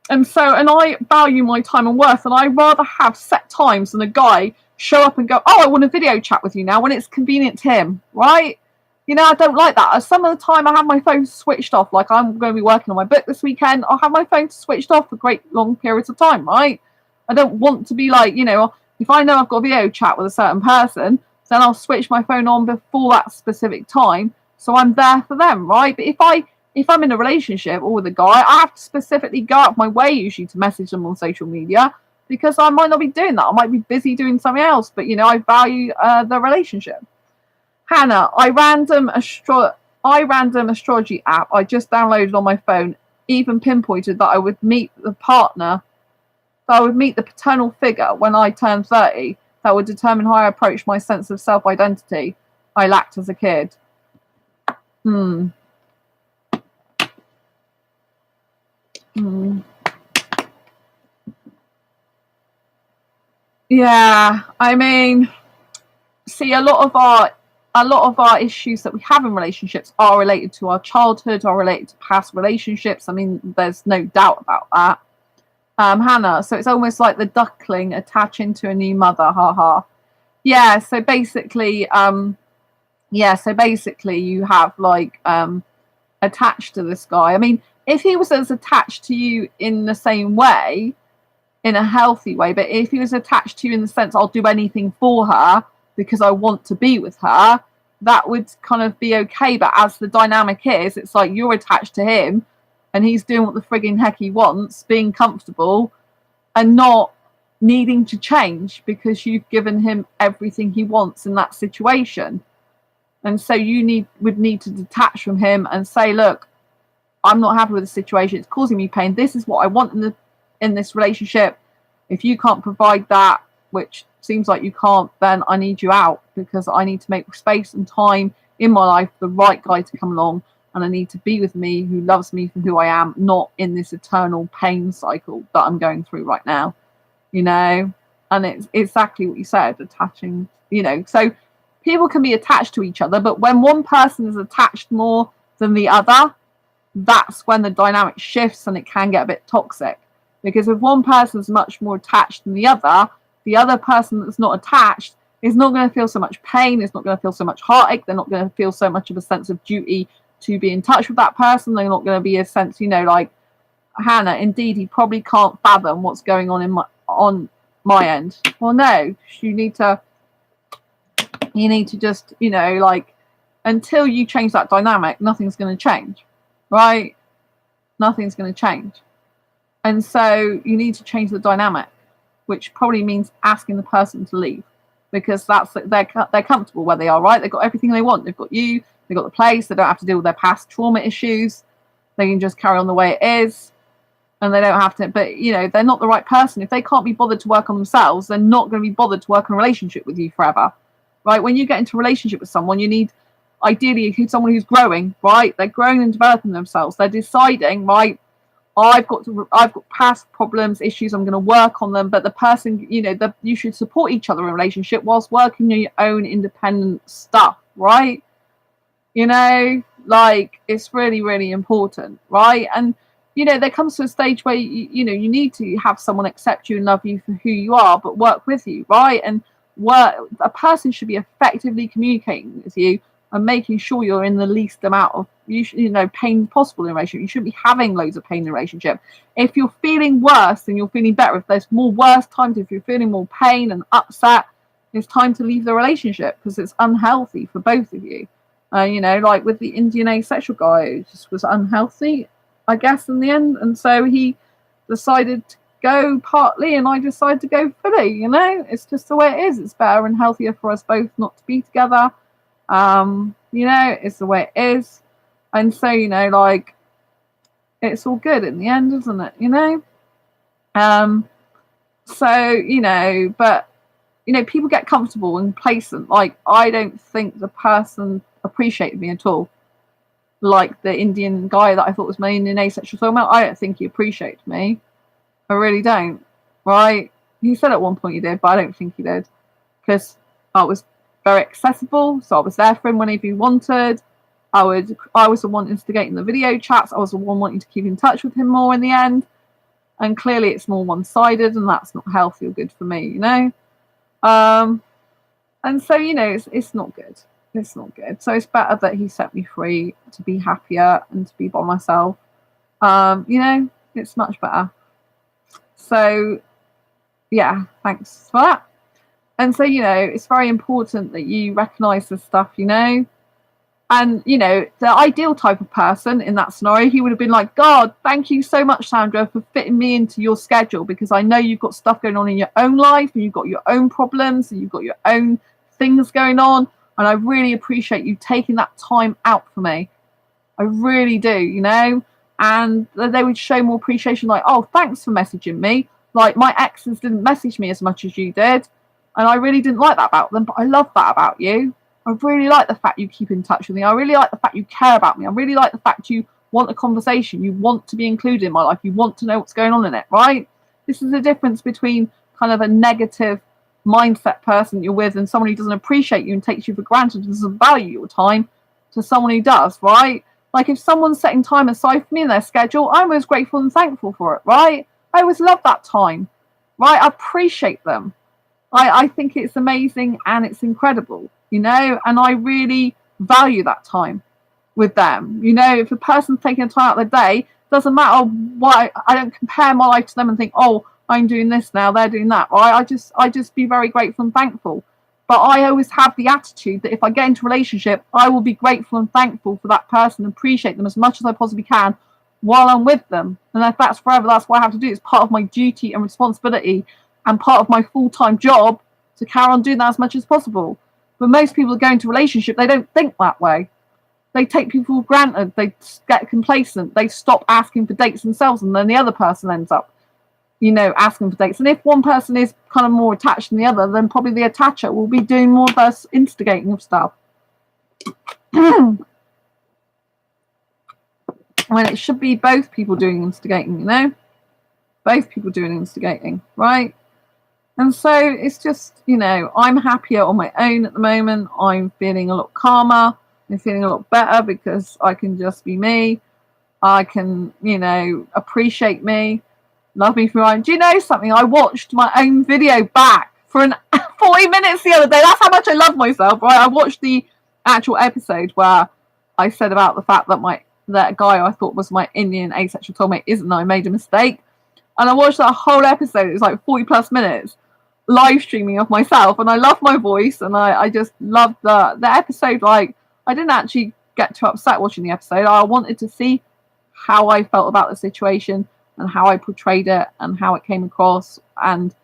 And I value my time and worth, and I rather have set times than a guy show up and go, oh, I want a video chat with you now, when it's convenient to him, right? You know, I don't like that. Some of the time I have my phone switched off, like I'm going to be working on my book this weekend, I'll have my phone switched off for great long periods of time, right? I don't want to be like, you know, if I know I've got a video chat with a certain person, then I'll switch my phone on before that specific time, so I'm there for them, right? But if I'm in a relationship or with a guy, I have to specifically go out of my way usually to message them on social media, because I might not be doing that. I might be busy doing something else, but, you know, I value the relationship. Hannah, I random astrology app I just downloaded on my phone even pinpointed that I would meet the partner, that I would meet the paternal figure when I turned 30 that would determine how I approach my sense of self-identity I lacked as a kid. Yeah, I mean, see, a lot of our issues that we have in relationships are related to our childhood, are related to past relationships. I mean, there's no doubt about that. Hannah, so it's almost like the duckling attaching to a new mother, haha. Yeah, so basically, you have like attached to this guy. I mean, if he was as attached to you in the same way, in a healthy way, but if he was attached to you in the sense I'll do anything for her because I want to be with her, that would kind of be okay. But as the dynamic is, it's like you're attached to him and he's doing what the frigging heck he wants, being comfortable and not needing to change because you've given him everything he wants in that situation. And so you would need to detach from him and say, look, I'm not happy with the situation. It's causing me pain. This is what I want in this relationship. If you can't provide that, which seems like you can't, then I need you out because I need to make space and time in my life for the right guy to come along, and I need to be with me who loves me for who I am, not in this eternal pain cycle that I'm going through right now, you know. And it's exactly what you said, attaching, you know. So people can be attached to each other, but when one person is attached more than the other, that's when the dynamic shifts and it can get a bit toxic. Because if one person is much more attached than the other person that's not attached is not going to feel so much pain, it's not going to feel so much heartache, they're not going to feel so much of a sense of duty to be in touch with that person, they're not going to be a sense, you know, like, Hannah, indeed, he probably can't fathom what's going on my end. Well, no, you need to just, you know, like, until you change that dynamic, nothing's going to change, right? Nothing's going to change. And so you need to change the dynamic, which probably means asking the person to leave, because they're comfortable where they are, right? They've got everything they want. They've got you, they've got the place, they don't have to deal with their past trauma issues. They can just carry on the way it is. And they don't have to, but, you know, they're not the right person. If they can't be bothered to work on themselves, they're not going to be bothered to work in a relationship with you forever, right? When you get into a relationship with someone, you need, ideally, someone who's growing, right? They're growing and developing themselves. They're deciding, right, I've got past problems, issues, I'm going to work on them. But the person, you know, you should support each other in a relationship whilst working on your own independent stuff, right? You know, like, it's really, really important, right? And, you know, there comes to a stage where, you know, you need to have someone accept you and love you for who you are, but work with you, right? And a person should be effectively communicating with you and making sure you're in the least amount of, you know, pain possible in a relationship. You shouldn't be having loads of pain in a relationship. If you're feeling worse, then you're feeling better. If there's more worse times, if you're feeling more pain and upset, it's time to leave the relationship because it's unhealthy for both of you. You know, like with the Indian asexual guy, it just was unhealthy, I guess, in the end. And so he decided to go partly and I decided to go fully, you know. It's just the way it is. It's better and healthier for us both not to be together. You know, it's the way it is. And so, you know, like, it's all good in the end, isn't it, you know? So, you know, but, you know, people get comfortable and complacent. Like, I don't think the person appreciated me at all. Like the Indian guy that I thought was my Indian asexual soulmate, I don't think he appreciated me. I really don't, right? He said at one point he did, but I don't think he did. Because I was very accessible, so I was there for him whenever he wanted. I was the one instigating the video chats. I was the one wanting to keep in touch with him more in the end. And clearly it's more one-sided, and that's not healthy or good for me, you know? And so, you know, it's not good. It's not good. So it's better that he set me free to be happier and to be by myself. You know, it's much better. So, yeah, thanks for that. And so, you know, it's very important that you recognise this stuff, you know. And, you know, the ideal type of person in that scenario, he would have been like, God, thank you so much, Sandra, for fitting me into your schedule, because I know you've got stuff going on in your own life and you've got your own problems and you've got your own things going on. And I really appreciate you taking that time out for me. I really do, you know. and they would show more appreciation, like, oh, thanks for messaging me. Like, my exes didn't message me as much as you did, and I really didn't like that about them, but I love that about you. I really like the fact you keep in touch with me. I really like the fact you care about me. I really like the fact you want a conversation. You want to be included in my life. You want to know what's going on in it, right? This is the difference between kind of a negative mindset person you're with and someone who doesn't appreciate you and takes you for granted and doesn't value your time, to someone who does, right? Like, if someone's setting time aside for me in their schedule, I'm always grateful and thankful for it, right? I always love that time, right? I appreciate them. I think it's amazing and it's incredible, you know, and I really value that time with them. You know, if a person's taking time out of their day, doesn't matter why, I don't compare my life to them and think, oh, I'm doing this now, they're doing that, right? I just be very grateful and thankful. But I always have the attitude that if I get into a relationship, I will be grateful and thankful for that person and appreciate them as much as I possibly can while I'm with them. And if that's forever, that's what I have to do. It's part of my duty and responsibility and part of my full-time job to carry on doing that as much as possible. But most people that go into a relationship, they don't think that way. They take people for granted. They get complacent. They stop asking for dates themselves, and then the other person ends up, you know, asking for dates. And if one person is kind of more attached than the other, then probably the attacher will be doing more of us instigating of stuff. When it should be both people doing instigating, you know? Both people doing instigating, right? And so it's just, you know, I'm happier on my own at the moment. I'm feeling a lot calmer. I'm feeling a lot better because I can just be me. I can, you know, appreciate me. Love me for who I am. Do you know something? I watched my own video back for 40 minutes the other day. That's how much I love myself, right? I watched the actual episode where I said about the fact that that guy I thought was my Indian asexual soulmate isn't. I made a mistake. And I watched that whole episode. It was like 40 plus minutes live streaming of myself. And I love my voice. And I just loved the episode. Like, I didn't actually get too upset watching the episode. I wanted to see how I felt about the situation and how I portrayed it and how it came across, and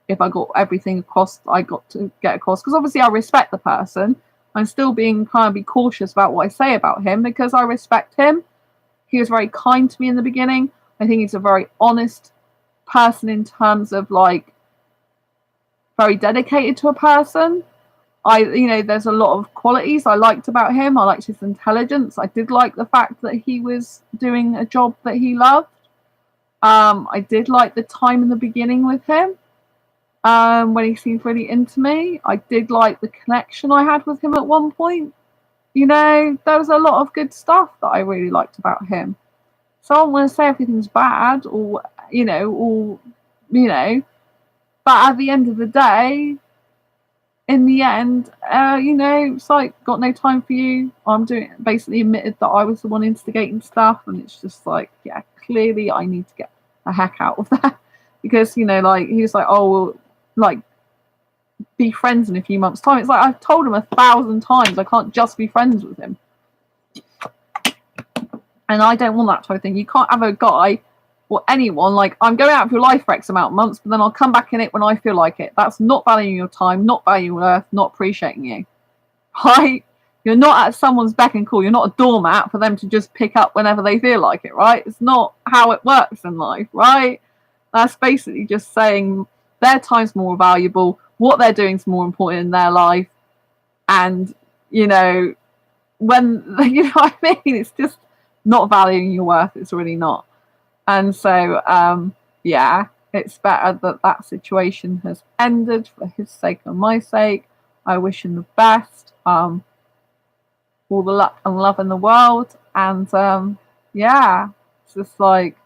if I got everything across I got to get across. Because obviously I respect the person. I'm still being kind of be cautious about what I say about him because I respect him. He was very kind to me in the beginning. I think he's a very honest person in terms of, like, very dedicated to a person. You know, there's a lot of qualities I liked about him. I liked his intelligence. I did like the fact that he was doing a job that he loved. I did like the time in the beginning with him, when he seemed really into me. I did like the connection I had with him at one point. You know, there was a lot of good stuff that I really liked about him. So I don't want to say everything's bad or, but at the end of the day, in the end, it's like, got no time for you. I'm basically admitted that I was the one instigating stuff, and it's just like, yeah, clearly I need to get the heck out of that. Because, he was like, oh, well, like, be friends in a few months' time. It's like, I've told him 1,000 times I can't just be friends with him. And I don't want that type of thing. You can't have a guy or anyone, like, I'm going out of your life for X amount of months, but then I'll come back in it when I feel like it. That's not valuing your time, not valuing your earth, not appreciating you. Right? You're not at someone's beck and call. You're not a doormat for them to just pick up whenever they feel like it, right? It's not how it works in life, right? That's basically just saying their time's more valuable, what they're doing is more important in their life. And, when, you know what I mean? It's just not valuing your worth. It's really not. And so, yeah, it's better that situation has ended for his sake and my sake. I wish him the best. All the luck and love in the world. And, yeah, it's just like,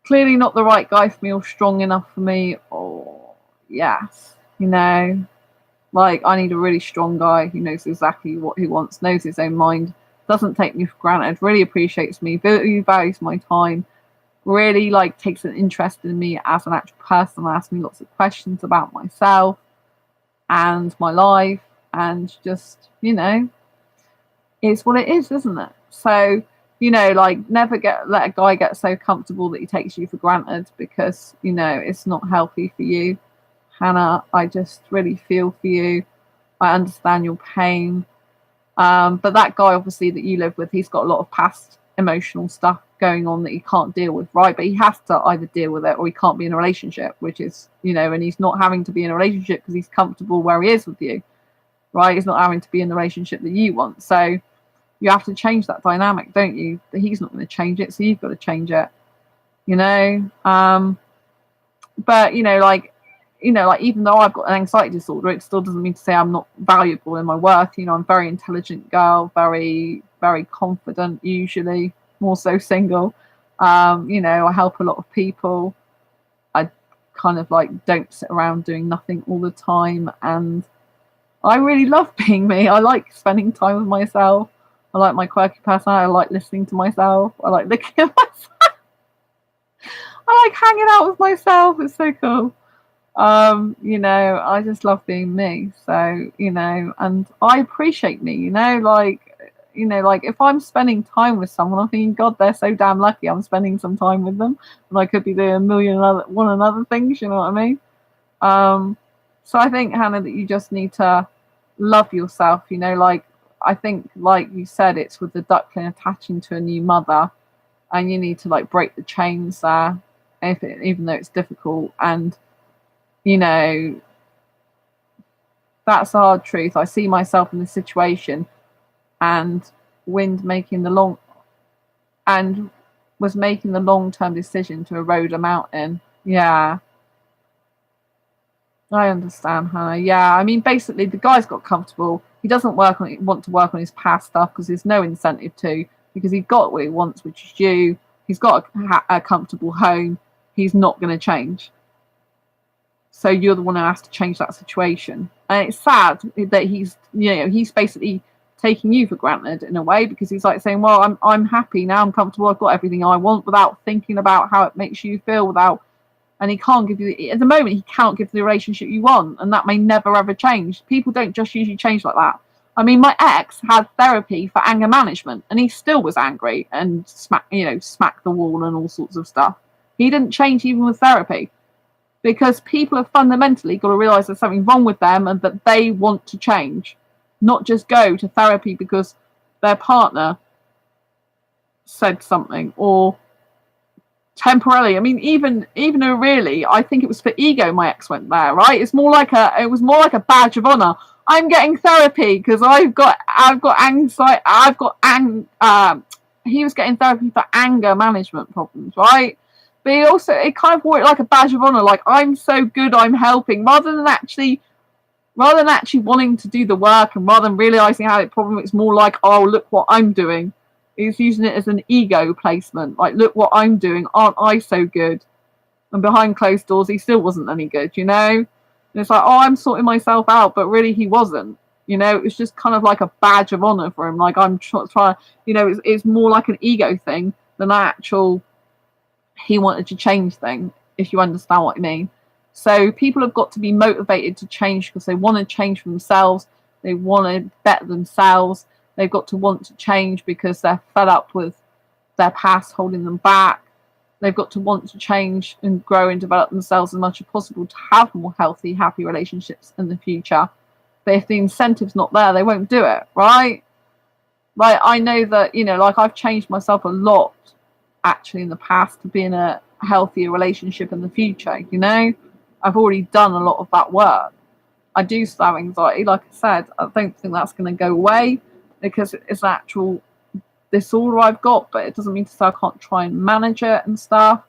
clearly not the right guy for me or strong enough for me. Or, yes, like, I need a really strong guy who knows exactly what he wants, knows his own mind, doesn't take me for granted, really appreciates me, values my time, really, like, takes an interest in me as an actual person, asks me lots of questions about myself and my life, and just, it's what it is, isn't it? So, like, never let a guy get so comfortable that he takes you for granted, because, it's not healthy for you. Hannah, I just really feel for you. I understand your pain. But that guy, obviously, that you live with, he's got a lot of past emotional stuff going on that he can't deal with, right? But he has to either deal with it or he can't be in a relationship, which is, you know, and he's not having to be in a relationship because he's comfortable where he is with you, right? He's not having to be in the relationship that you want. So you have to change that dynamic, don't you? He's not going to change it, so you've got to change it, you know? But, you know, like even though I've got an anxiety disorder, it still doesn't mean to say I'm not valuable in my work. You know, I'm a very intelligent girl, very, very confident, usually, more so single. You know, I help a lot of people. I kind of like don't sit around doing nothing all the time. And I really love being me. I like spending time with myself. I like my quirky personality. I like listening to myself. I like looking at myself. I like hanging out with myself. It's so cool. You know, I just love being me. So, you know, and I appreciate me, you know, like if I'm spending time with someone, I'm thinking, God, they're so damn lucky I'm spending some time with them. And I could be doing a million other things, you know what I mean? So I think, Hannah, that you just need to love yourself, you know, like I think, like you said, it's with the duckling attaching to a new mother, and you need to like break the chains there, even though it's difficult. And you know, that's the hard truth. I see myself in this situation, and was making the long-term decision to erode a mountain. Yeah, I understand, Hannah. Yeah, I mean, basically, the guy's got comfortable. He doesn't want to work on his past stuff because there's no incentive to, because he got what he wants, which is you. He's got a comfortable home. He's not going to change. So you're the one who has to change that situation. And it's sad that he's basically taking you for granted in a way, because he's like saying, well, I'm happy now, I'm comfortable, I've got everything I want, without thinking about how it makes you feel, and he can't give you, at the moment, he can't give the relationship you want, and that may never ever change. People don't just usually change like that. I mean, my ex had therapy for anger management, and he still was angry and smacked the wall and all sorts of stuff. He didn't change even with therapy, because people have fundamentally got to realize there's something wrong with them and that they want to change, not just go to therapy because their partner said something or temporarily. I mean, even though really, I think it was for ego my ex went there, right? It was more like a badge of honor. I'm getting therapy because I've got anxiety. He was getting therapy for anger management problems, right? But it kind of wore it like a badge of honor, like I'm so good, I'm helping, rather than actually wanting to do the work, and rather than realizing how the problem, it's more like, oh, look what I'm doing. He's using it as an ego placement, like, look what I'm doing, aren't I so good? And behind closed doors, he still wasn't any good, you know? And it's like, oh, I'm sorting myself out, but really he wasn't. You know, it was just kind of like a badge of honor for him, like I'm trying, you know, it's more like an ego thing than an actual he wanted to change thing, if you understand what I mean. So people have got to be motivated to change because they want to change for themselves. They want to better themselves. They've got to want to change because they're fed up with their past holding them back. They've got to want to change and grow and develop themselves as much as possible to have more healthy, happy relationships in the future. But if the incentive's not there, they won't do it, right? Like, I know that, you know, like I've changed myself a lot actually in the past to be in a healthier relationship in the future, you know? I've already done a lot of that work. I do still have anxiety, like I said. I don't think that's going to go away because it's an actual disorder I've got, but it doesn't mean to say I can't try and manage it and stuff.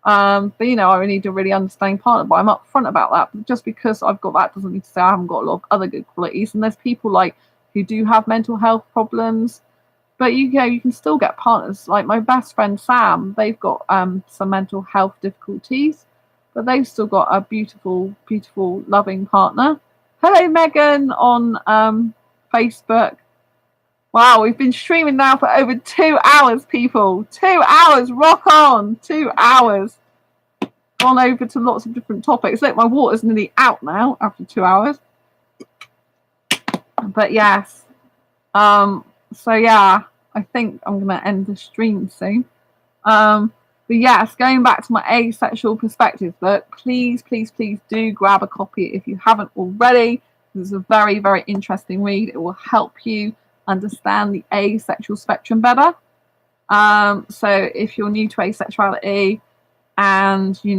But, you know, I need a really understanding partner, but I'm upfront about that. But just because I've got that doesn't mean to say I haven't got a lot of other good qualities. And there's people like who do have mental health problems, but you can still get partners. Like my best friend Sam, they've got some mental health difficulties, but they've still got a beautiful, beautiful, loving partner. Hello, Megan, on Facebook. Wow, we've been streaming now for over 2 hours, people. 2 hours, rock on. 2 hours. Gone over to lots of different topics. Look, my water's nearly out now after 2 hours. But yes. So yeah, I think I'm going to end the stream soon. But yes, going back to my asexual perspective book, please, please, please do grab a copy if you haven't already. This is a very, very interesting read. It will help you understand the asexual spectrum better. So if you're new to asexuality and you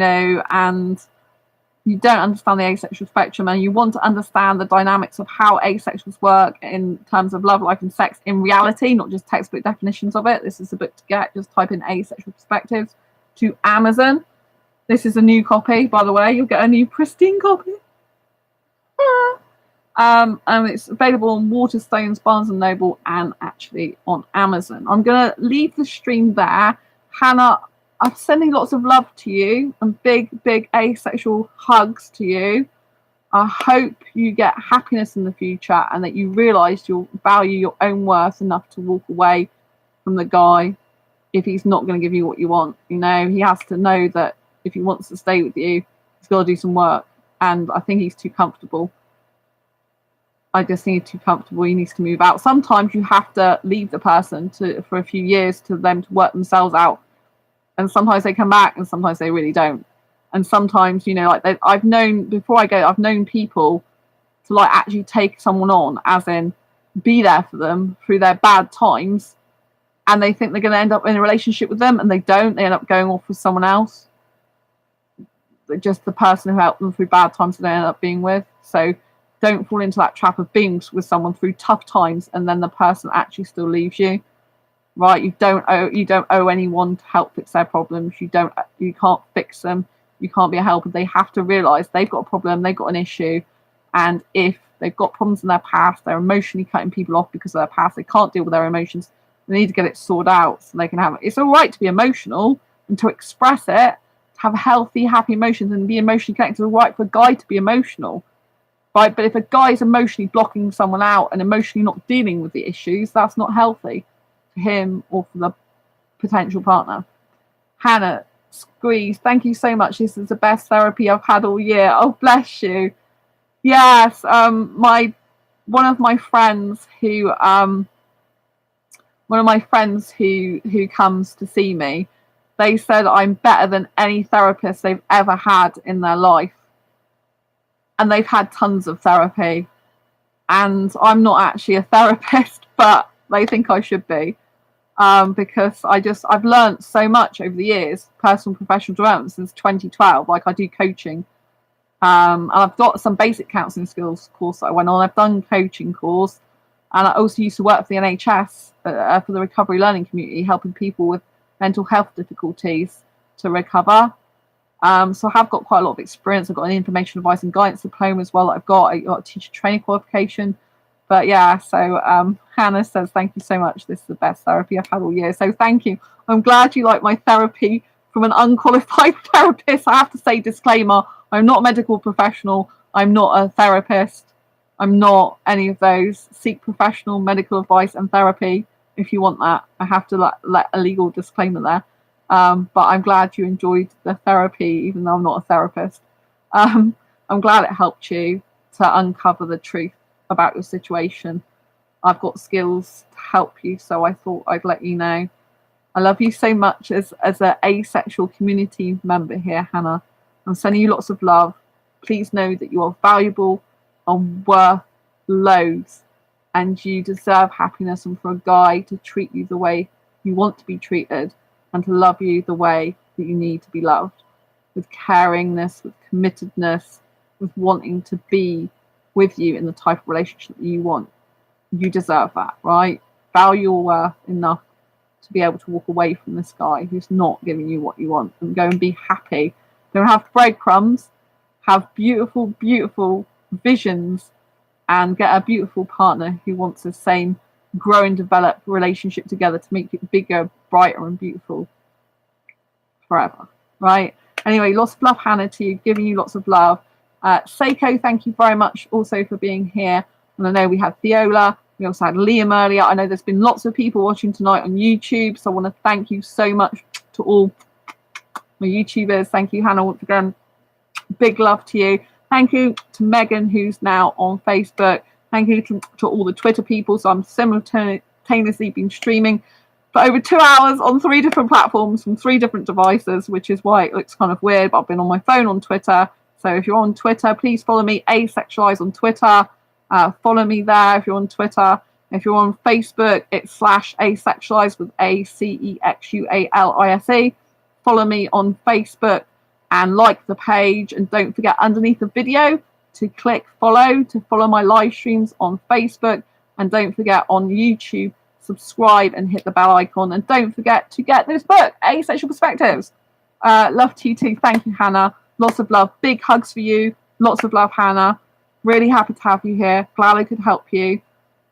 don't understand the asexual spectrum and you want to understand the dynamics of how asexuals work in terms of love, life and sex in reality, not just textbook definitions of it, this is a book to get. Just type in Asexual Perspectives to Amazon. This is a new copy, by the way. You'll get a new pristine copy. And it's available on Waterstones, Barnes & Noble, and actually on Amazon. I'm going to leave the stream there. Hannah, I'm sending lots of love to you and big, big asexual hugs to you. I hope you get happiness in the future and that you realise you'll value your own worth enough to walk away from the guy if he's not going to give you what you want. You know, he has to know that if he wants to stay with you, he's got to do some work. And I think he's too comfortable. I just think he's too comfortable. He needs to move out. Sometimes you have to leave the person for a few years to them to work themselves out. And sometimes they come back and sometimes they really don't. And sometimes, you know, like I've known people to like actually take someone on, as in be there for them through their bad times. And they think they're going to end up in a relationship with them and they don't. They end up going off with someone else. Just the person who helped them through bad times they end up being with. So don't fall into that trap of being with someone through tough times and then the person actually still leaves you. Right? You don't owe anyone to help fix their problems. You can't fix them. You can't be a helper. They have to realise they've got a problem, they've got an issue, and if they've got problems in their past, they're emotionally cutting people off because of their past, they can't deal with their emotions, they need to get it sorted out so they can have it. It's all right to be emotional and to express it, to have healthy, happy emotions and be emotionally connected. It's all right for a guy to be emotional. Right? But if a guy is emotionally blocking someone out and emotionally not dealing with the issues, that's not healthy for him or for the potential partner. Hannah, Squeeze, thank you so much. This is the best therapy I've had all year. Oh, bless you. Yes, one of my friends who comes to see me, they said I'm better than any therapist they've ever had in their life. And they've had tons of therapy. And I'm not actually a therapist, but they think I should be. Because I've learned so much over the years, personal professional development since 2012. Like I do coaching. And I've got some basic counselling skills course that I went on. I've done coaching course. And I also used to work for the NHS for the recovery learning community, helping people with mental health difficulties to recover. So I have got quite a lot of experience. I've got an information advice and guidance diploma as well that I've got. I got a teacher training qualification. But yeah, so Hannah says, thank you so much. This is the best therapy I've had all year. So thank you. I'm glad you like my therapy from an unqualified therapist. I have to say, disclaimer, I'm not a medical professional. I'm not a therapist. I'm not any of those. Seek professional medical advice and therapy if you want that. I have to let a legal disclaimer there. But I'm glad you enjoyed the therapy, even though I'm not a therapist. I'm glad it helped you to uncover the truth about your situation. I've got skills to help you, so I thought I'd let you know. I love you so much as an asexual community member here, Hannah. I'm sending you lots of love. Please know that you are valuable and worth loads, and you deserve happiness, and for a guy to treat you the way you want to be treated and to love you the way that you need to be loved, with caringness, with committedness, with wanting to be with you in the type of relationship that you want. You deserve that, right? Value your worth enough to be able to walk away from this guy who's not giving you what you want and go and be happy. Don't have breadcrumbs, have beautiful, beautiful visions and get a beautiful partner who wants the same grow and develop relationship together to make it bigger, brighter and beautiful forever, right? Anyway, lots of love, Hannah, to you, giving you lots of love. Seiko, thank you very much also for being here. And I know we had Theola, we also had Liam earlier. I know there's been lots of people watching tonight on YouTube, so I want to thank you so much to all my YouTubers. Thank you, Hannah, once again. Big love to you. Thank you to Megan, who's now on Facebook. Thank you to all the Twitter people. So I'm simultaneously been streaming for over 2 hours on 3 different platforms from 3 different devices, which is why it looks kind of weird, but I've been on my phone on Twitter. So if you're on Twitter, please follow me, Asexualise on Twitter. Follow me there if you're on Twitter. If you're on Facebook, it's /asexualise with ACEXUALISE. Follow me on Facebook and like the page, and don't forget underneath the video to click follow to follow my live streams on Facebook, and don't forget on YouTube, subscribe and hit the bell icon, and don't forget to get this book, Asexual Perspectives. Love to you too. Thank you, Hannah. Lots of love. Big hugs for you. Lots of love, Hannah. Really happy to have you here. Glad I could help you.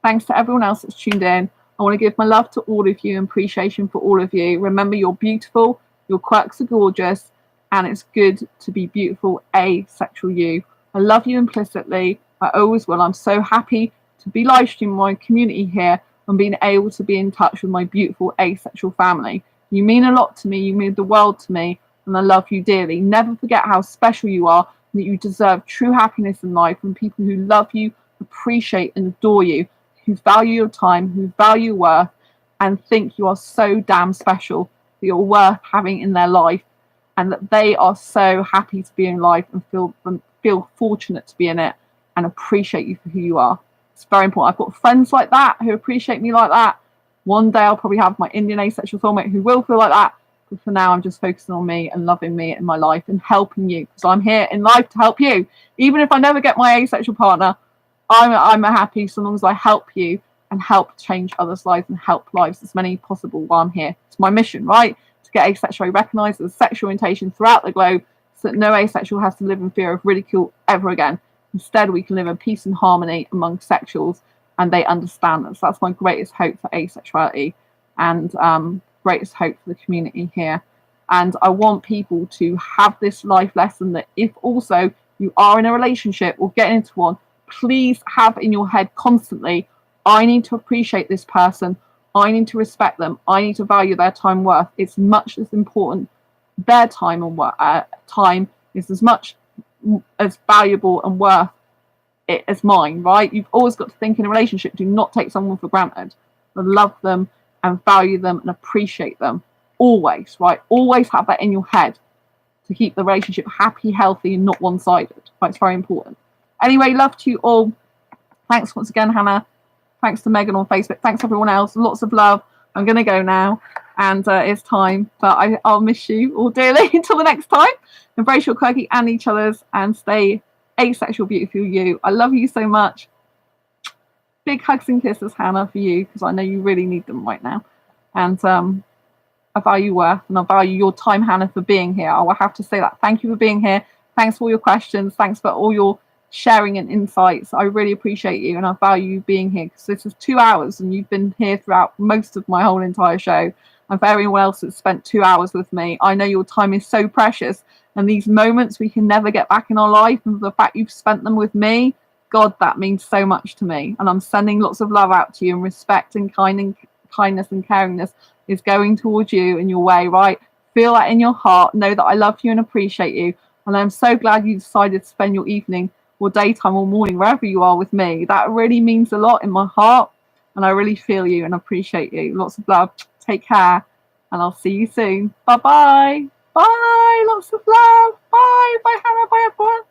Thanks to everyone else that's tuned in. I want to give my love to all of you and appreciation for all of you. Remember, you're beautiful. Your quirks are gorgeous. And it's good to be beautiful, asexual you. I love you implicitly. I always will. I'm so happy to be live streaming my community here and being able to be in touch with my beautiful asexual family. You mean a lot to me. You mean the world to me. And I love you dearly. Never forget how special you are, and that you deserve true happiness in life from people who love you, appreciate and adore you, who value your time, who value your worth, and think you are so damn special that you're worth having in their life, and that they are so happy to be in life and feel fortunate to be in it and appreciate you for who you are. It's very important. I've got friends like that who appreciate me like that. One day I'll probably have my Indian asexual soulmate who will feel like that. But for now, I'm just focusing on me and loving me in my life and helping you, because I'm here in life to help you. Even if I never get my asexual partner, I'm happy so long as I help you and help change others' lives and help lives as many possible while I'm here. It's my mission, right? To get asexuality recognised as sexual orientation throughout the globe, so that no asexual has to live in fear of ridicule ever again. Instead, we can live in peace and harmony among sexuals, and they understand us. That's my greatest hope for asexuality, and greatest hope for the community here. And I want people to have this life lesson that if also you are in a relationship or getting into one, please have in your head constantly, I need to appreciate this person. I need to respect them. I need to value their time worth. It's much as important. Their time and time is as much as valuable and worth it as mine, right? You've always got to think in a relationship, do not take someone for granted, but love them and value them and appreciate them. Always, right? Always have that in your head to keep the relationship happy, healthy, and not one-sided. Right? It's very important. Anyway, love to you all. Thanks once again, Hannah. Thanks to Megan on Facebook. Thanks everyone else. Lots of love. I'm going to go now, and it's time. But I'll miss you all dearly until the next time. Embrace your quirky and each other's, and stay asexual, beautiful you. I love you so much. Big hugs and kisses, Hannah, for you, because I know you really need them right now. And I value your worth, and I value your time, Hannah, for being here. I will have to say that. Thank you for being here. Thanks for all your questions. Thanks for all your sharing and insights. I really appreciate you, and I value you being here, because this is 2 hours and you've been here throughout most of my whole entire show. And for everyone else that's spent 2 hours with me, I know your time is so precious, and these moments we can never get back in our life, and the fact you've spent them with me, God, that means so much to me. And I'm sending lots of love out to you, and respect and kindness and caringness is going towards you in your way, right? Feel that in your heart. Know that I love you and appreciate you. And I'm so glad you decided to spend your evening or daytime or morning, wherever you are, with me. That really means a lot in my heart. And I really feel you and appreciate you. Lots of love. Take care. And I'll see you soon. Bye-bye. Bye. Lots of love. Bye. Bye, Hannah. Bye, everyone.